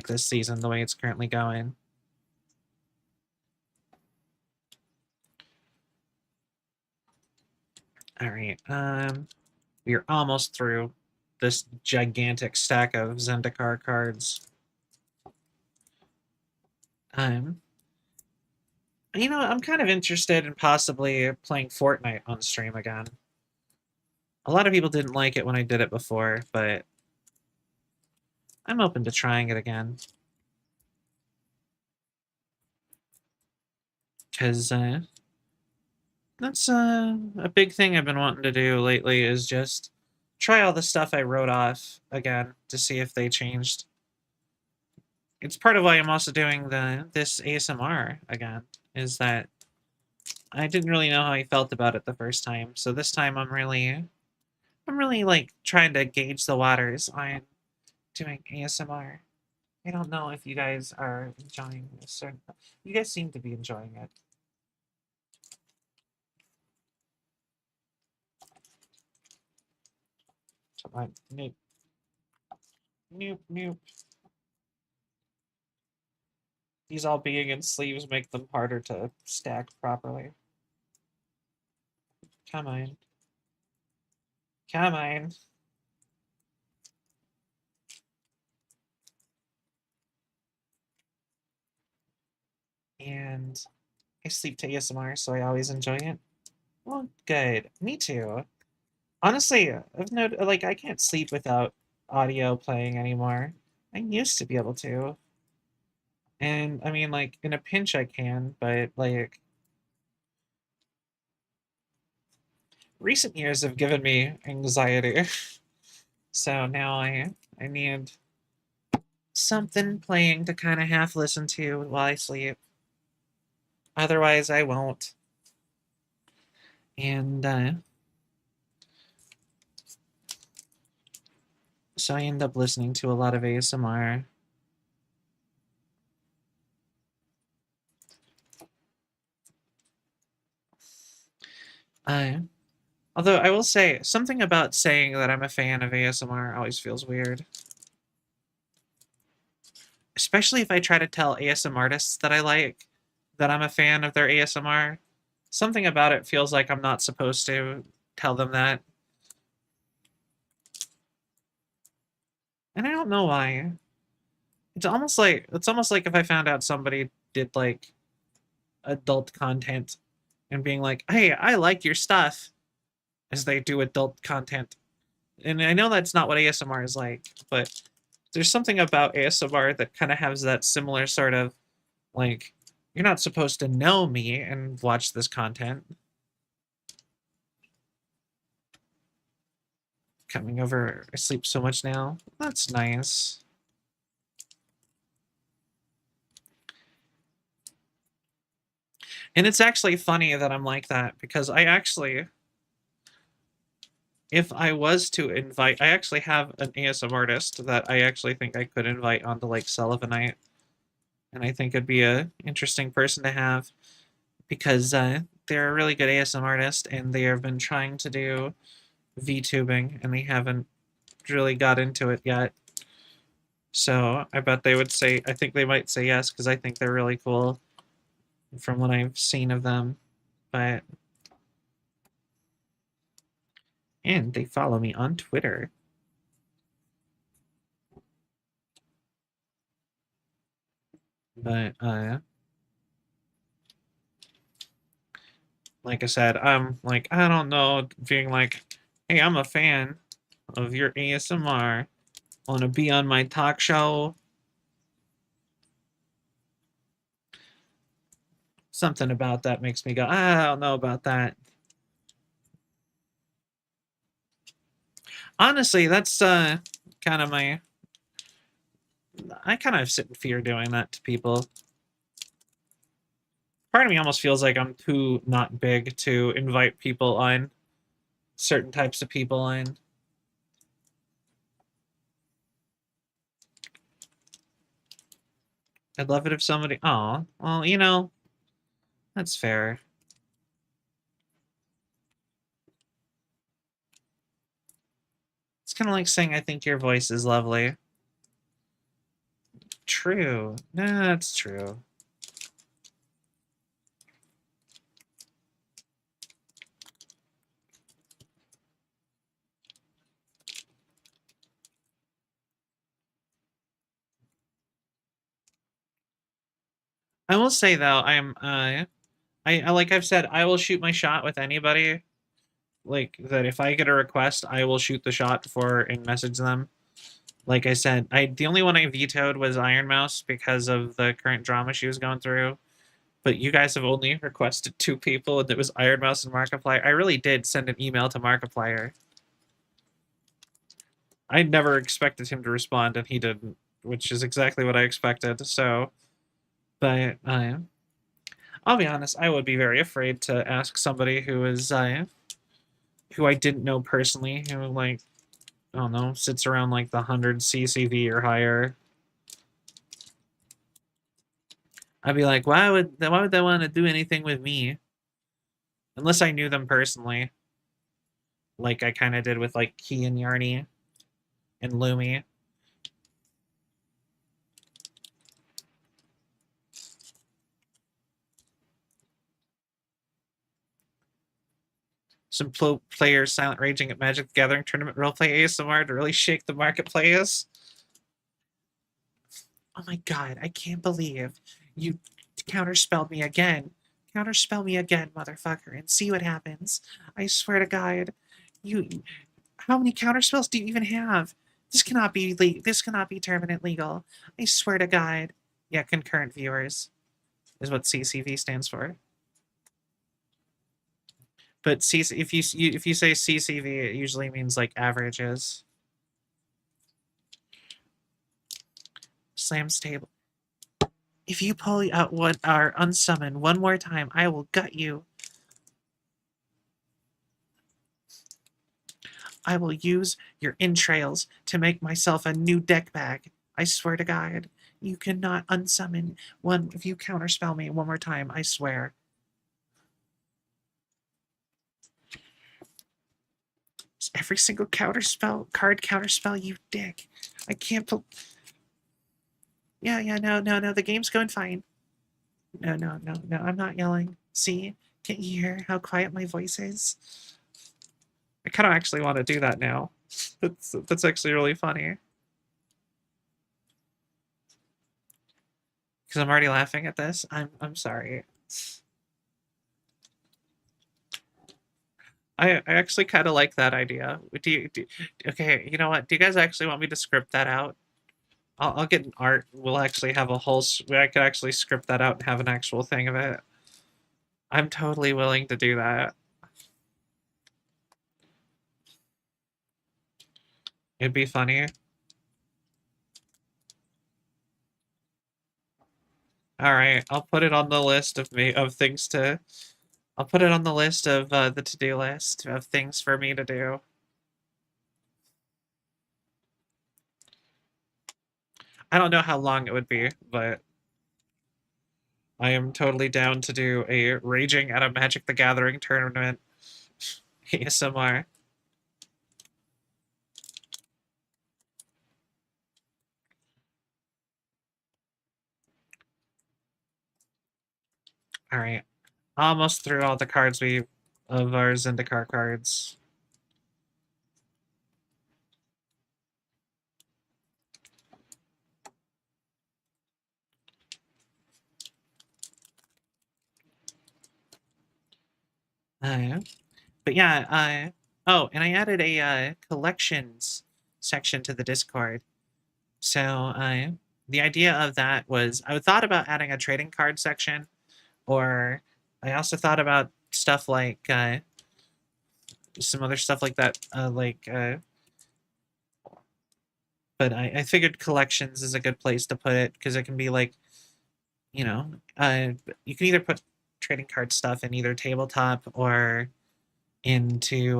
this season the way it's currently going. All right. We are almost through this gigantic stack of Zendikar cards. You know, I'm kind of interested in possibly playing Fortnite on stream again. A lot of people didn't like it when I did it before, but I'm open to trying it again. Because that's a big thing I've been wanting to do lately is just try all the stuff I wrote off again to see if they changed. It's part of why I'm also doing this ASMR again, is that I didn't really know how I felt about it the first time. So this time I'm really like trying to gauge the waters on doing ASMR. I don't know if you guys are enjoying this or you guys seem to be enjoying it. Come on, nope. Nope, nope. These all being in sleeves make them harder to stack properly. Come on. Come on. And I sleep to ASMR, so I always enjoy it. Well, good. Me too. Honestly, I've noted like I can't sleep without audio playing anymore. I used to be able to. And I mean like in a pinch I can, but like recent years have given me anxiety. So now I need something playing to kind of half listen to while I sleep. Otherwise I won't. And so I end up listening to a lot of ASMR. Uh, Although I will say, something about saying that I'm a fan of ASMR always feels weird. especially if I try to tell ASM artists that I like, that I'm a fan of their ASMR. Something about it feels like I'm not supposed to tell them that. And I don't know why. It's almost like if I found out somebody did like adult content and being like, "Hey, I like your stuff," as they do adult content. And I know that's not what ASMR is like, but there's something about ASMR that kind of has that similar sort of like, you're not supposed to know me and watch this content. Coming over, I sleep so much now. That's nice. And it's actually funny that I'm like that because I actually, if I was to invite, I actually have an ASM artist that I actually think I could invite onto like Celvionite. And I think it'd be a interesting person to have because they're a really good ASM artist and they have been trying to do VTubing and they haven't really got into it yet. So I bet they would say, I think they might say yes because I think they're really cool from what I've seen of them. But, and they follow me on Twitter. But, like I said, I'm like, I don't know, being like, hey, I'm a fan of your ASMR. Want to be on my talk show? Something about that makes me go, I don't know about that. Honestly, that's kind of my. I kind of sit in fear doing that to people. Part of me almost feels like I'm too not big to invite people on, certain types of people on. I'd love it if somebody. Oh, well, you know, that's fair. It's kind of like saying, I think your voice is lovely. True. Nah, that's true. I will say though, I like I've said, I will shoot my shot with anybody. Like that, if I get a request, I will shoot the shot before and message them. Like I said, the only one I vetoed was Iron Mouse because of the current drama she was going through. But you guys have only requested 2 people, and it was Iron Mouse and Markiplier. I really did send an email to Markiplier. I never expected him to respond, and he didn't, which is exactly what I expected. So, but I'll be honest, I would be very afraid to ask somebody who I didn't know personally, who like I don't know, sits around like the 100 CCV or higher. I'd be like, why would they want to do anything with me? Unless I knew them personally, like I kind of did with like Key and Yarny and Lumi. Some players silent raging at Magic the Gathering tournament roleplay ASMR to really shake the marketplace. Oh my god, I can't believe you counterspelled me again. Counterspell me again, motherfucker, and see what happens. I swear to God, you. How many counterspells do you even have? This cannot be this cannot be terminate legal. I swear to God. Yeah, concurrent viewers is what CCV stands for. But if you say CCV, it usually means like averages. Slam stable. If you pull out what are unsummon one more time, I will gut you. I will use your entrails to make myself a new deck bag. I swear to God. You cannot unsummon one if you counterspell me one more time, I swear. Every single card counterspell, you dick. I can't Yeah, no, the game's going fine. No, I'm not yelling. See? Can you hear how quiet my voice is? I kind of actually want to do that now. That's actually really funny. Because I'm already laughing at this. I'm sorry. I actually kind of like that idea. Okay, you know what? Do you guys actually want me to script that out? I'll get an art. We'll actually have a whole. I could actually script that out and have an actual thing of it. I'm totally willing to do that. It'd be funny. All right, I'll put it on the list of me of things to. I'll put it on the list of the to-do list of things for me to do. I don't know how long it would be, but I am totally down to do a raging at a Magic the Gathering tournament ASMR. All right, almost through all the cards we of our Zendikar cards. Uh, but yeah, oh, and I added a collections section to the Discord. So the idea of that was I thought about adding a trading card section, or I also thought about stuff like some other stuff like that, but I figured collections is a good place to put it because it can be like, you know, you can either put trading card stuff in either tabletop or into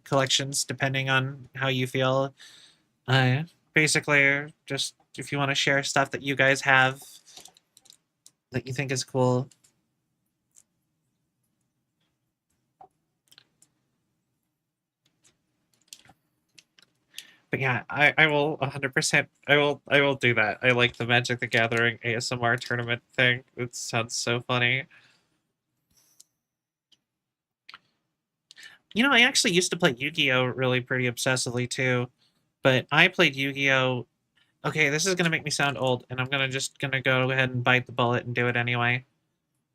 collections, depending on how you feel. Uh, Basically, just if you want to share stuff that you guys have that you think is cool. But yeah, I will 100%. I will do that. I like the Magic the Gathering ASMR tournament thing. It sounds so funny. You know, I actually used to play Yu-Gi-Oh really pretty obsessively too, but I played Yu-Gi-Oh. Okay, this is gonna make me sound old, and I'm gonna go ahead and bite the bullet and do it anyway.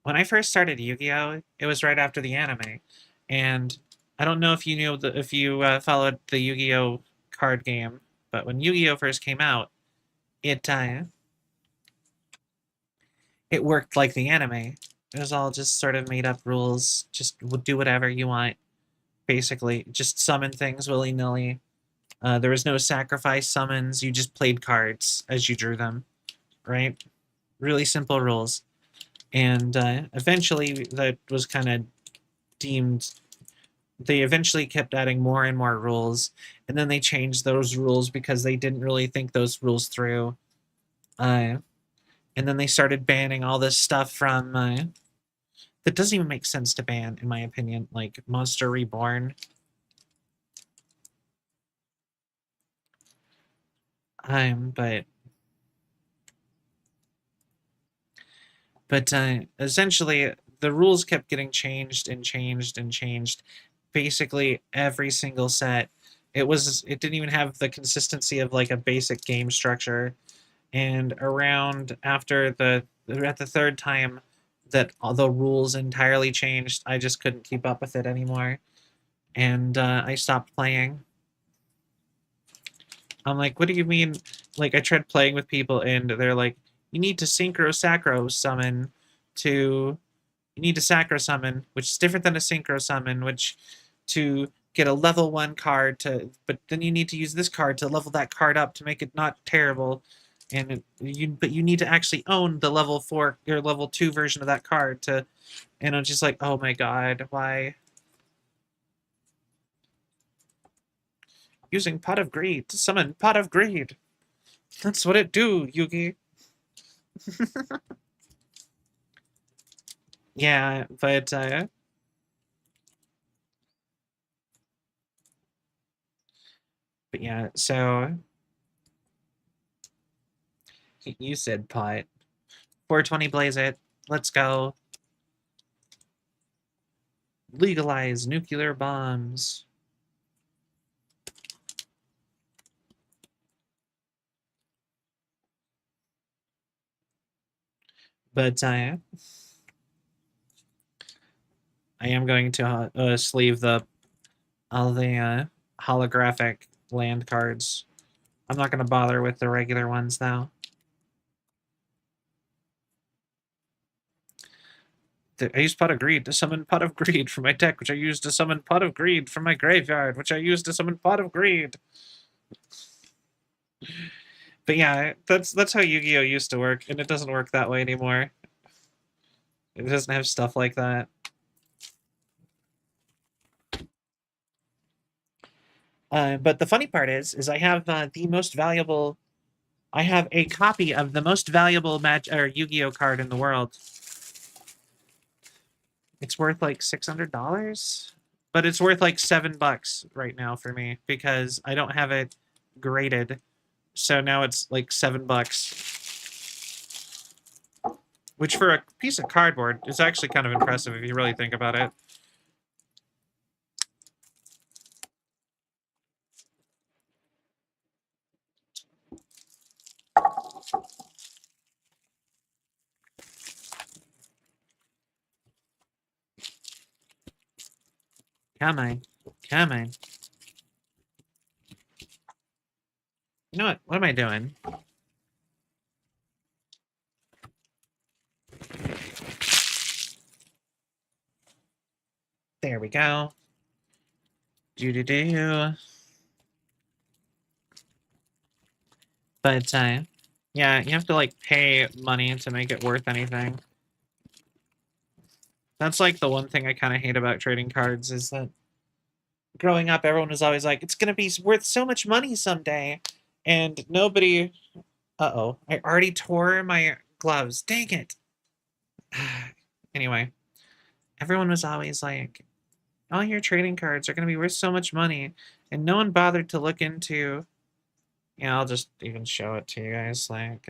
When I first started Yu-Gi-Oh, it was right after the anime, and I don't know if you knew if you followed the Yu-Gi-Oh card game, but when Yu-Gi-Oh first came out, it it worked like the anime. It was all just sort of made up rules. Just do whatever you want, basically. Just summon things willy nilly. There was no sacrifice summons. You just played cards as you drew them, right? Really simple rules. And eventually, that was kind of deemed. They eventually kept adding more and more rules, and then they changed those rules because they didn't really think those rules through. Uh, and then they started banning all this stuff from that doesn't even make sense to ban, in my opinion, like Monster Reborn. But essentially, the rules kept getting changed and changed and changed. Basically, every single set, it didn't even have the consistency of like a basic game structure. And around after at the third time that all the rules entirely changed, I just couldn't keep up with it anymore, and I stopped playing. I'm like, what do you mean? Like, I tried playing with people, and they're like, you need to synchro sacro summon to. You need to sacro summon, which is different than a synchro summon, which to get a level 1 card to. But then you need to use this card to level that card up to make it not terrible. But you need to actually own the level 4 or level 2 version of that card to. And I'm just like, oh my god, why? Using Pot of Greed to summon Pot of Greed. That's what it do, Yugi. Yeah, but yeah, so You said pot. 420 blaze it. Let's go. Legalize nuclear bombs. But I am going to sleeve all the holographic land cards. I'm not going to bother with the regular ones, though. I used Pot of Greed to summon Pot of Greed from my deck, which I used to summon Pot of Greed from my graveyard, which I used to summon Pot of Greed. But yeah, that's how Yu-Gi-Oh! Used to work, and it doesn't work that way anymore. It doesn't have stuff like that. But the funny part is I have the most valuable. I have a copy of the most valuable Yu-Gi-Oh card in the world. It's worth like $600, but it's worth like $7 right now for me because I don't have it graded. So now it's like $7, which for a piece of cardboard is actually kind of impressive if you really think about it. Come on. Come on. You know what? What am I doing? There we go. Do-do-do. But, yeah, you have to, like, pay money to make it worth anything. That's, like, the one thing I kind of hate about trading cards is that growing up, everyone was always like, it's going to be worth so much money someday. And nobody... Uh-oh. I already tore my gloves. Dang it. Anyway, everyone was always like, all your trading cards are going to be worth so much money. And no one bothered to look into... Yeah, I'll just even show it to you guys. Like,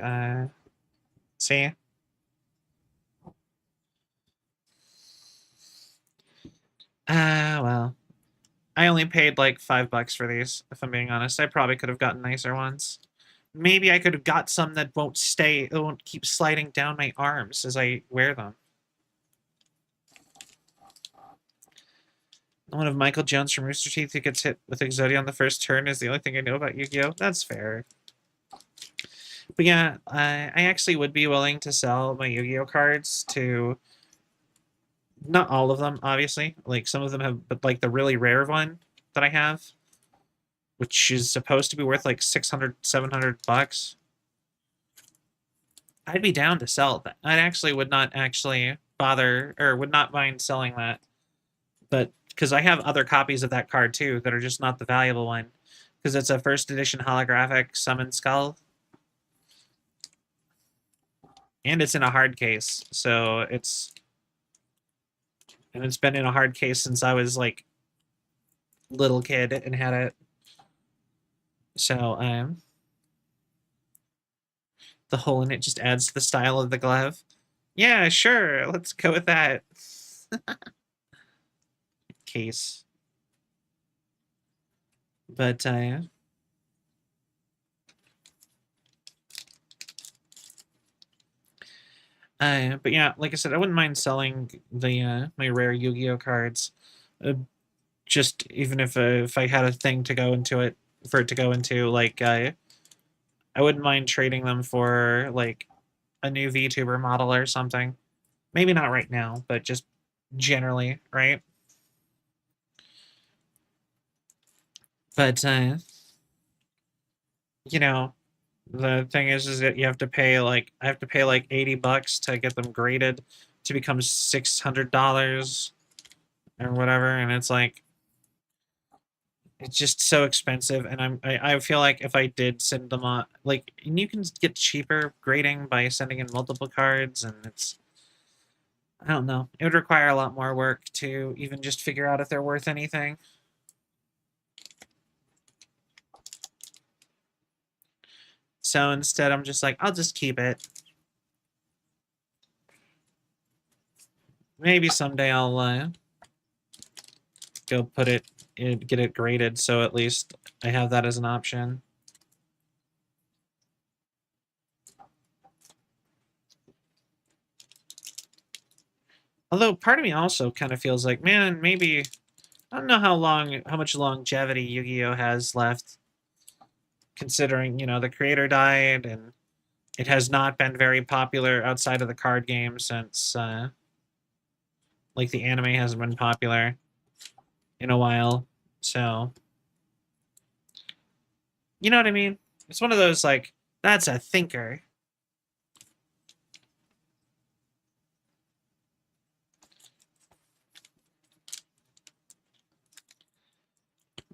see? Well. I only paid like $5 for these, if I'm being honest. I probably could have gotten nicer ones. Maybe I could have got some that won't keep sliding down my arms as I wear them. One of Michael Jones from Rooster Teeth who gets hit with Exodia on the first turn is the only thing I know about Yu-Gi-Oh! That's fair. But yeah, I actually would be willing to sell my Yu-Gi-Oh! Cards to... Not all of them, obviously. Like, some of them have... But, like, the really rare one that I have, which is supposed to be worth, like, $600, $700, I'd be down to sell that. I actually would not actually bother... Or would not mind selling that. But... Because I have other copies of that card, too, that are just not the valuable one. Because it's a first edition holographic summon skull. And it's in a hard case, so it's... And it's been in a hard case since I was, like, little kid and had it. So, the hole in it just adds to the style of the glove. Yeah, sure, let's go with that. Case. But, but yeah, like I said, I wouldn't mind selling the my rare Yu-Gi-Oh cards. Just even if I had a thing to go into it for it to go into, like I wouldn't mind trading them for like a new VTuber model or something. Maybe not right now, but just generally, right? But you know, the thing is that you have to pay like I have to pay like $80 to get them graded to become $600 or whatever, and it's like it's just so expensive. And I feel like if I did send them on, like, and you can get cheaper grading by sending in multiple cards, and it's I don't know. It would require a lot more work to even just figure out if they're worth anything. So instead, I'm just like, I'll just keep it. Maybe someday I'll go put it, get it graded, so at least I have that as an option. Although part of me also kind of feels like, man, maybe I don't know how much longevity Yu-Gi-Oh has left, considering, you know, the creator died and it has not been very popular outside of the card game since like the anime hasn't been popular in a while. So, you know what I mean? It's one of those like, that's a thinker.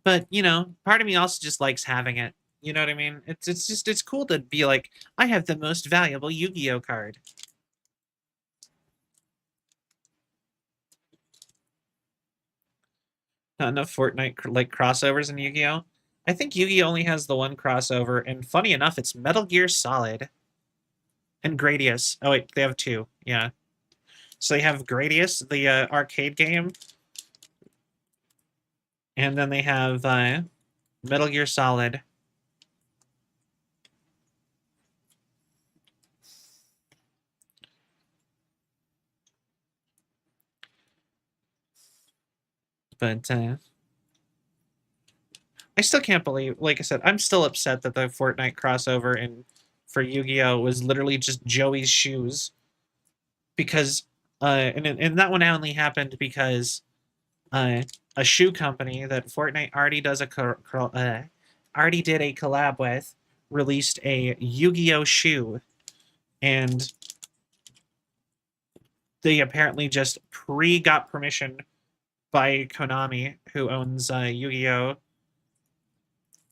But, you know, part of me also just likes having it. You know what I mean? It's cool to be like, I have the most valuable Yu-Gi-Oh card. Not enough Fortnite like crossovers in Yu-Gi-Oh. I think Yu-Gi-Oh only has the one crossover, and funny enough, it's Metal Gear Solid and Gradius. Oh wait, they have two. Yeah. So they have Gradius, the arcade game, and then they have Metal Gear Solid. But I still can't believe, like I said, I'm still upset that the Fortnite crossover in for Yu-Gi-Oh was literally just Joey's shoes, because and that one only happened because uh, a shoe company that Fortnite already does already did a collab with released a Yu-Gi-Oh shoe, and they apparently just got permission by Konami, who owns Yu-Gi-Oh,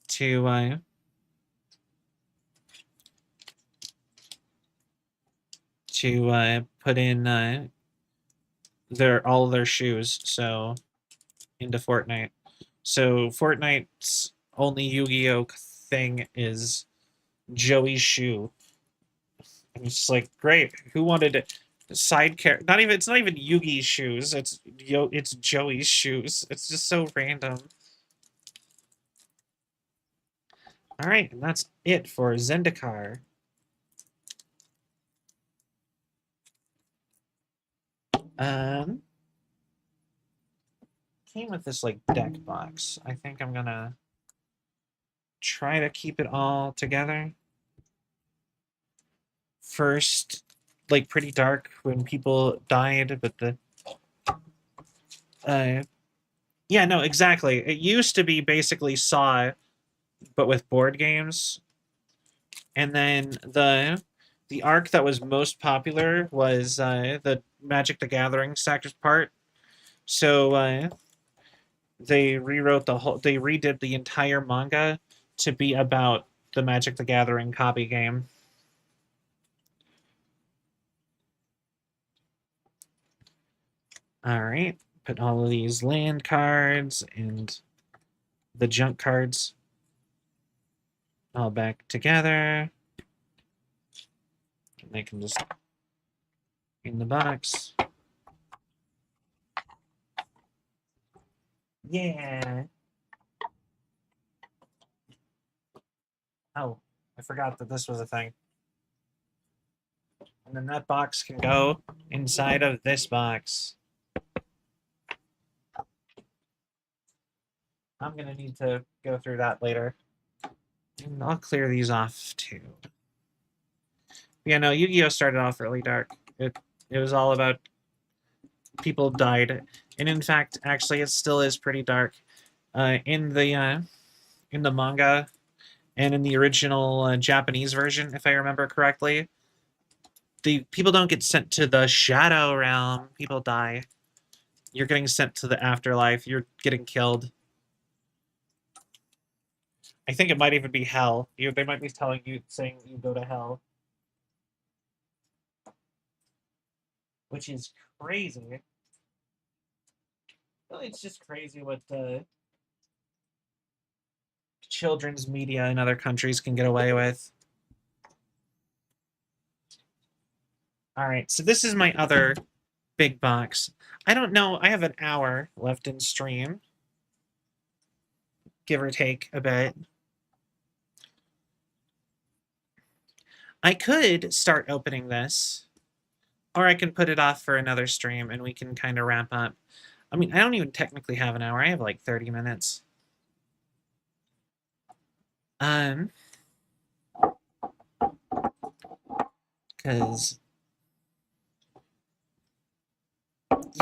to put in all their shoes into Fortnite. So Fortnite's only Yu-Gi-Oh thing is Joey's shoe. And it's just like, great. Who wanted side care? Not even. It's not even Yugi's shoes. It's Joey's shoes. It's just so random. All right, and that's it for Zendikar. Um, came with this like deck box. I think I'm gonna try to keep it all together. First, like pretty dark when people died, but the yeah, no, exactly. It used to be basically Saw, but with board games. And then the arc that was most popular was the Magic the Gathering sectors part. So they rewrote they redid the entire manga to be about the Magic the Gathering copy game. All right, put all of these land cards and the junk cards all back together. And they can just in the box. Yeah. Oh, I forgot that this was a thing. And then that box can go inside of this box. I'm going to need to go through that later. And I'll clear these off too. Yeah, no, Yu-Gi-Oh started off really dark. It was all about people died. And in fact, actually, it still is pretty dark. In the manga and in the original Japanese version, if I remember correctly, the people don't get sent to the shadow realm. People die. You're getting sent to the afterlife. You're getting killed. I think it might even be hell. They might be telling you, saying you go to hell, which is crazy. Well, it's just crazy what children's media in other countries can get away with. All right, so this is my other big box. I don't know. I have an hour left in stream, give or take a bit. I could start opening this, or I can put it off for another stream and we can kind of wrap up. I mean, I don't even technically have an hour. I have like 30 minutes. Because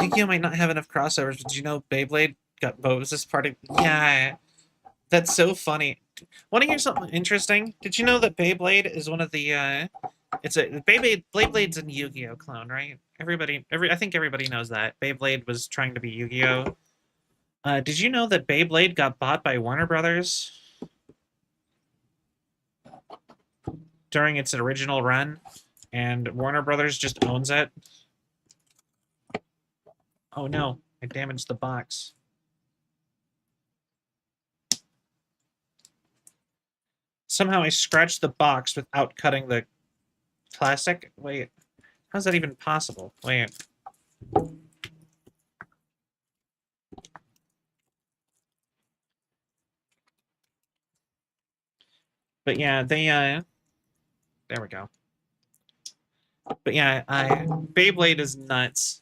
Yu-Gi-Oh might not have enough crossovers. Did you know Beyblade got what was this part of? Yeah, that's so funny. Want to hear something interesting? Did you know that Beyblade is one of the it's a Beyblade's a Yu-Gi-Oh clone, right? I think everybody knows that. Beyblade was trying to be Yu-Gi-Oh. Did you know that Beyblade got bought by Warner Brothers during its original run, and Warner Brothers just owns it? Oh no, I damaged the box. Somehow I scratched the box without cutting the plastic. Wait, how's that even possible? Wait. But yeah, there we go. But yeah, Beyblade is nuts.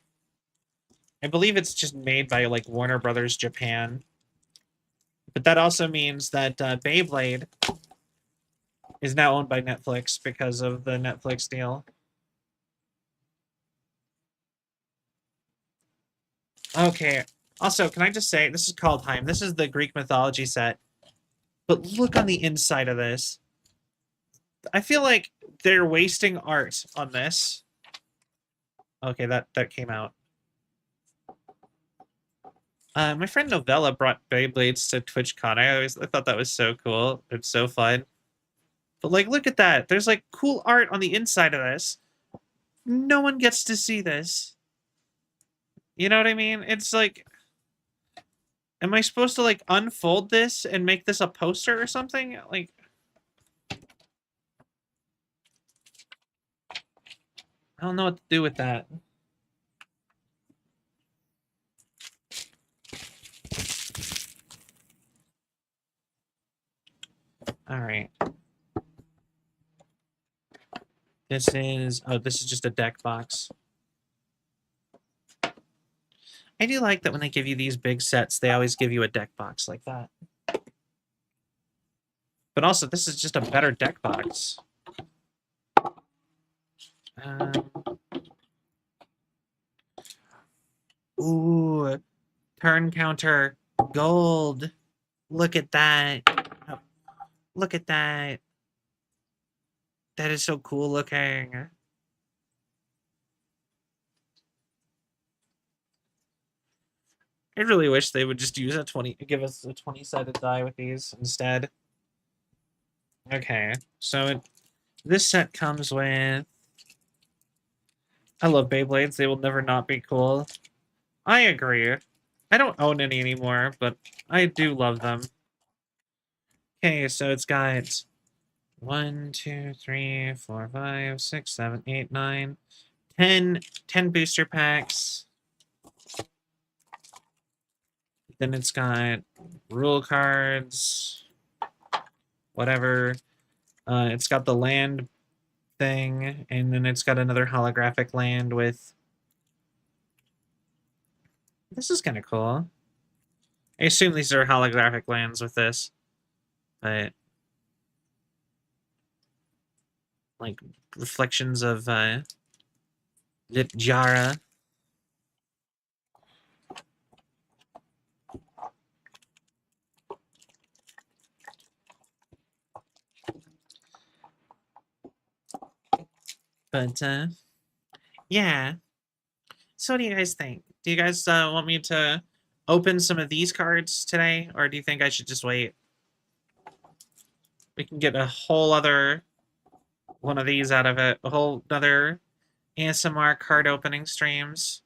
I believe it's just made by like Warner Brothers Japan. But that also means that Beyblade is now owned by Netflix because of the Netflix deal. Okay. Also, can I just say, this is called Heim. This is the Greek mythology set. But look on the inside of this. I feel like they're wasting art on this. Okay, that came out. My friend Novella brought Beyblades to TwitchCon. I thought that was so cool. It's so fun. But like, look at that. There's like cool art on the inside of this. No one gets to see this. You know what I mean? It's like, am I supposed to like unfold this and make this a poster or something? Like, I don't know what to do with that. All right. This is just a deck box. I do like that when they give you these big sets, they always give you a deck box like that. But also, this is just a better deck box. Ooh, turn counter gold. Look at that. Oh, look at that. That is so cool looking. I really wish they would just use give us a 20-sided die with these instead. Okay, so this set comes with... I love Beyblades. They will never not be cool. I agree. I don't own any anymore, but I do love them. Okay, so it's got 1, 2, 3, 4, 5, 6, 7, 8, 9, 10 booster packs. Then it's got rule cards, whatever. It's got the land thing, and then it's got another holographic land with... This is kind of cool. I assume these are holographic lands with this, but... like, reflections of Litjara. But, yeah. So what do you guys think? Do you guys want me to open some of these cards today, or do you think I should just wait? We can get a whole other one of these out of it. A whole other ASMR card opening streams.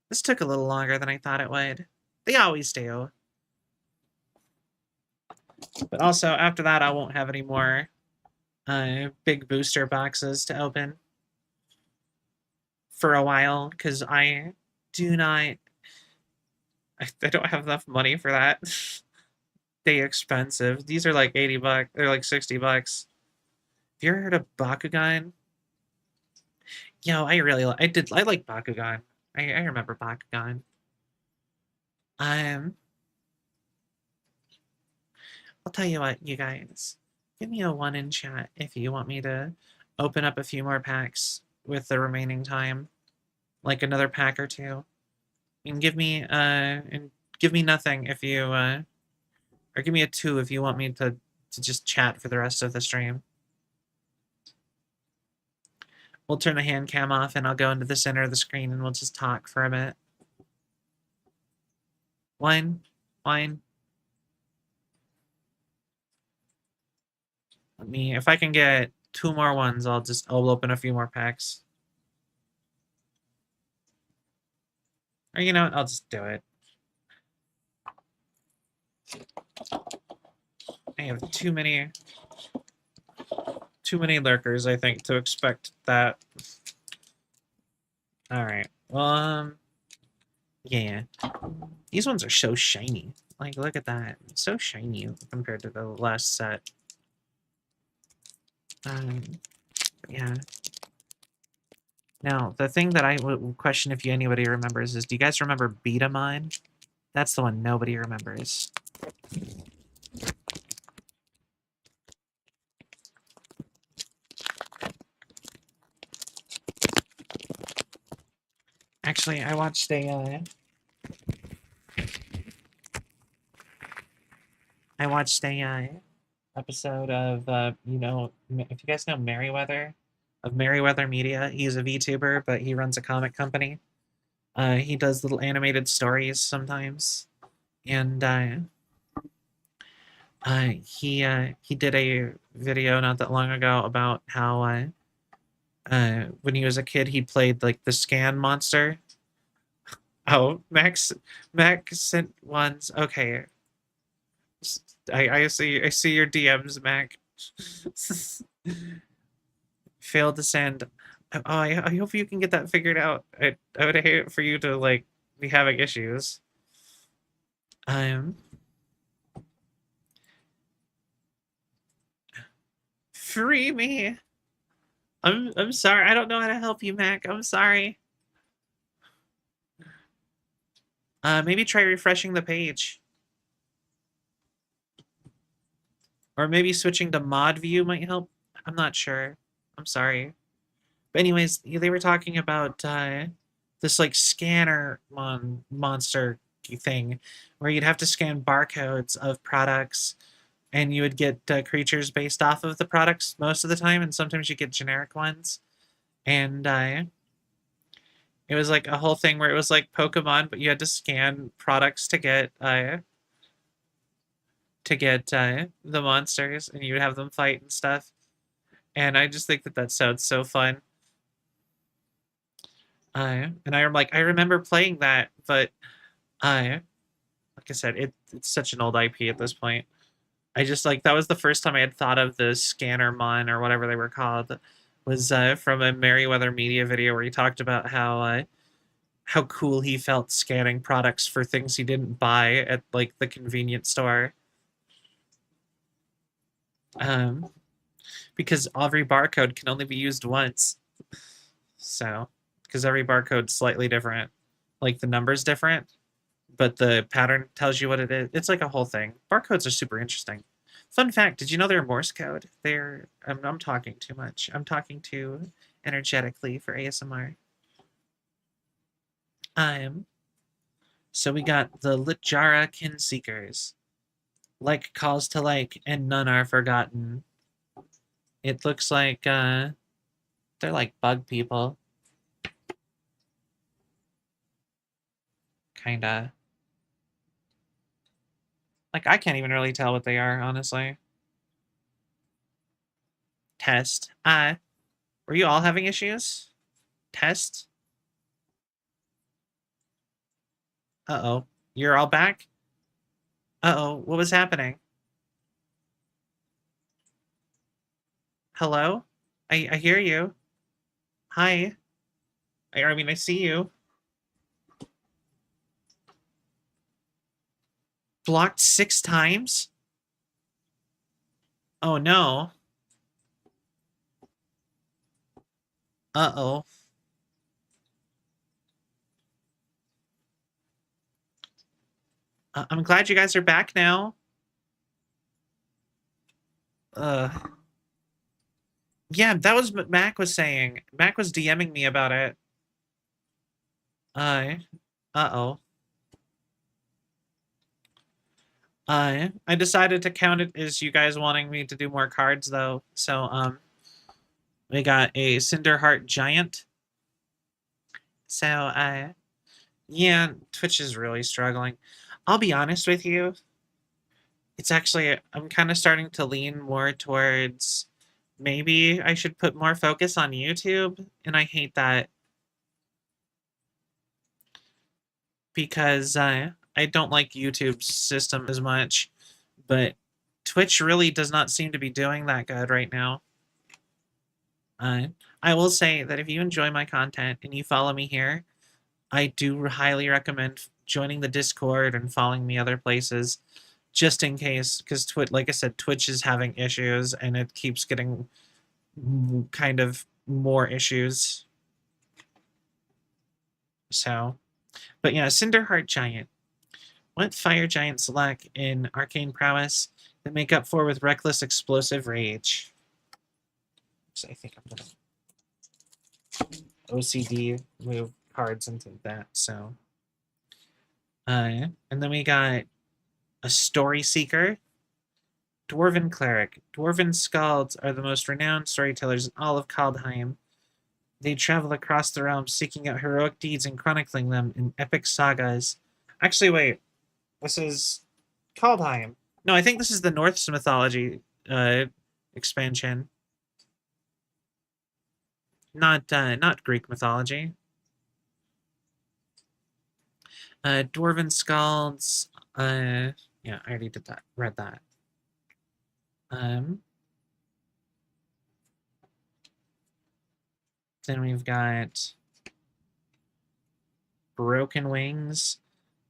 This took a little longer than I thought it would. They always do. But also, after that, I won't have any more big booster boxes to open. for a while because I do not. I don't have enough money for that. They expensive. These are like $80. They're like $60. Have you ever heard of Bakugan? Yo, I like Bakugan. I remember Bakugan. Um, I'll tell you what, you guys. Give me a one in chat if you want me to open up a few more packs with the remaining time, like another pack or two. And give me nothing if you or give me a 2 if you want me to just chat for the rest of the stream. We'll turn the hand cam off and I'll go into the center of the screen and we'll just talk for a bit. One. If I can get 2 more ones, I'll open a few more packs. Or you know what, I'll just do it. I have too many lurkers, I think, to expect that. Alright. Well, yeah. These ones are so shiny. Like, look at that. It's so shiny compared to the last set. Yeah. Now, the thing that I would question if anybody remembers is, do you guys remember Betamine? That's the one nobody remembers. Actually, I watched a episode of you know, if you guys know Merriweather of Merriweather Media. He's a VTuber, but he runs a comic company. He does little animated stories sometimes, and he did a video not that long ago about how when he was a kid he played like the scan monster. Oh, Max sent ones. Okay, I see your DMs, Mac. Failed to send. Oh, I hope you can get that figured out. I would hate for you to like be having issues. Free me. I'm sorry. I don't know how to help you, Mac. I'm sorry. Maybe try refreshing the page. Or maybe switching to mod view might help. I'm not sure. I'm sorry. But anyways, they were talking about this like scanner monster thing where you'd have to scan barcodes of products and you would get creatures based off of the products most of the time, and sometimes you get generic ones. And it was like a whole thing where it was like Pokemon, but you had to scan products to get the monsters, and you would have them fight and stuff. And I just think that sounds so fun. And I remember playing that, but like I said, it's such an old IP at this point. I just like that was the first time I had thought of the scanner mon or whatever they were called. Was from a Merriweather Media video where he talked about how cool he felt scanning products for things he didn't buy at like the convenience store. Because every barcode can only be used once. So, because every barcode's slightly different, like the number's different, but the pattern tells you what it is. It's like a whole thing. Barcodes are super interesting. Fun fact: did you know they're Morse code? I'm talking too much. I'm talking too energetically for ASMR. So we got the Litjara Kinseekers. Like calls to like, and none are forgotten. It looks like they're like bug people. Kinda. Like I can't even really tell what they are, honestly. Test. Were you all having issues? Test. Uh-oh. You're all back? Uh-oh. What was happening? Hello? I hear you. Hi. I mean, I see you. Blocked 6 times? Oh, no. Uh-oh. I'm glad you guys are back now. Uh, yeah, that was what Mac was saying. Mac was DMing me about it. Uh, uh-oh. I decided to count it as you guys wanting me to do more cards, though. So, we got a Cinderheart Giant. So, yeah, Twitch is really struggling. I'll be honest with you. It's actually, I'm kind of starting to lean more towards maybe I should put more focus on YouTube. And I hate that because I don't like YouTube's system as much. But Twitch really does not seem to be doing that good right now. I will say that if you enjoy my content and you follow me here, I do highly recommend joining the Discord and following me other places, just in case, because like I said, Twitch is having issues and it keeps getting kind of more issues. So, but yeah, Cinderheart Giant. What fire giants lack in arcane prowess that make up for with reckless explosive rage? So I think I'm gonna OCD move cards into that. So, and then we got a Story Seeker, Dwarven Cleric. Dwarven Skalds are the most renowned storytellers in all of Kaldheim. They travel across the realm seeking out heroic deeds and chronicling them in epic sagas. Actually, wait. This is Kaldheim. No, I think this is the Norse mythology expansion. Not Greek mythology. Dwarven Skalds. Yeah, I already did that. Read that. Then we've got Broken Wings.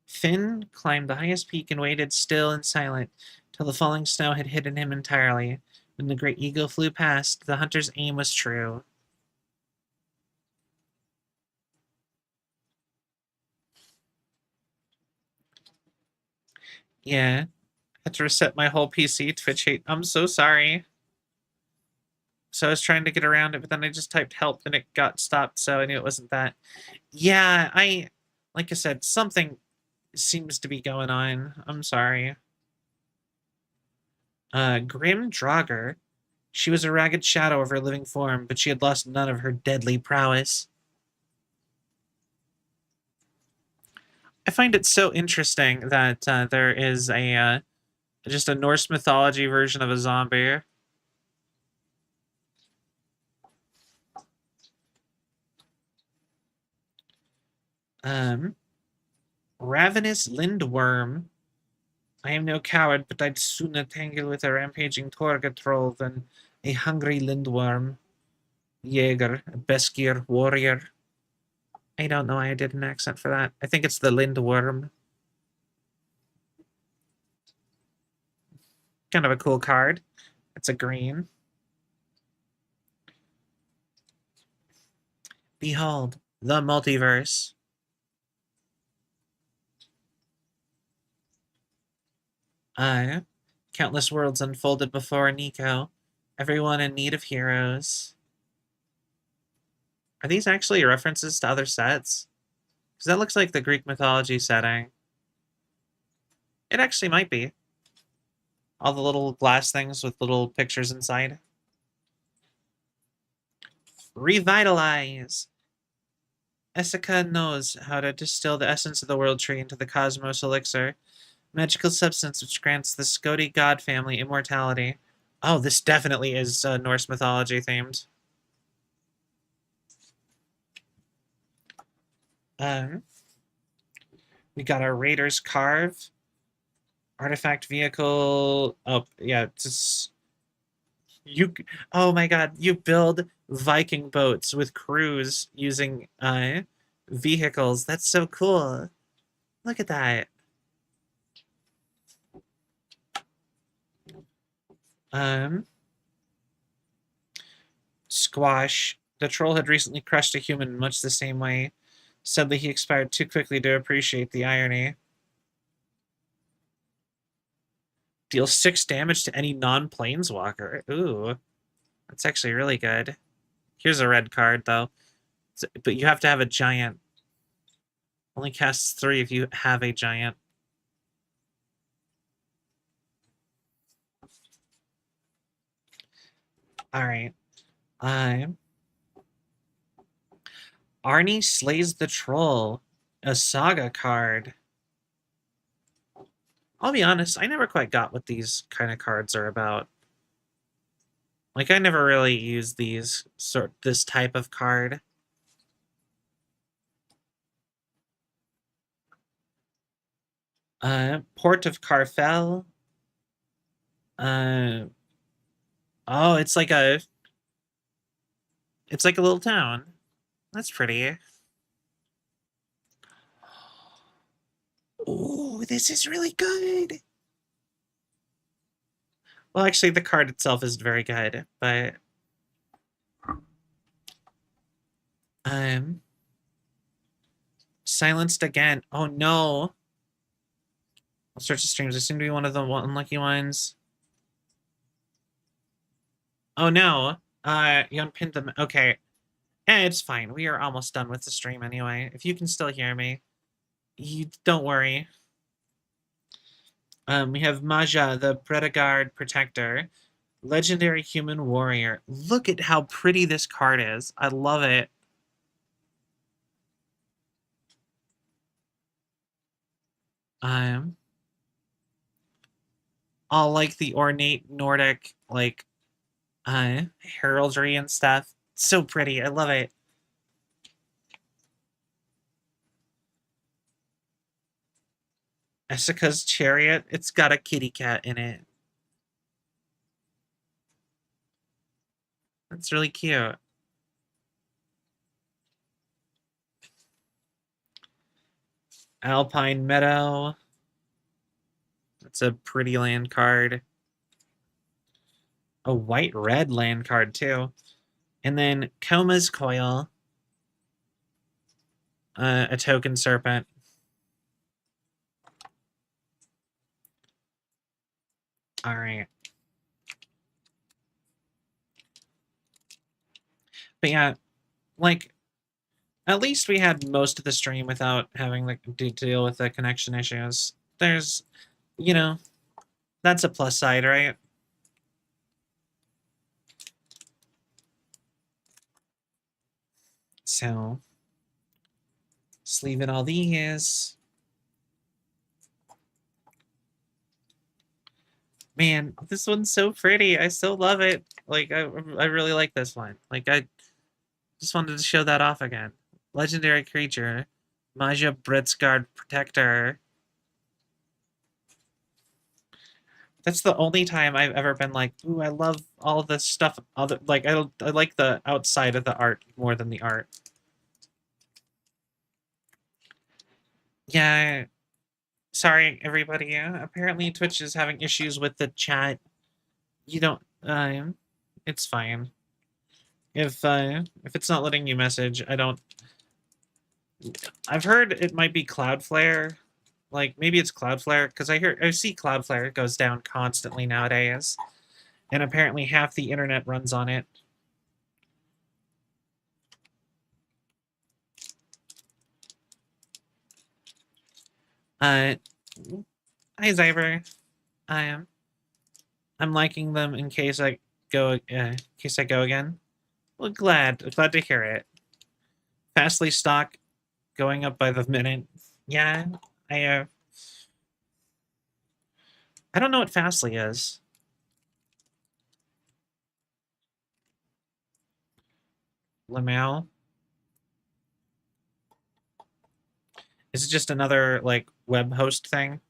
Finn climbed the highest peak and waited still and silent till the falling snow had hidden him entirely. When the great eagle flew past, the hunter's aim was true. Yeah, I had to reset my whole PC. Twitch hate. I'm so sorry. So I was trying to get around it, but then I just typed help and it got stopped, so I knew it wasn't that. Yeah, like I said, something seems to be going on. I'm sorry. Grim Draugr. She was a ragged shadow of her living form, but she had lost none of her deadly prowess. I find it so interesting that there is a just a Norse mythology version of a zombie. Ravenous Lindworm. I am no coward, but I'd sooner tangle with a rampaging Torga troll than a hungry Lindworm. Jäger, a Beskir warrior. I don't know why I did an accent for that. I think it's the Lindworm. Kind of a cool card. It's a green. Behold, the multiverse. Countless worlds unfolded before Nico, everyone in need of heroes. Are these actually references to other sets? Because that looks like the Greek mythology setting. It actually might be. All the little glass things with little pictures inside. Revitalize! Essica knows how to distill the essence of the world tree into the cosmos elixir, magical substance which grants the Scoti god family immortality. Oh, this definitely is Norse mythology themed. We got our Raider's Carve. Artifact vehicle. Oh, yeah. Just, oh my god. You build Viking boats with crews using vehicles. That's so cool. Look at that. Um, Squash. The troll had recently crushed a human in much the same way. Sadly, he expired too quickly to appreciate the irony. Deals 6 damage to any non-planeswalker. Ooh, that's actually really good. Here's a red card, though. But you have to have a giant. Only casts 3 if you have a giant. Alright. Arnie slays the troll. A saga card. I'll be honest, I never quite got what these kind of cards are about. Like, I never really used this type of card. Port of Carfel. Oh, it's like a little town. That's pretty. Oh, this is really good. Well, actually, the card itself is very good, but silenced again. Oh no. I'll search the streams. I seem to be one of the unlucky ones. Oh no. You unpinned them. Okay. It's fine. We are almost done with the stream anyway. If you can still hear me, you don't worry. We have Maja, the Predagard Protector. Legendary Human Warrior. Look at how pretty this card is. I love it. All like the ornate Nordic, like, heraldry and stuff. So pretty. I love it. Essica's Chariot. It's got a kitty cat in it. That's really cute. Alpine Meadow. That's a pretty land card. A white-red land card, too. And then Koma's Coil. A token serpent. All right. But yeah, like, at least we had most of the stream without having to deal with the connection issues. There's, you know, that's a plus side, right? So, sleeving all these. Man, this one's so pretty. I still love it. Like, I really like this one. Like, I just wanted to show that off again. Legendary creature. Maja Blitzguard Protector. That's the only time I've ever been like, ooh, I love all this stuff. Like, I like the outside of the art more than the art. Yeah. Sorry, everybody. Apparently Twitch is having issues with the chat. You don't, it's fine. If it's not letting you message, I've heard it might be Cloudflare. Like, maybe it's Cloudflare, because I see Cloudflare goes down constantly nowadays. And apparently half the internet runs on it. Hi, Zyber. I'm liking them in case I go again. Well, glad to hear it. Fastly stock going up by the minute. Yeah, I don't know what Fastly is. Lamau. Is it just another like web host thing?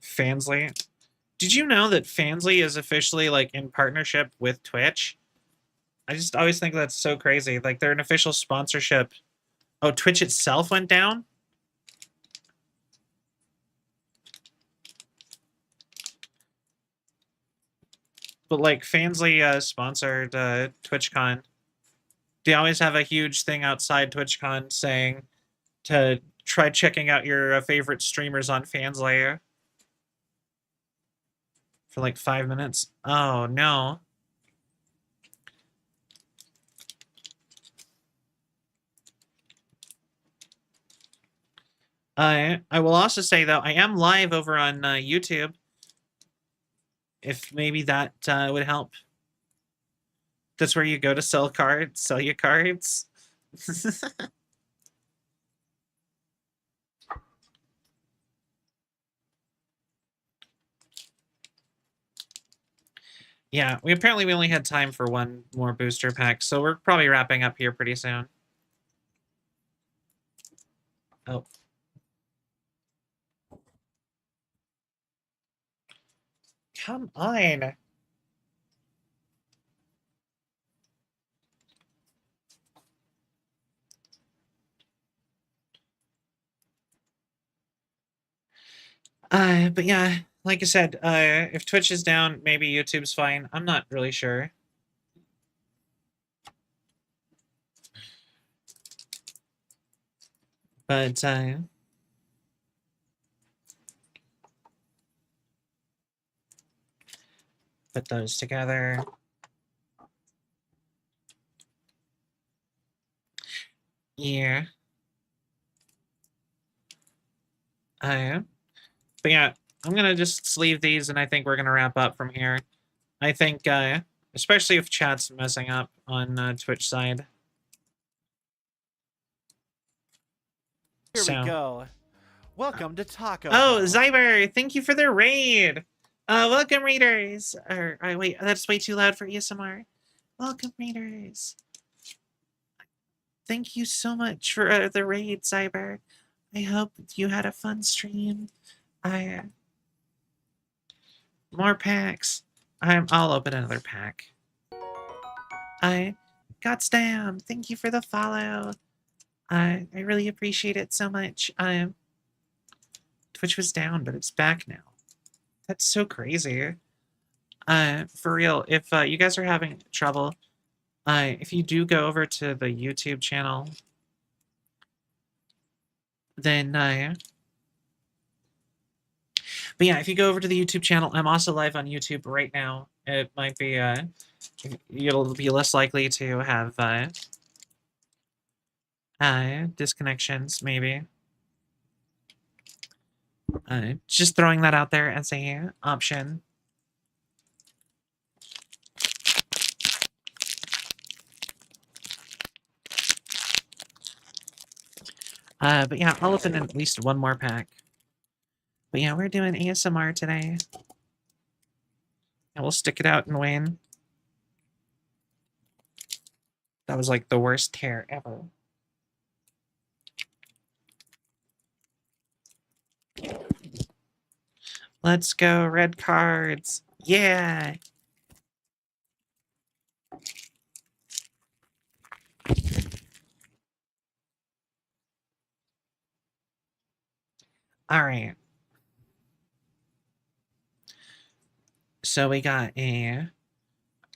Fansly. Did you know that Fansly is officially like in partnership with Twitch? I just always think that's so crazy. Like they're an official sponsorship. Oh, Twitch itself went down? But like Fansly sponsored TwitchCon. They always have a huge thing outside TwitchCon saying to try checking out your favorite streamers on Fansly for like 5 minutes. Oh no. I will also say though I am live over on YouTube. If maybe that would help. That's where you go to sell cards, sell your cards. Yeah, we only had time for one more booster pack, so we're probably wrapping up here pretty soon. Oh. Come on. But yeah, like I said, if Twitch is down, maybe YouTube's fine. I'm not really sure. But put those together. Yeah. But yeah, I'm gonna just sleeve these, and I think we're gonna wrap up from here. I think, especially if chat's messing up on Twitch side. Here we go. Welcome to Taco. Oh, Zyber, thank you for the raid. Welcome, readers. Or wait, that's way too loud for ASMR. Welcome, readers. Thank you so much for the raid, Zyber. I hope you had a fun stream. More packs. I'll open another pack. Godsdamn, thank you for the follow. I really appreciate it so much. Twitch was down, but it's back now. That's so crazy. For real, if you guys are having trouble, if you do go over to the YouTube channel, then but yeah, if you go over to the YouTube channel, I'm also live on YouTube right now. It might be you'll be less likely to have disconnections, maybe. Just throwing that out there as a option. But yeah, I'll open at least one more pack. But yeah, we're doing ASMR today. And we'll stick it out and win. That was like the worst tear ever. Let's go, red cards. Yeah. All right. So we got a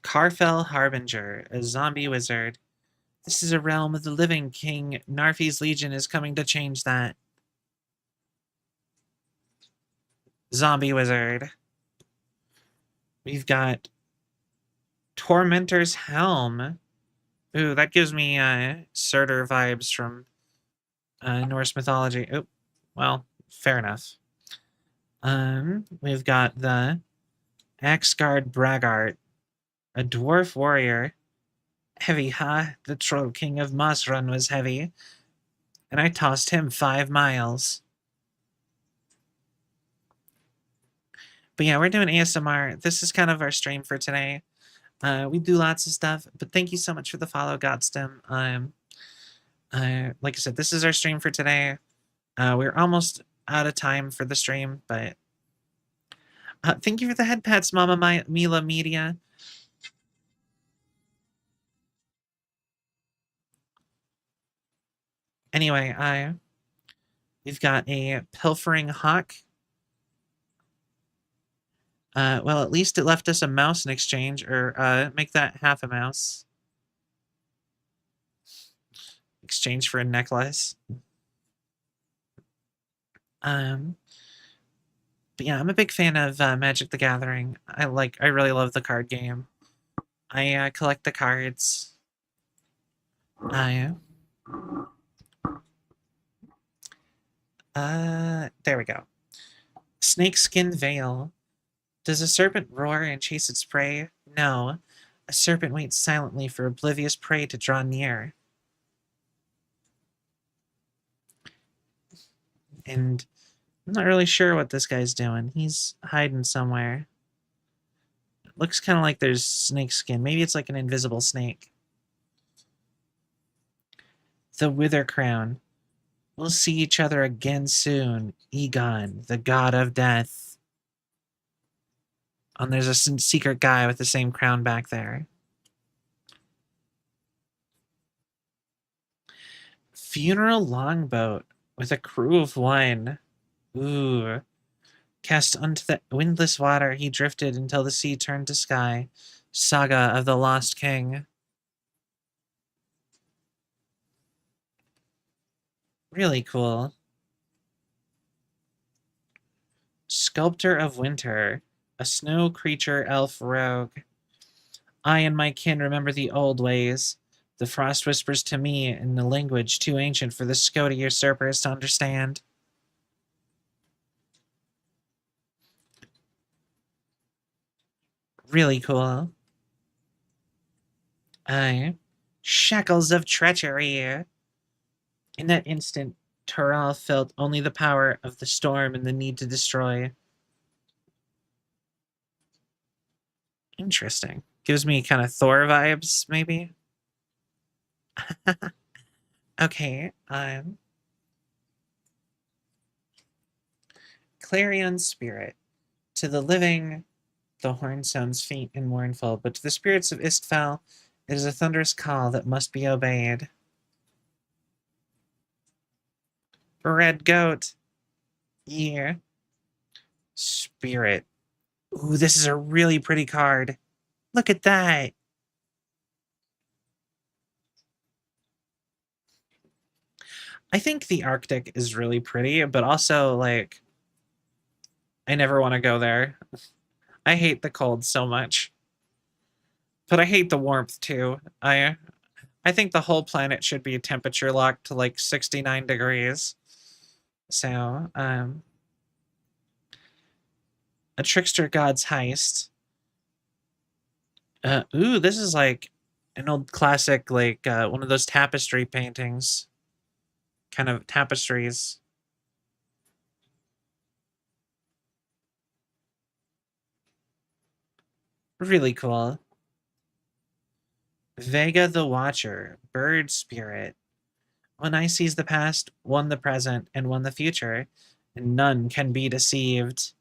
Carfell Harbinger, a zombie wizard. This is a realm of the living. King Narfi's Legion is coming to change that. Zombie wizard. We've got Tormentor's Helm. Ooh, that gives me Surtur vibes from Norse mythology. Oh, well, fair enough. We've got the Axgard Braggart, a dwarf warrior. Heavy, huh? The Troll King of Mossrun was heavy, and I tossed him 5 miles. But yeah, we're doing ASMR. This is kind of our stream for today. We do lots of stuff, but thank you so much for the follow, Godstem. Like I said, this is our stream for today. We're almost out of time for the stream, but Thank you for the head pats, Mama Mila Media. Anyway, we've got a pilfering hawk. Well, at least it left us a mouse in exchange, or make that half a mouse. Exchange for a necklace. But yeah, I'm a big fan of Magic the Gathering. I really love the card game. I collect the cards. I there we go. Snakeskin Veil. Does a serpent roar and chase its prey? No. A serpent waits silently for oblivious prey to draw near. And I'm not really sure what this guy's doing. He's hiding somewhere. It looks kind of like there's snake skin. Maybe it's like an invisible snake. The Wither Crown. We'll see each other again soon. Egon, the god of death. And there's a secret guy with the same crown back there. Funeral longboat with a crew of one. Ooh. Cast unto the windless water, he drifted until the sea turned to sky. Saga of the Lost King. Really cool. Sculptor of Winter. A snow creature elf rogue. I and my kin remember the old ways. The frost whispers to me in a language too ancient for the Skoti usurpers to understand. Really cool. Shackles of treachery. In that instant, Toral felt only the power of the storm and the need to destroy. Interesting. Gives me kind of Thor vibes, maybe. Okay, Clarion Spirit. To the living, the horn sounds faint and mournful, but to the spirits of Istval, it is a thunderous call that must be obeyed. Red goat. Yeah. Spirit. Ooh, this is a really pretty card. Look at that. I think the Arctic is really pretty, but also, like, I never want to go there. I hate the cold so much. But I hate the warmth too. I think the whole planet should be temperature locked to like 69 degrees. So, a trickster god's heist. Ooh, this is like an old classic, like one of those tapestry paintings, kind of tapestries. Really cool. Vega the Watcher, bird spirit. When I seize the past, one the present, and one the future, and none can be deceived.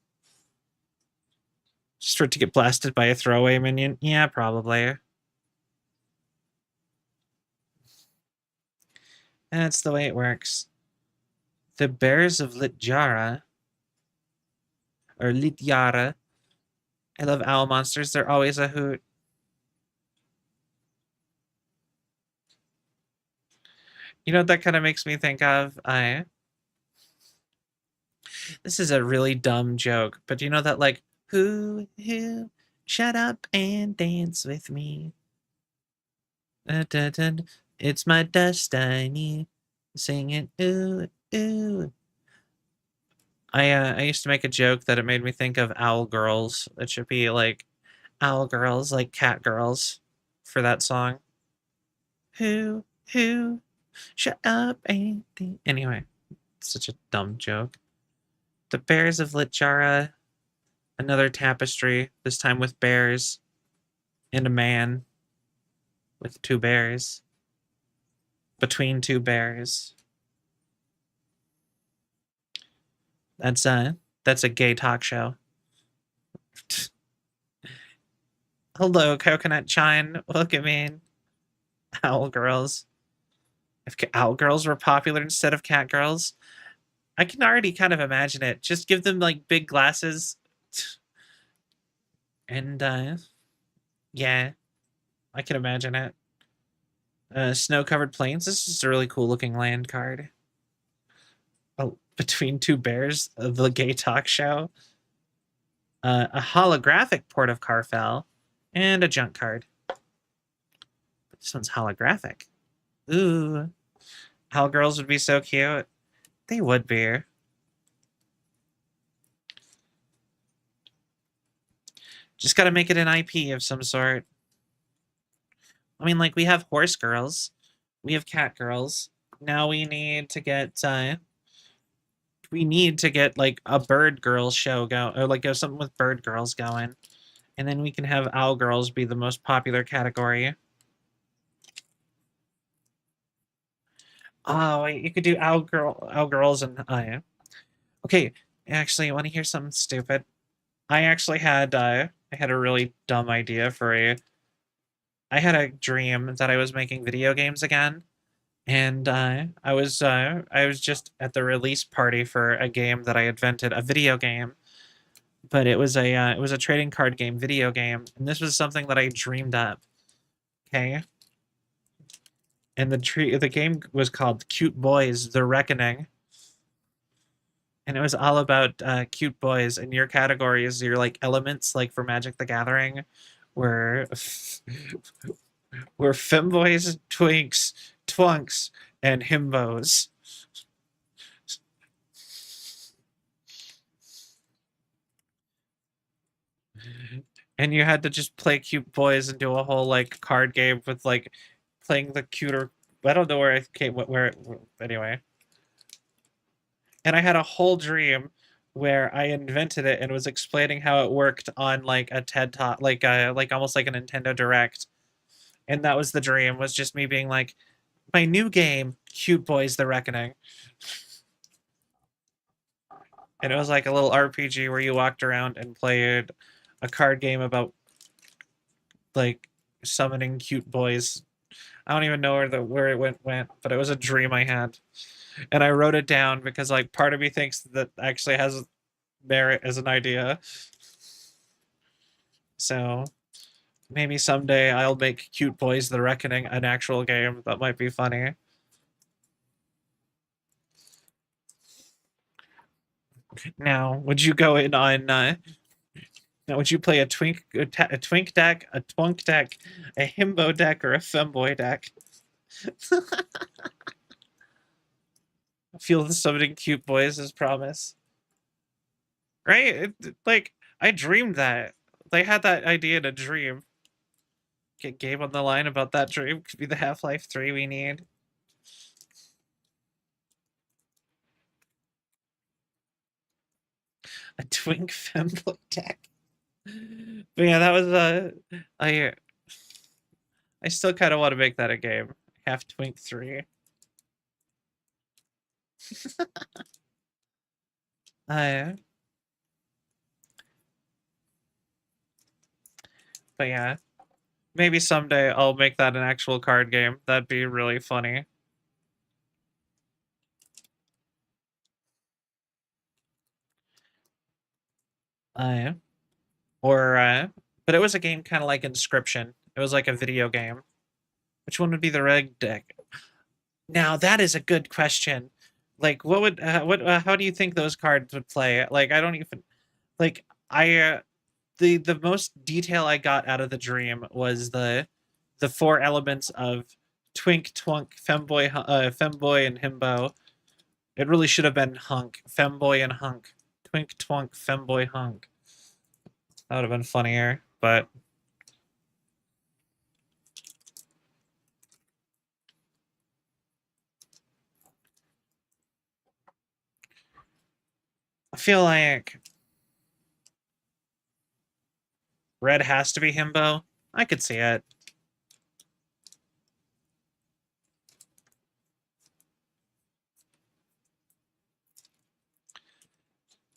Just for it to get blasted by a throwaway minion? Yeah, probably. That's the way it works. The Bears of Litjara, or Lityara. I love owl monsters. They're always a hoot. You know what that kind of makes me think of? This is a really dumb joke, but you know that like who shut up and dance with me. It's my destiny. Singing ooh ooh. I used to make a joke that it made me think of owl girls. It should be like owl girls, like cat girls, for that song. Who shut up and dance. Anyway, such a dumb joke. The Bears of Litjara, another tapestry, this time with bears and a man with two bears. Between two bears. That's a gay talk show. Hello, Coconut Shine. Welcome in. Owl girls. If owl girls were popular instead of cat girls, I can already kind of imagine it. Just give them like big glasses. And yeah, I can imagine it. Snow-covered plains. This is a really cool looking land card. Oh, between two bears, the gay talk show. A holographic Port of Carfell, and a junk card. This one's holographic. Ooh, owl girls would be so cute. They would be. Just gotta make it an IP of some sort. I mean, like, we have horse girls. We have cat girls. Now we need to get, like, a bird girl show go, or, like, something with bird girls going. And then we can have owl girls be the most popular category. Oh, wait, you could do owl girls and, okay, actually, you want to hear something stupid? I actually had, I had a really dumb idea for I had a dream that I was making video games again, and I was just at the release party for a game that I invented, a video game, but it was a trading card game video game, and this was something that I dreamed up. Okay, and the game was called Cute Boys: The Reckoning, and it was all about cute boys. And your categories, your like elements, like for Magic the Gathering, were were femboys, twinks, twunks, and himbos. And you had to just play cute boys and do a whole like card game with like playing the cuter. I don't know where I came. Where anyway. And I had a whole dream where I invented it and was explaining how it worked on like a TED Talk, like almost like a Nintendo Direct. And that was the dream, was just me being like, my new game, Cute Boys: The Reckoning. And it was like a little RPG where you walked around and played a card game about like summoning cute boys. I don't even know where it went, but it was a dream I had. And I wrote it down because like part of me thinks that actually has merit as an idea. So maybe someday I'll make Cute Boys: The Reckoning an actual game. That might be funny. Now, would you go in on now would you play a twink deck, a twunk deck, a himbo deck, or a femboy deck? Feel the summoning cute boys as promise. Right? Like, I dreamed that. They had that idea in a dream. Get Gabe on the line about that dream. Could be the Half-Life 3 we need. A twink femboy deck. But yeah, that was I still kind of want to make that a game. Half Twink 3. Uh, but yeah, maybe someday I'll make that an actual card game. That'd be really funny. Uh, or but it was a game kind of like Inscription. It was like a video game. Which one would be the reg deck? Now that is a good question. Like, how do you think those cards would play? Like, I don't even like I the most detail I got out of the dream was the four elements of twink, twunk, femboy, and himbo. It really should have been hunk, femboy, and hunk. Twink, twunk, femboy, hunk. That would have been funnier, but I feel like red has to be himbo. I could see it.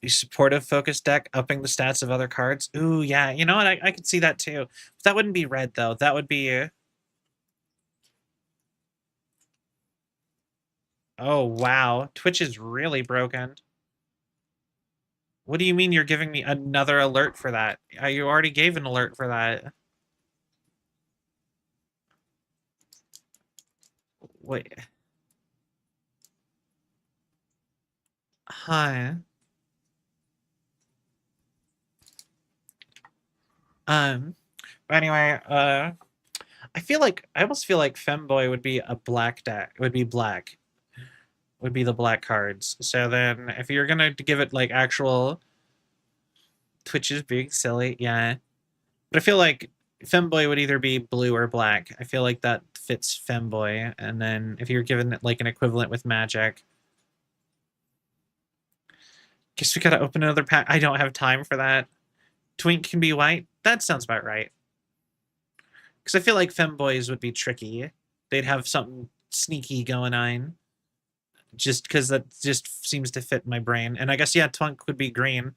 The supportive focus deck, upping the stats of other cards. Ooh, yeah. You know what? I could see that too. That wouldn't be red, though. That would be... Oh, wow. Twitch is really broken. What do you mean you're giving me another alert for that? You already gave an alert for that. Wait. Huh. Anyway, I almost feel like Femboy would be a black deck. It would be black. Would be the black cards. So then if you're gonna give it like actual Twitch is being silly, yeah. But I feel like Femboy would either be blue or black. I feel like that fits Femboy. And then if you're given like an equivalent with magic. Guess we gotta open another pack. I don't have time for that. Twink can be white. That sounds about right. Because I feel like Femboys would be tricky. They'd have something sneaky going on. Just because that just seems to fit my brain. And I guess, yeah, Twunk would be green.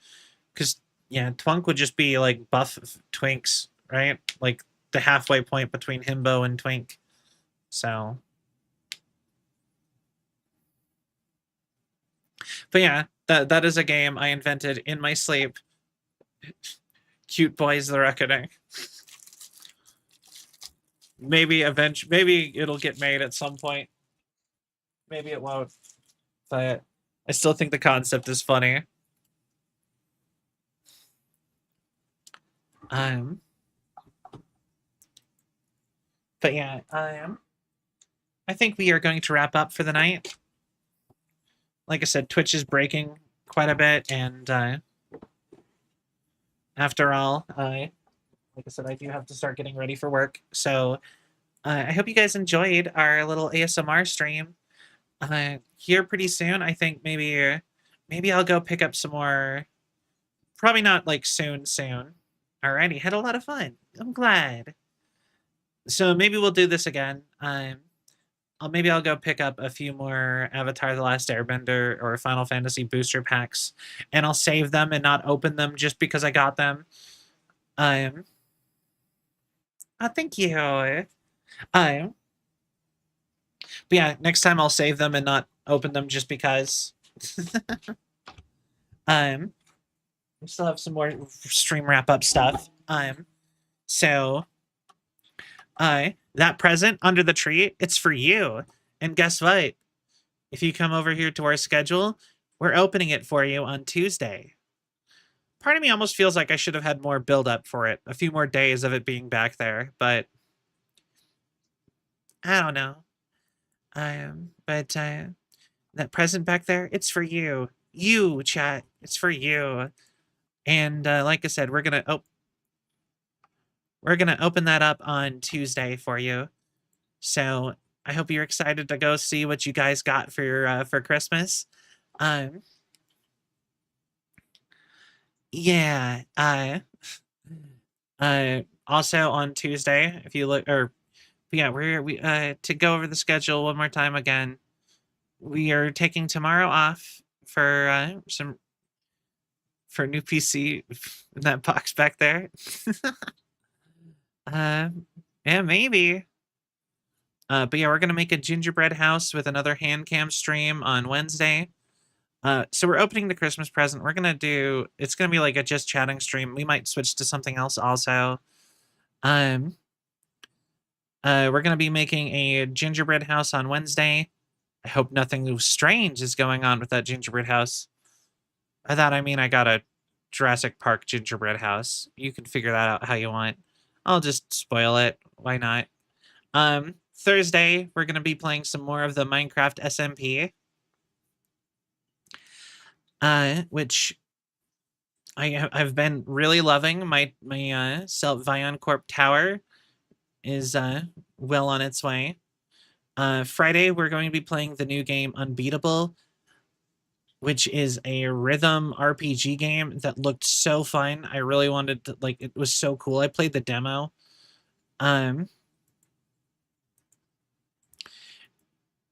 Because, yeah, Twunk would just be like buff Twinks, right? Like the halfway point between Himbo and Twink. So. But yeah, that is a game I invented in my sleep. Cute Boys the Reckoning. Maybe it'll get made at some point. Maybe it won't. But I still think the concept is funny. But yeah, I think we are going to wrap up for the night. Like I said, Twitch is breaking quite a bit, and after all, like I said, I do have to start getting ready for work. So I hope you guys enjoyed our little ASMR stream. Here pretty soon, I think maybe I'll go pick up some more. Probably not like soon. Alrighty, had a lot of fun. I'm glad. So maybe we'll do this again. Maybe I'll go pick up a few more Avatar: The Last Airbender or Final Fantasy booster packs, and I'll save them and not open them just because I got them. Oh, thank you. But yeah, next time I'll save them and not open them just because. We still have some more stream wrap up stuff. So that present under the tree, it's for you. And guess what? If you come over here to our schedule, we're opening it for you on Tuesday. Part of me almost feels like I should have had more build up for it, a few more days of it being back there, but I don't know. But that present back there, it's for you. You, chat, it's for you. And like I said, we're gonna open that up on Tuesday for you. So I hope you're excited to go see what you guys got for Christmas. Yeah. Also on Tuesday, if you look, or yeah, we to go over the schedule one more time again. We are taking tomorrow off for new PC in that box back there. Yeah, maybe. But yeah, we're gonna make a gingerbread house with another hand cam stream on Wednesday. So we're opening the Christmas present. It's gonna be like a just chatting stream. We might switch to something else also. We're gonna be making a gingerbread house on Wednesday. I hope nothing strange is going on with that gingerbread house. By that I mean I got a Jurassic Park gingerbread house. You can figure that out how you want. I'll just spoil it. Why not? Thursday, we're going to be playing some more of the Minecraft SMP. Which I've been really loving. My Celvion Corp tower is well on its way. Friday, we're going to be playing the new game Unbeatable, which is a rhythm RPG game that looked so fun. I really wanted to, like, it was so cool. I played the demo. And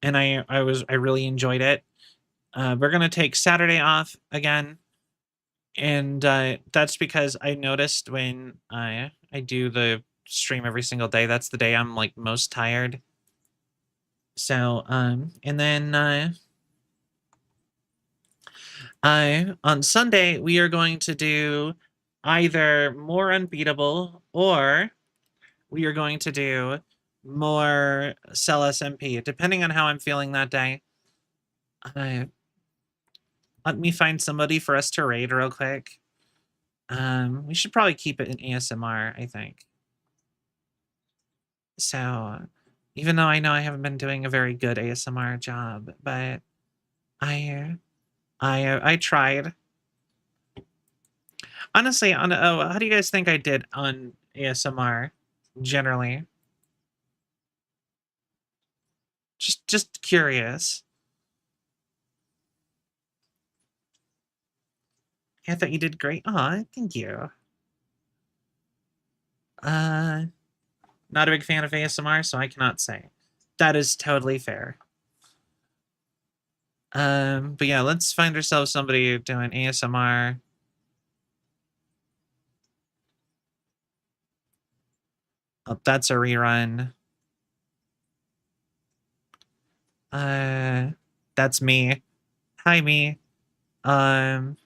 I really enjoyed it. We're gonna take Saturday off again. And that's because I noticed when I do the stream every single day, that's the day I'm like most tired. So and then on Sunday we are going to do either more unbeatable or we are going to do more Cell SMP, depending on how I'm feeling that day. Uh, Let me find somebody for us to raid real quick. We should probably keep it in ASMR, I think. So, even though I know I haven't been doing a very good ASMR job, but I tried. Honestly, on how do you guys think I did on ASMR generally? Just curious. I thought you did great. Aw, thank you. Uh, Not a big fan of ASMR, so I cannot say. That is totally fair. But yeah, let's find ourselves somebody doing ASMR. Oh, that's a rerun. Uh, that's me. Hi, me. Um,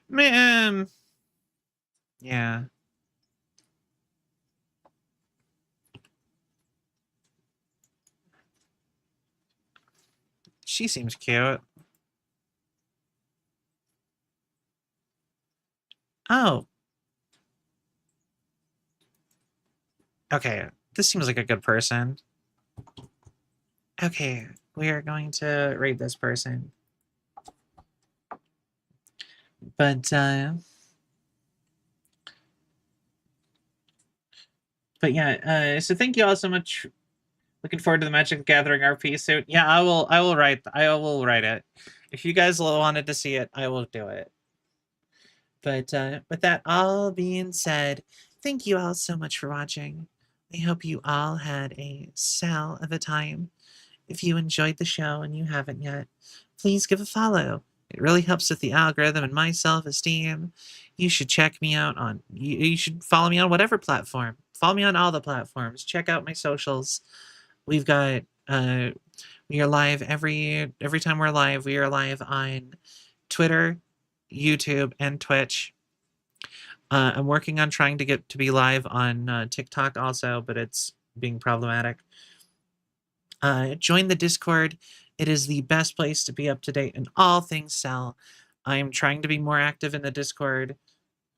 man. Yeah. She seems cute. Oh. Okay. This seems like a good person. Okay. We are going to rate this person. But yeah, so thank you all so much. Looking forward to the Magic the Gathering RP suit. Yeah, I will write it. If you guys wanted to see it, I will do it. But with that all being said, thank you all so much for watching. I hope you all had a cell of a time. If you enjoyed the show and you haven't yet, please give a follow. It really helps with the algorithm and my self-esteem. You should check me out on you should follow me on whatever platform. Follow me on all the platforms. Check out my socials. We've got we are live every time we're live. We are live on Twitter, YouTube, and Twitch. I'm working on trying to get to be live on TikTok also, but it's being problematic. Join the Discord. It is the best place to be up to date in all things Cell. I am trying to be more active in the Discord.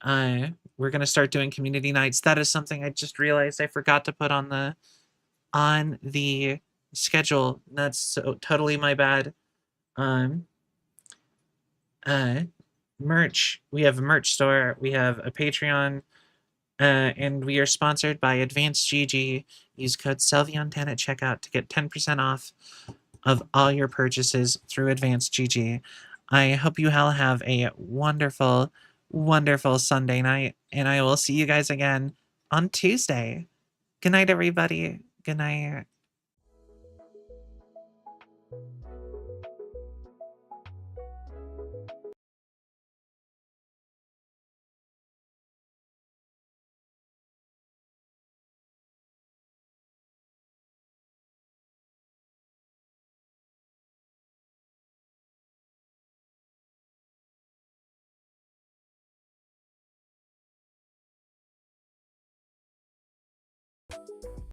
We're gonna start doing community nights. That is something I just realized I forgot to put on the schedule. That's so totally my bad. Um, uh, Merch. We have a merch store. We have a Patreon. And we are sponsored by Advanced GG. Use code Celvion10 at checkout to get 10% off of all your purchases through Advanced GG. I hope you all have a wonderful, wonderful Sunday night, and I will see you guys again on Tuesday. Good night, everybody. Good night.